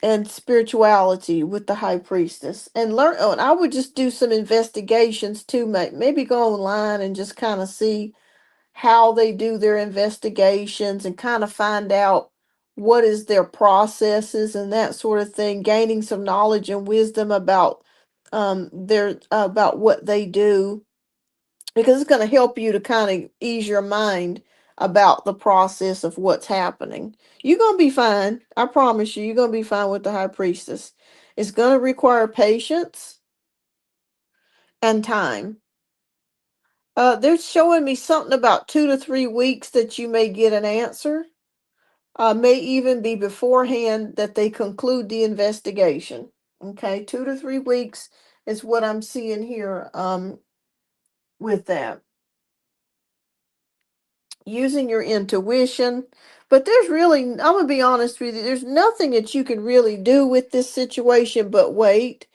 and spirituality with the High Priestess, and learn. Oh, and I would just do some investigations too. Maybe go online and just kind of see how they do their investigations, and kind of find out what is their processes and that sort of thing. Gaining some knowledge and wisdom about their about what they do, because it's going to help you to kind of ease your mind about the process of what's happening. You're going to be fine. I promise you, you're going to be fine with the High Priestess. It's going to require patience and time. They're showing me something about 2 to 3 weeks that you may get an answer. May even be beforehand that they conclude the investigation. Okay, 2 to 3 weeks is what I'm seeing here with that. Using your intuition. But there's really, I'm going to be honest with you, there's nothing that you can really do with this situation but wait.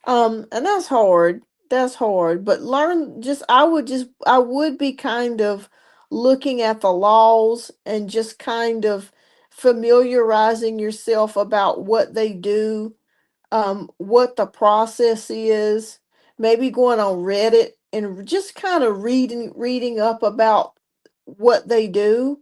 And that's hard. That's hard. But learn just I would be kind of looking at the laws and just kind of familiarizing yourself about what they do, what the process is, maybe going on Reddit and just kind of reading up about what they do,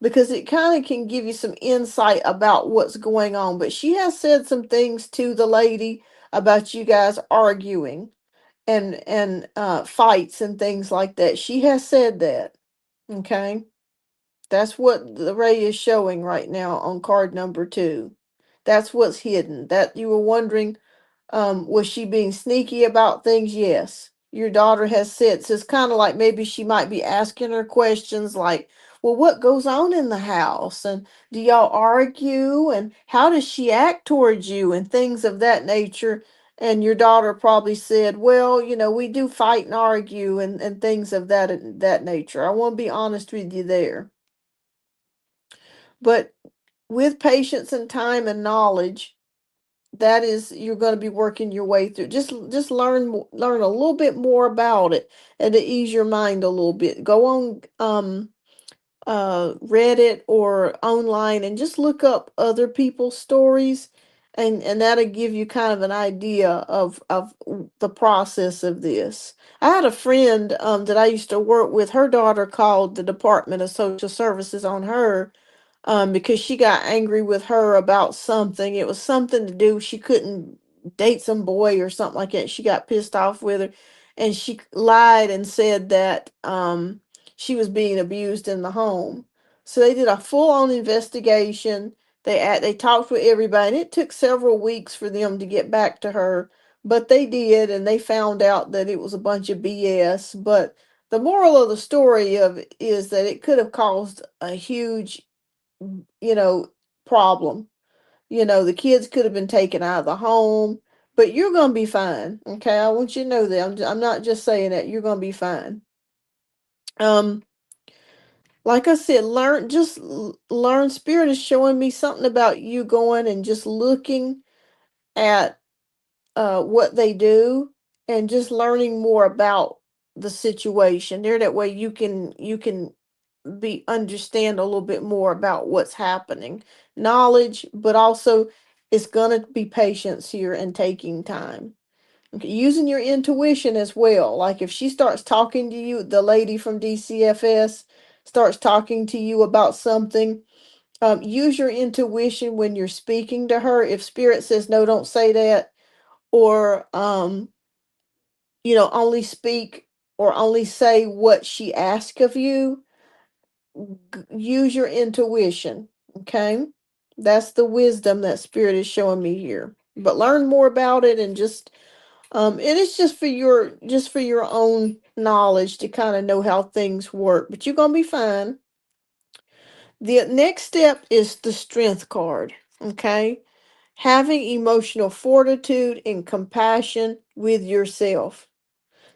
because it kind of can give you some insight about what's going on. But she has said some things to the lady about you guys arguing and fights and things like that. She has said that. Okay. That's what the ray is showing right now on card number 2. That's what's hidden. That you were wondering, was she being sneaky about things? Yes. Your daughter has said, so it's kind of like maybe she might be asking her questions like, well, what goes on in the house? And do y'all argue? And how does she act towards you? And things of that nature. And your daughter probably said, well, we do fight and argue and things of that nature. I want to be honest with you there. But with patience and time and knowledge, that is, you're going to be working your way through. Just learn a little bit more about it and to ease your mind a little bit. Go on Reddit or online and just look up other people's stories, and that'll give you kind of an idea of the process of this. I had a friend that I used to work with. Her daughter called the Department of Social Services on her, because she got angry with her about something. It was something to do, she couldn't date some boy or something like that. She got pissed off with her, and she lied and said that she was being abused in the home. So they did a full-on investigation. They talked with everybody, and it took several weeks for them to get back to her, but they did, and they found out that it was a bunch of BS. But the moral of the story of it is that it could have caused a huge, you know, problem. The kids could have been taken out of the home, but you're going to be fine. Okay. I want you to know that. I'm not just saying that. You're going to be fine. Um, like I said, learn. Spirit is showing me something about you going and just looking at what they do and just learning more about the situation there. That way you can be understand a little bit more about what's happening. Knowledge, but also it's gonna be patience here and taking time. Okay, using your intuition as well. Like if she starts talking to you, the lady from DCFS starts talking to you about something, use your intuition when you're speaking to her. If spirit says no, don't say that, or only speak or only say what she asks of you. Use your intuition. Okay, that's the wisdom that spirit is showing me here. But learn more about it, and it is just for your own knowledge to kind of know how things work. But you're gonna be fine. The next step is the strength card. Okay, having emotional fortitude and compassion with yourself.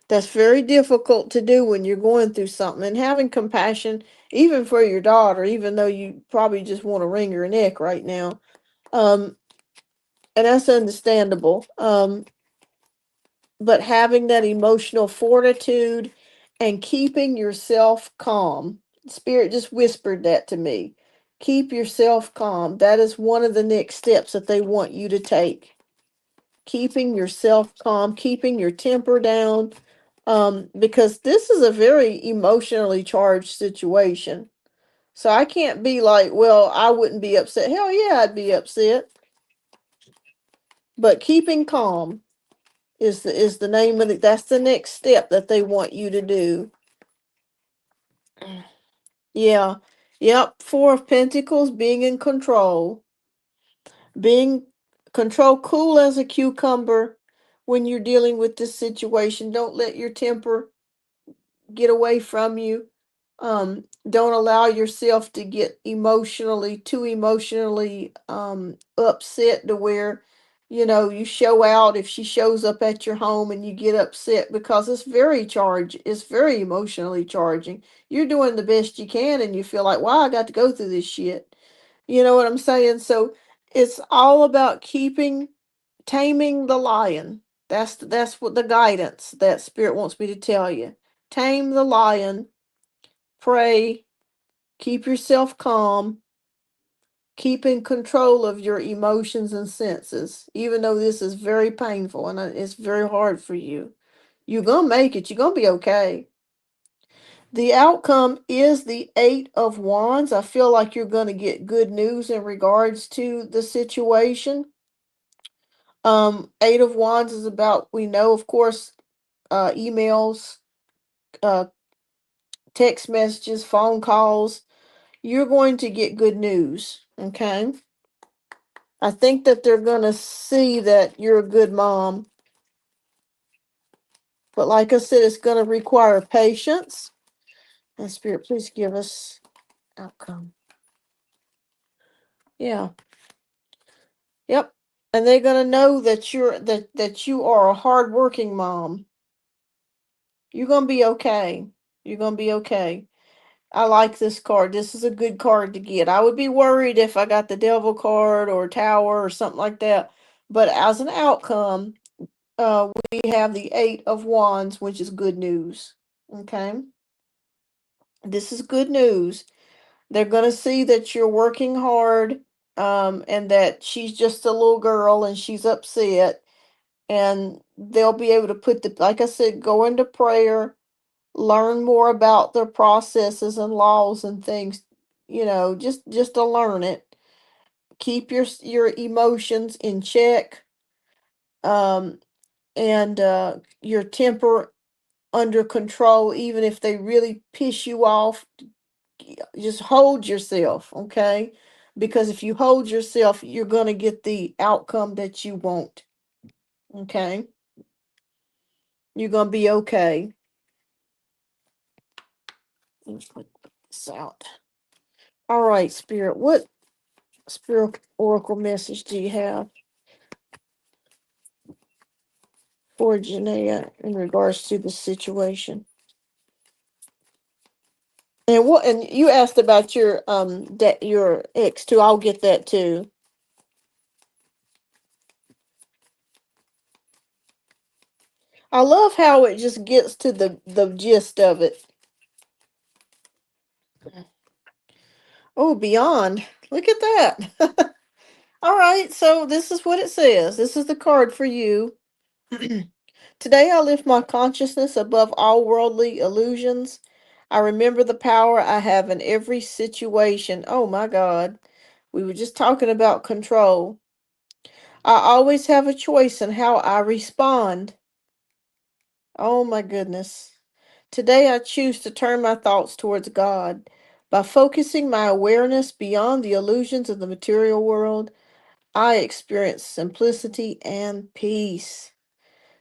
That's very difficult to do when you're going through something, and having compassion, even for your daughter, even though you probably just want to wring her neck right now. Um, and that's understandable. But having that emotional fortitude and keeping yourself calm. Spirit just whispered that to me. Keep yourself calm. That is one of the next steps that they want you to take. Keeping yourself calm, keeping your temper down, because this is a very emotionally charged situation. So I can't be like, well, I wouldn't be upset. Hell yeah, I'd be upset. But keeping calm is the name of it. That's the next step that they want you to do. Yeah. Yep. Four of Pentacles, being in control. Being control, cool as a cucumber when you're dealing with this situation. Don't let your temper get away from you. Don't allow yourself to get too emotionally upset to where, you show out if she shows up at your home and you get upset because it's very emotionally charging. You're doing the best you can and you feel like, wow, I got to go through this shit. You know what I'm saying? So it's all about taming the lion. That's what the guidance that spirit wants me to tell you. Tame the lion, pray, keep yourself calm, keep in control of your emotions and senses, even though this is very painful and it's very hard for you. You're going to make it. You're going to be okay. The outcome is the Eight of Wands. I feel like you're going to get good news in regards to the situation. Eight of Wands is about, we know, of course, emails, uh, text messages, phone calls. You're going to get good news. Okay. I think that they're going to see that you're a good mom. But like I said, it's going to require patience. And Spirit, please give us outcome. Yeah. Yep. And they're going to know that that you are a hardworking mom. You're going to be okay. You're going to be okay. I like this card. This is a good card to get. I would be worried if I got the Devil card or Tower or something like that. But as an outcome, we have the Eight of Wands, which is good news. Okay. This is good news. They're going to see that you're working hard, and that she's just a little girl and she's upset. And they'll be able to like I said, go into prayer, learn more about their processes and laws and things, just to learn it. Keep your emotions in check, um, and your temper under control, even if they really piss you off. Just hold yourself, okay? Because if you hold yourself, you're going to get the outcome that you want, okay? You're going to be okay. Let's put this out. All right, Spirit, what Spirit Oracle message do you have for Janaea in regards to the situation? And you asked about your ex too. I'll get that too. I love how it just gets to the gist of it. Oh, beyond. Look at that. All right, so this is what it says. This is the card for you. Today I lift my consciousness above all worldly illusions. I remember the power I have in every situation. Oh my God. We were just talking about control. I always have a choice in how I respond. Oh my goodness. Today I choose to turn my thoughts towards God. By focusing my awareness beyond the illusions of the material world, I experience simplicity and peace.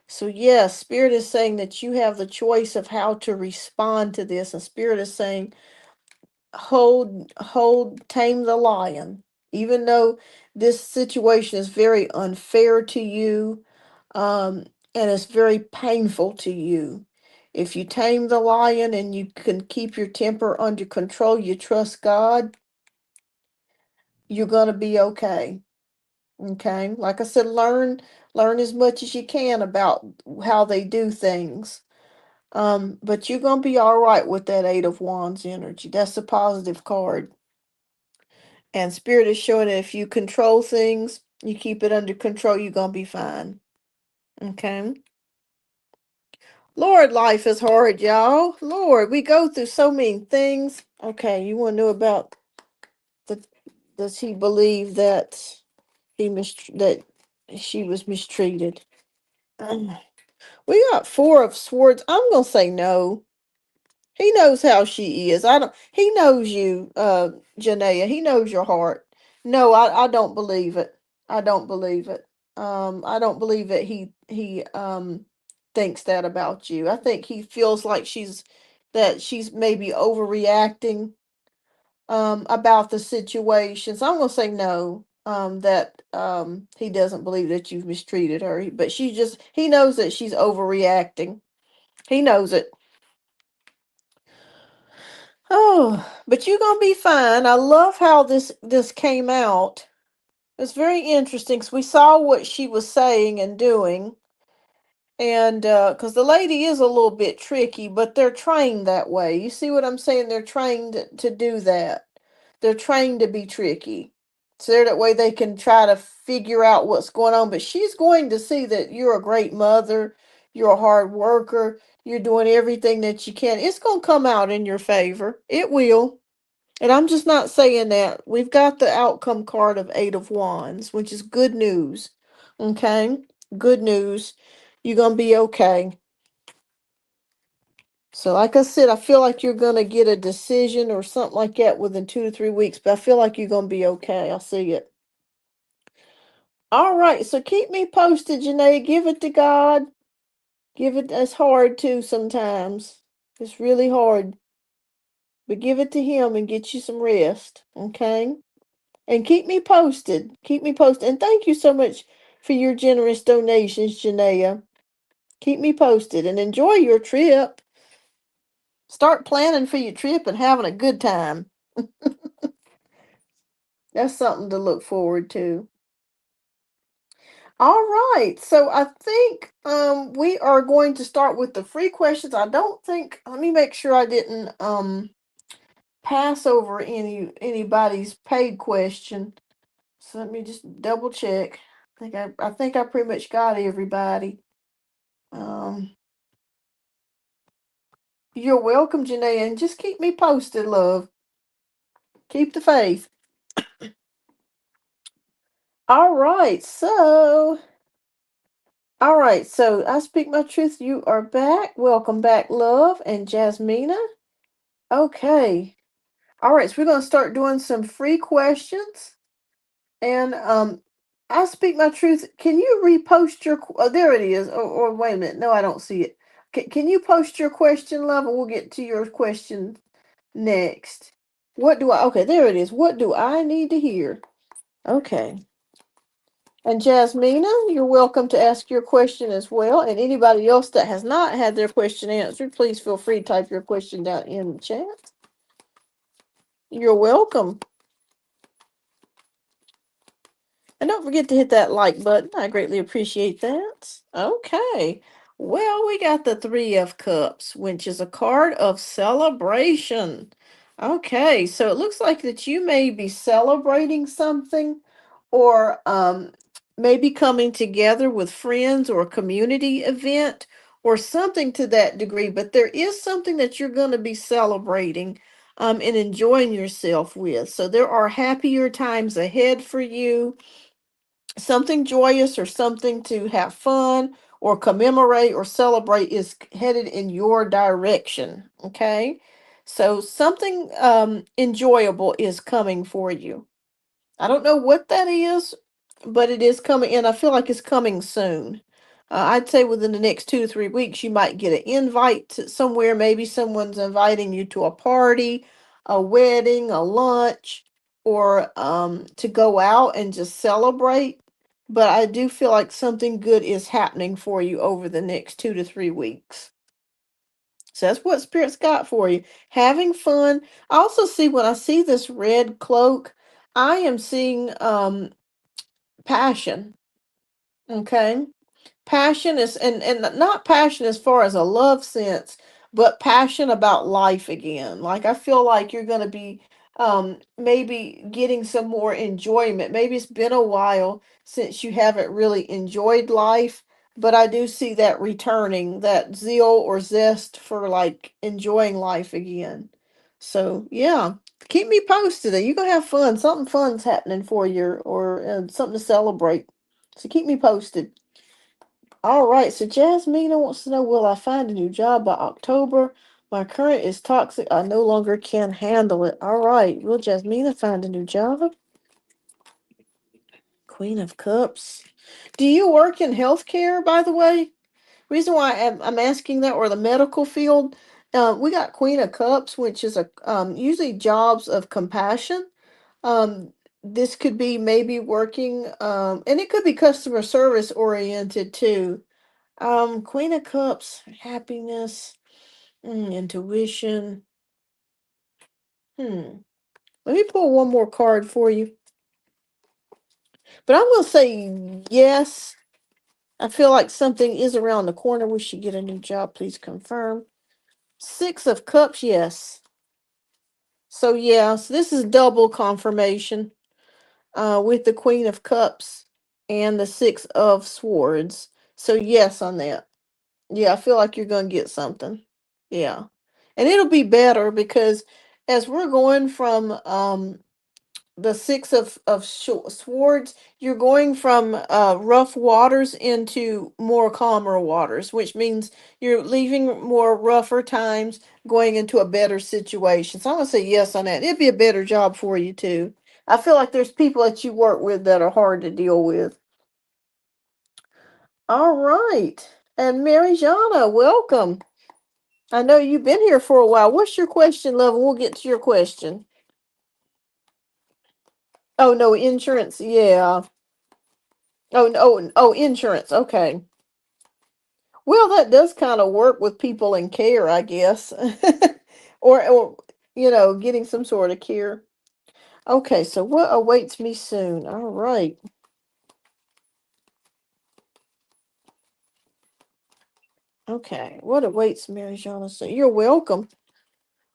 So, yes, Spirit is saying that you have the choice of how to respond to this. And Spirit is saying, tame the lion. Even though this situation is very unfair to you, and it's very painful to you. If you tame the lion and you can keep your temper under control, you trust God, you're going to be okay. Okay. Like I said, learn as much as you can about how they do things. But you're gonna be all right with that Eight of Wands energy. That's a positive card. And Spirit is showing that if you control things, you keep it under control, you're gonna be fine. Okay. Lord, life is hard, y'all. Lord, we go through so many things. Okay, you want to know about the does he believe that that she was mistreated? We got Four of Swords. I'm gonna say no. He knows how she is. I don't. He knows you, Janaea. He knows your heart. No, I don't believe it. I don't believe it. I don't believe that he thinks that about you. I think he feels like she's that she's maybe overreacting about the situation. So I'm gonna say no. That he doesn't believe that you've mistreated her, but he knows that she's overreacting. He knows it. Oh, but you're gonna be fine. I love how this came out. It's very interesting because we saw what she was saying and doing, and because the lady is a little bit tricky, but they're trained that way. You see what I'm saying? They're trained to do that. They're trained to be tricky, so that way they can try to figure out what's going on. But she's going to see that you're a great mother, you're a hard worker, you're doing everything that you can. It's going to come out in your favor. It will. And I'm just not saying that. We've got the outcome card of Eight of Wands, which is good news. Okay? Good news. You're going to be okay. So, like I said, I feel like you're going to get a decision or something like that within 2 to 3 weeks, but I feel like you're going to be okay. I see it. All right. So, keep me posted, Janae. Give it to God. Give it, it's hard too sometimes. It's really hard. But give it to Him and get you some rest. Okay? And keep me posted. Keep me posted. And thank you so much for your generous donations, Janaea. Keep me posted and enjoy your trip. Start planning for your trip and having a good time. That's something to look forward to. All right. So I think we are going to start with the free questions. I don't think, let me make sure I didn't pass over anybody's paid question. So let me just double check. I think I pretty much got everybody. Um, you're welcome, Janae, and just keep me posted, love. Keep the faith. All right, so I speak my truth. You are back. Welcome back, love, and Jasmina. Okay. All right, so we're gonna start doing some free questions, and I speak my truth. Can you repost your? Oh, there it is. Or wait a minute. No, I don't see it. Can you post your question, love, and we'll get to your question next. What do I? Okay, there it is. What do I need to hear? Okay. And Jasmina, you're welcome to ask your question as well. And anybody else that has not had their question answered, please feel free to type your question down in the chat. You're welcome. And don't forget to hit that like button. I greatly appreciate that. Okay. Well, we got the Three of Cups, which is a card of celebration. Okay, so it looks like that you may be celebrating something or maybe coming together with friends or a community event or something to that degree, but there is something that you're going to be celebrating and enjoying yourself with. So there are happier times ahead for you, something joyous or something to have fun or commemorate or celebrate is headed in your direction. Okay. So something enjoyable is coming for you. I don't know what that is, but it is coming, and I feel like it's coming soon. I'd say within the next 2 to 3 weeks, you might get an invite to somewhere. Maybe someone's inviting you to a party, a wedding, a lunch, or to go out and just celebrate. But I do feel like something good is happening for you over the next 2 to 3 weeks. So that's what Spirit's got for you. Having fun. I also see when I see this red cloak, I am seeing passion. Okay. Passion is and not passion as far as a love sense, but passion about life again. Like I feel like you're gonna be maybe getting some more enjoyment. Maybe it's been a while since you haven't really enjoyed life, but I do see that returning, that zeal or zest for like enjoying life again. So yeah, keep me posted. You're gonna have fun. Something fun's happening for you, or something to celebrate. So keep me posted. All right, so Jasmina wants to know, will I find a new job by October? My current is toxic. I no longer can handle it. All right, will Jasmina find a new job? Queen of Cups. Do you work in healthcare, by the way? Reason why I'm asking that, or the medical field, We got Queen of Cups, which is a usually jobs of compassion. Um, this could be maybe working, and it could be customer service oriented too. Queen of Cups, happiness, intuition. Hmm. Let me pull one more card for you. But I'm gonna say yes. I feel like something is around the corner. We should get a new job. Please confirm. Six of Cups, yes. So yes, this is double confirmation. With the Queen of Cups and the Six of Swords. So yes on that. Yeah, I feel like you're gonna get something. Yeah. And it'll be better because as we're going from the Swords, you're going from rough waters into more calmer waters, which means you're leaving more rougher times, going into a better situation. So I'm gonna say yes on that. It'd be a better job for you too. I feel like there's people that you work with that are hard to deal with. All right. And Mary Jana, welcome. I know you've been here for a while. What's your question, love? We'll get to your question. Oh no, insurance. Yeah. Oh no, oh insurance. Okay. Well, that does kind of work with people in care, I guess. Or getting some sort of care. Okay, so what awaits me soon? All right. Okay, what awaits Mary Jana soon? You're welcome.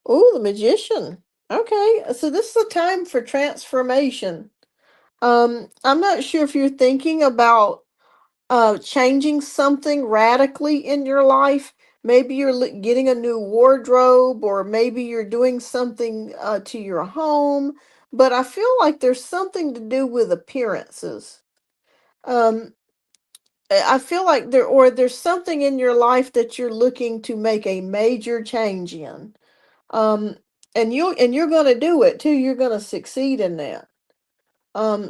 Oh, the magician. Okay, so this is a time for transformation. I'm not sure if you're thinking about changing something radically in your life. Maybe you're getting a new wardrobe, or maybe you're doing something to your home. But I feel like there's something to do with appearances. Um, I feel like there's something in your life that you're looking to make a major change in. Um, and you're going to do it too. You're going to succeed in that.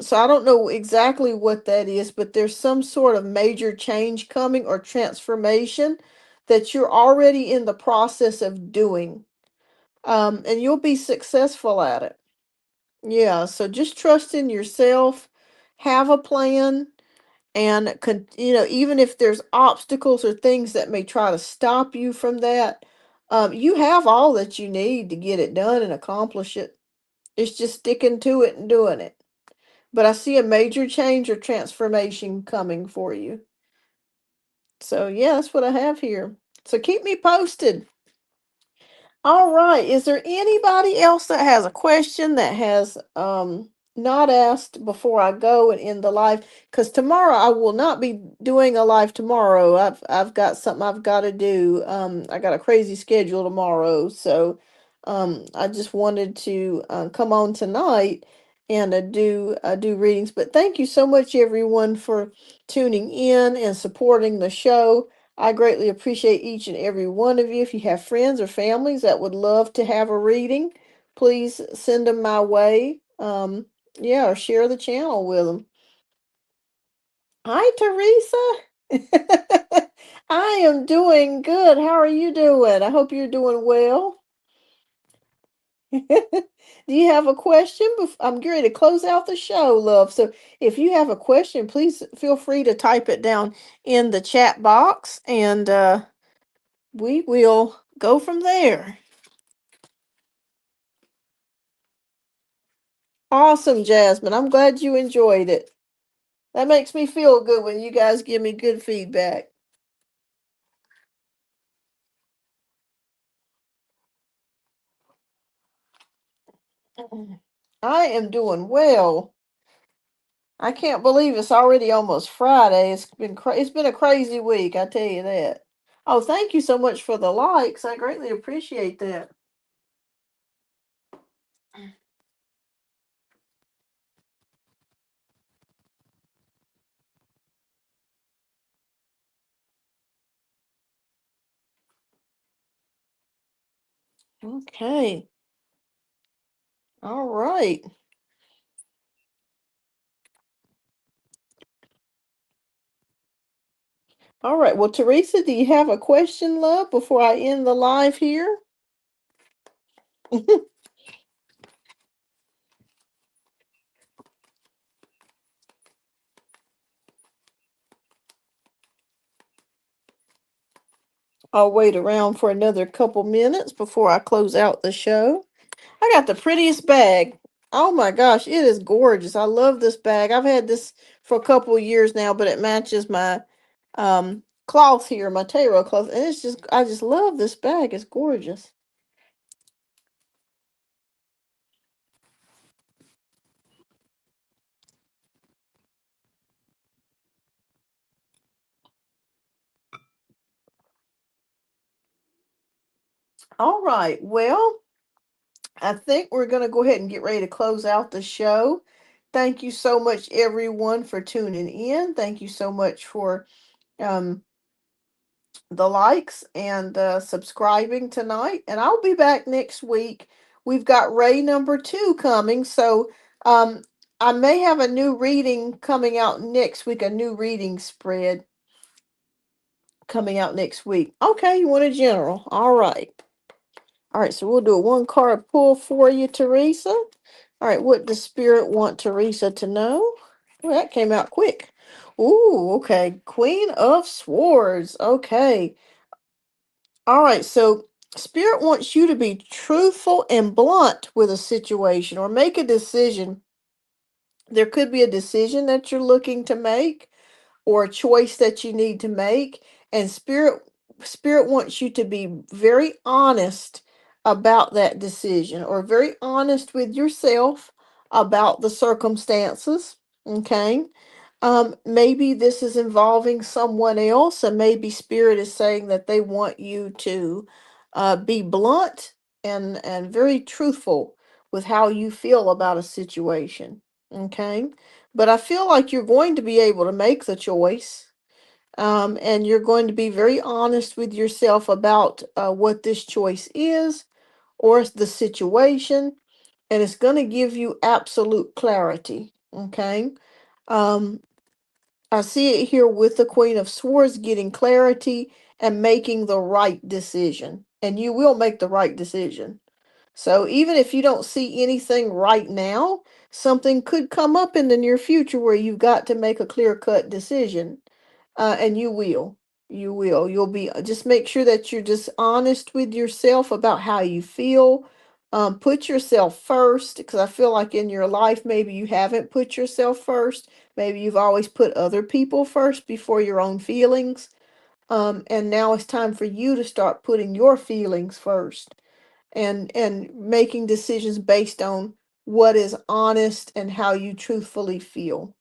So I don't know exactly what that is, but there's some sort of major change coming or transformation that you're already in the process of doing. And you'll be successful at it. Yeah, so just trust in yourself, have a plan, and even if there's obstacles or things that may try to stop you from that, you have all that you need to get it done and accomplish it. It's just sticking to it and doing it. But I see a major change or transformation coming for you. So yeah, that's what I have here. So keep me posted. All right. Is there anybody else that has a question that has not asked before I go and end the live? Because tomorrow I will not be doing a live tomorrow. I've got something I've got to do. I got a crazy schedule tomorrow, so I just wanted to come on tonight and do readings. But thank you so much, everyone, for tuning in and supporting the show. I greatly appreciate each and every one of you. If you have friends or families that would love to have a reading, please send them my way. Yeah, or share the channel with them. Hi, Teresa. I am doing good. How are you doing? I hope you're doing well. Do you have a question? I'm getting ready to close out the show, love. So if you have a question, please feel free to type it down in the chat box, and we will go from there. Awesome, Jasmine. I'm glad you enjoyed it. That makes me feel good when you guys give me good feedback. I am doing well. I can't believe it's already almost Friday. It's been a crazy week, I tell you that. Oh, thank you so much for the likes. I greatly appreciate that. Okay. All right. All right. Well, Teresa, do you have a question, love, before I end the live here? I'll wait around for another couple minutes before I close out the show. I got the prettiest bag. Oh my gosh, it is gorgeous. I love this bag. I've had this for a couple of years now, but it matches my cloth here, my Taro cloth, and it's just I just love this bag. It's gorgeous. All right. Well, I think we're going to go ahead and get ready to close out the show. Thank you so much, everyone, for tuning in. Thank you so much for um, the likes and subscribing tonight. And I'll be back next week. We've got Ray number 2 coming. So um, I may have a new reading coming out next week, a new reading spread coming out next week. Okay, you want a general. All right. All right, so we'll do a 1 card pull for you, Teresa. All right, what does Spirit want Teresa to know? Well, that came out quick. Ooh, okay. Queen of Swords. Okay. All right, so Spirit wants you to be truthful and blunt with a situation or make a decision. There could be a decision that you're looking to make or a choice that you need to make, and spirit wants you to be very honest about that decision or very honest with yourself about the circumstances. Okay. Maybe this is involving someone else, and maybe spirit is saying that they want you to be blunt and very truthful with how you feel about a situation. Okay. But I feel like you're going to be able to make the choice, and you're going to be very honest with yourself about what this choice is or the situation, and it's going to give you absolute clarity. Okay. Um, I see it here with the Queen of Swords getting clarity and making the right decision, and you will make the right decision. So even if you don't see anything right now, something could come up in the near future where you've got to make a clear-cut decision. And you will. You will. You'll be just make sure that you're just honest with yourself about how you feel. Put yourself first, because I feel like in your life maybe you haven't put yourself first. Maybe you've always put other people first before your own feelings. And now it's time for you to start putting your feelings first and making decisions based on what is honest and how you truthfully feel.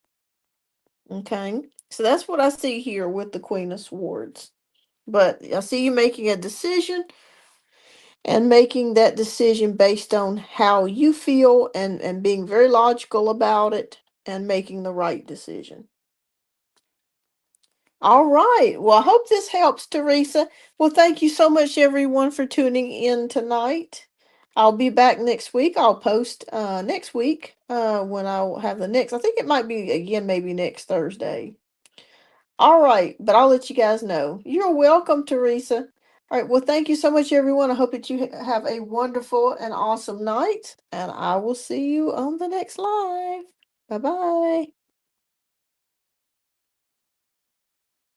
Okay. So that's what I see here with the Queen of Swords. But I see you making a decision and making that decision based on how you feel and being very logical about it and making the right decision. All right. Well, I hope this helps, Teresa. Well, thank you so much, everyone, for tuning in tonight. I'll be back next week. I'll post next week when I'll have the next. I think it might be again, maybe next Thursday. All right, but I'll let you guys know. You're welcome, Teresa. All right, well, thank you so much, everyone. I hope that you have a wonderful and awesome night, and I will see you on the next live. Bye bye.